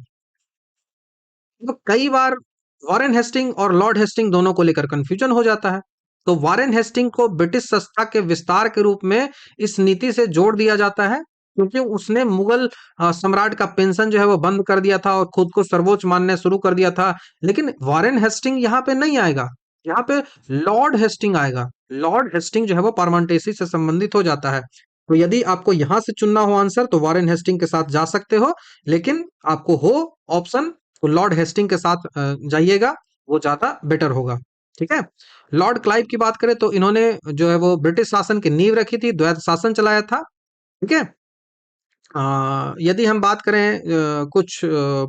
तो कई बार वारेन हेस्टिंग और लॉर्ड हेस्टिंग दोनों को लेकर कंफ्यूजन हो जाता है। तो वारेन हेस्टिंग को ब्रिटिश सत्ता के विस्तार के रूप में इस नीति से जोड़ दिया जाता है, क्योंकि उसने मुगल सम्राट का पेंशन जो है वो बंद कर दिया था और खुद को सर्वोच्च मानना शुरू कर दिया था। लेकिन वारेन हेस्टिंग यहाँ पे नहीं आएगा, यहाँ पे लॉर्ड हेस्टिंग आएगा। लॉर्ड हेस्टिंग जो है वो पार्लियामेंटेसी से संबंधित हो जाता है। तो यदि आपको यहां से चुनना हो आंसर, तो वारेन हेस्टिंग के साथ जा सकते हो। लेकिन आपको हो ऑप्शन, तो लॉर्ड हेस्टिंग के साथ जाइएगा, वो ज्यादा बेटर होगा। ठीक है। लॉर्ड क्लाइव की बात करें तो इन्होंने जो है वो ब्रिटिश शासन की नींव रखी थी, द्वैध शासन चलाया था। ठीक है। यदि हम बात करें कुछ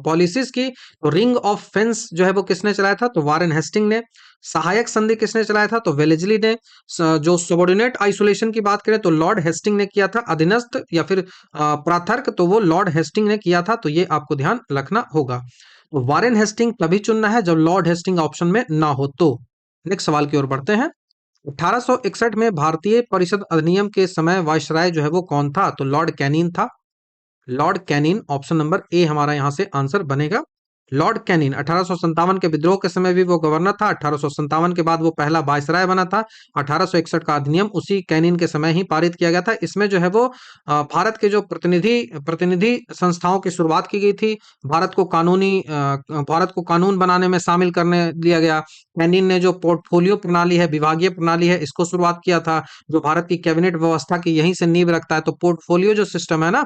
पॉलिसीज की, तो रिंग ऑफ फेंस जो है वो किसने चलाया था? तो वारेन हेस्टिंग ने। सहायक संधि किसने चलाया था? तो वेलेजली ने। जो सबॉर्डिनेट आइसोलेशन की बात करें तो लॉर्ड हेस्टिंग ने किया था। अधीनस्थ या फिर प्राथर्क, तो वो लॉर्ड हेस्टिंग ने किया था। तो ये आपको ध्यान रखना होगा। तो वारेन हेस्टिंग तभी चुनना है जब लॉर्ड हेस्टिंग ऑप्शन में ना हो तो। नेक्स्ट सवाल की ओर बढ़ते हैं। 1861 में भारतीय परिषद अधिनियम के समय वायसराय जो है वो कौन था? तो लॉर्ड कैनिन था। Lord Canning, option number A हमारा यहाँ से आंसर बनेगा। लॉर्ड कैनिन 1857 के विद्रोह के समय भी वो गवर्नर था। 1857 के बाद वो पहला वायसराय बना था। 1861 का अधिनियम उसी कैनिन के समय ही पारित किया गया था। इसमें जो है वो भारत के जो प्रतिनिधि प्रतिनिधि संस्थाओं की शुरुआत की गई थी। भारत को कानून बनाने में शामिल करने दिया गया। कैनिन ने जो पोर्टफोलियो प्रणाली है, विभागीय प्रणाली है, इसको शुरुआत किया था। जो भारत की कैबिनेट व्यवस्था की यहीं से नींव रखता है। तो पोर्टफोलियो जो सिस्टम है ना,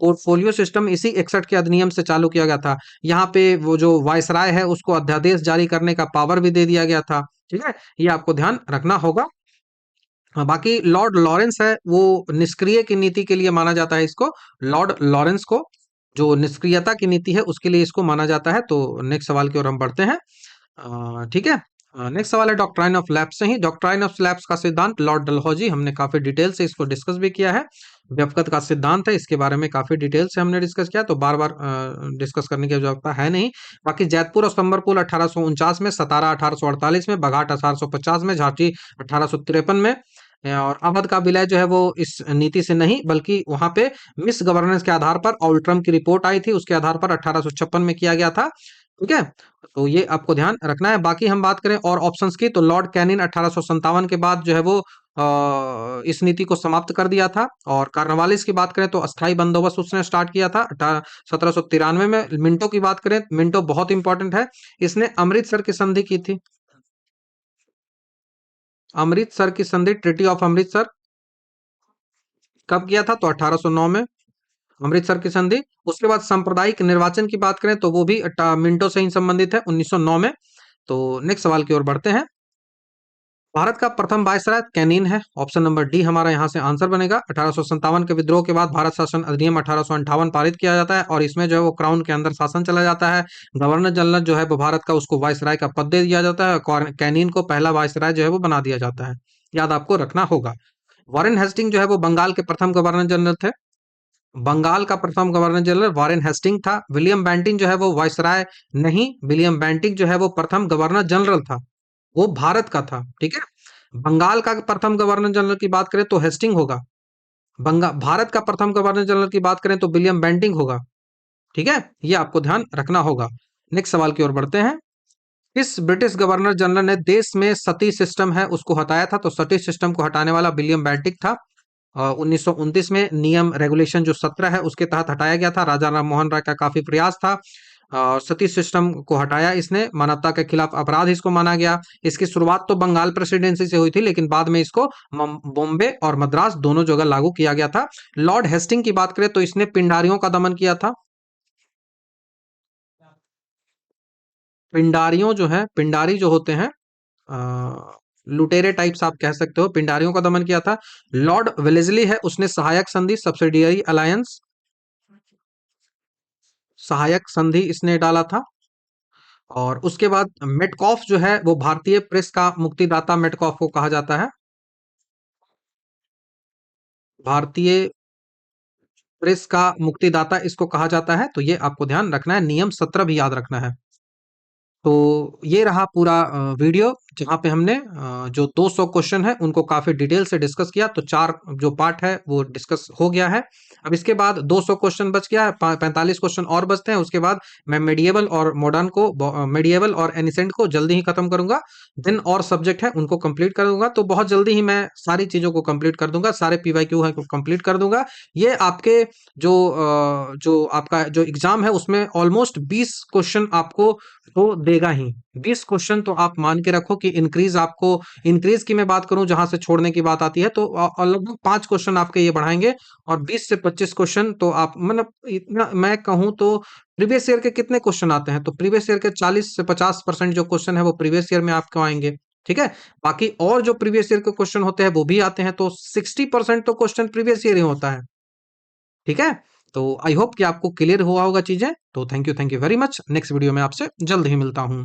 पोर्टफोलियो सिस्टम इसी 61 के अधिनियम से चालू किया गया था। यहाँ पे वो जो वायसराय है उसको अध्यादेश जारी करने का पावर भी दे दिया गया था। ठीक है, ये आपको ध्यान रखना होगा। हाँ, बाकी लॉर्ड लॉरेंस है वो निष्क्रिय की नीति के लिए माना जाता है इसको। लॉर्ड लॉरेंस को जो निष्क्रियता की नीति है उसके लिए इसको माना जाता है। तो नेक्स्ट सवाल की ओर हम बढ़ते हैं। ठीक है, नेक्स्ट सवाल है डॉक्ट्राइन ऑफ लैप्स से ही। डॉक्ट्राइन ऑफ लैप्स का सिद्धांत लॉर्ड डलहौजी, हमने काफी डिटेल से इसको डिस्कस भी किया है। व्यपकत का सिद्धांत है, इसके बारे में काफी डिटेल से हमने डिस्कस किया, तो बार बार डिस्कस करने की आवश्यकता है नहीं। बाकी जैतपुर और संबलपुर 1849 में, सतारा 1848 में, बघाट 1850 में, झांसी 1853 में। और अवध का विलय जो है वो इस नीति से नहीं बल्कि वहां पे मिस गवर्नेंस के आधार पर ऑल्ट्रम की रिपोर्ट आई थी, उसके आधार पर 1856 में किया गया था। ठीक है, तो ये आपको ध्यान रखना है। बाकी हम बात करें और ऑप्शंस की, तो लॉर्ड कैनिन 1857 के बाद जो है वो इस नीति को समाप्त कर दिया था। और कार्नवालिस की बात करें तो अस्थाई बंदोबस्त उसने स्टार्ट किया था 1793 में। मिंटो की बात करें, मिंटो बहुत इंपॉर्टेंट है, इसने अमृतसर की संधि की थी। अमृतसर की संधि, ट्रिटी ऑफ अमृतसर कब किया था? तो 1809 में अमृतसर की संधि। उसके बाद सांप्रदायिक निर्वाचन की बात करें तो वो भी मिंटो से ही संबंधित है, 1909 में। तो नेक्स्ट सवाल की ओर बढ़ते हैं। भारत का प्रथम वायसराय कैनिन है, ऑप्शन नंबर डी हमारा यहाँ से आंसर बनेगा। 1857 के विद्रोह के बाद भारत शासन अधिनियम 1858 पारित किया जाता है और इसमें जो है वो क्राउन के अंदर शासन चला जाता है। गवर्नर जनरल जो है वो भारत का, उसको वायसराय का पद दे दिया जाता है और कैनिन को पहला वायसराय जो है वो बना दिया जाता है। याद आपको रखना होगा। वॉरेन हेस्टिंग जो है वो बंगाल के प्रथम गवर्नर जनरल थे। बंगाल का प्रथम गवर्नर जनरल वॉरेन हेस्टिंग था। विलियम बेंटिंग जो है वो वायसराय नहीं, विलियम बेंटिंग जो है वो प्रथम गवर्नर जनरल था, वो भारत का था। ठीक है, बंगाल का प्रथम गवर्नर जनरल की बात करें तो हेस्टिंग होगा। भारत का प्रथम गवर्नर जनरल की बात करें तो विलियम बेंटिंग होगा। ठीक है, ये आपको ध्यान रखना होगा। नेक्स्ट सवाल की ओर बढ़ते हैं। इस ब्रिटिश गवर्नर जनरल ने देश में सती सिस्टम है उसको हटाया था? तो सती सिस्टम को हटाने वाला विलियम बेंटिक था। 1929 में नियम रेगुलेशन जो 17 है उसके तहत हटाया गया था। राजा राम मोहन राय का काफी प्रयास था और सती सिस्टम को हटाया इसने। मानवता के खिलाफ अपराध इसको माना गया। इसकी शुरुआत तो बंगाल प्रेसिडेंसी से हुई थी लेकिन बाद में इसको बॉम्बे और मद्रास दोनों जगह लागू किया गया था। लॉर्ड हेस्टिंग की बात करें तो इसने पिंडारियों का दमन किया था। पिंडारियों जो है, पिंडारी जो होते हैं, लुटेरे टाइप्स आप कह सकते हो, पिंडारियों का दमन किया था। लॉर्ड वेलेस्ली है उसने सहायक संधि, सब्सिडियरी अलायंस, सहायक संधि इसने डाला था। और उसके बाद मेटकॉफ जो है वो भारतीय प्रेस का मुक्तिदाता मेटकॉफ को कहा जाता है। भारतीय प्रेस का मुक्तिदाता इसको कहा जाता है। तो ये आपको ध्यान रखना है, नियम 17 भी याद रखना है। तो ये रहा पूरा वीडियो जहाँ पे हमने जो 200 क्वेश्चन है उनको काफी डिटेल से डिस्कस किया। तो 4 जो पार्ट है वो डिस्कस हो गया है। अब इसके बाद 200 क्वेश्चन बच गया है, 45 क्वेश्चन और बचते हैं। उसके बाद मैं मेडिएवल और मॉडर्न को, मेडिएवल और एनिसेंट को जल्दी ही खत्म करूंगा। दिन और सब्जेक्ट है उनको कंप्लीट कर दूंगा। तो बहुत जल्दी ही मैं सारी चीजों को कंप्लीट कर दूंगा, सारे पीवाईक्यू है को कंप्लीट कर दूंगा। ये आपके जो आपका जो एग्जाम है उसमें ऑलमोस्ट 20 क्वेश्चन आपको तो देगा ही। 20 क्वेश्चन तो आप मान के रखो कि इंक्रीज की मैं बात करूं जहां से छोड़ने की बात आती है तो लगभग 5 क्वेश्चन आपके ये बढ़ाएंगे। और 20 से 25 क्वेश्चन तो आप, मतलब इतना मैं कहूं तो प्रीवियस ईयर के कितने क्वेश्चन आते हैं? तो प्रीवियस ईयर के 40 से 50% जो क्वेश्चन है वो प्रीवियस ईयर में आपको आएंगे। ठीक है, बाकी और जो प्रीवियस ईयर के क्वेश्चन होते हैं वो भी आते हैं। तो 60% तो क्वेश्चन प्रीवियस ईयर ही होता है। ठीक है, तो आई होप कि आपको क्लियर हुआ होगा चीजें। तो thank you very much. Next video में आपसे जल्द ही मिलता हूं।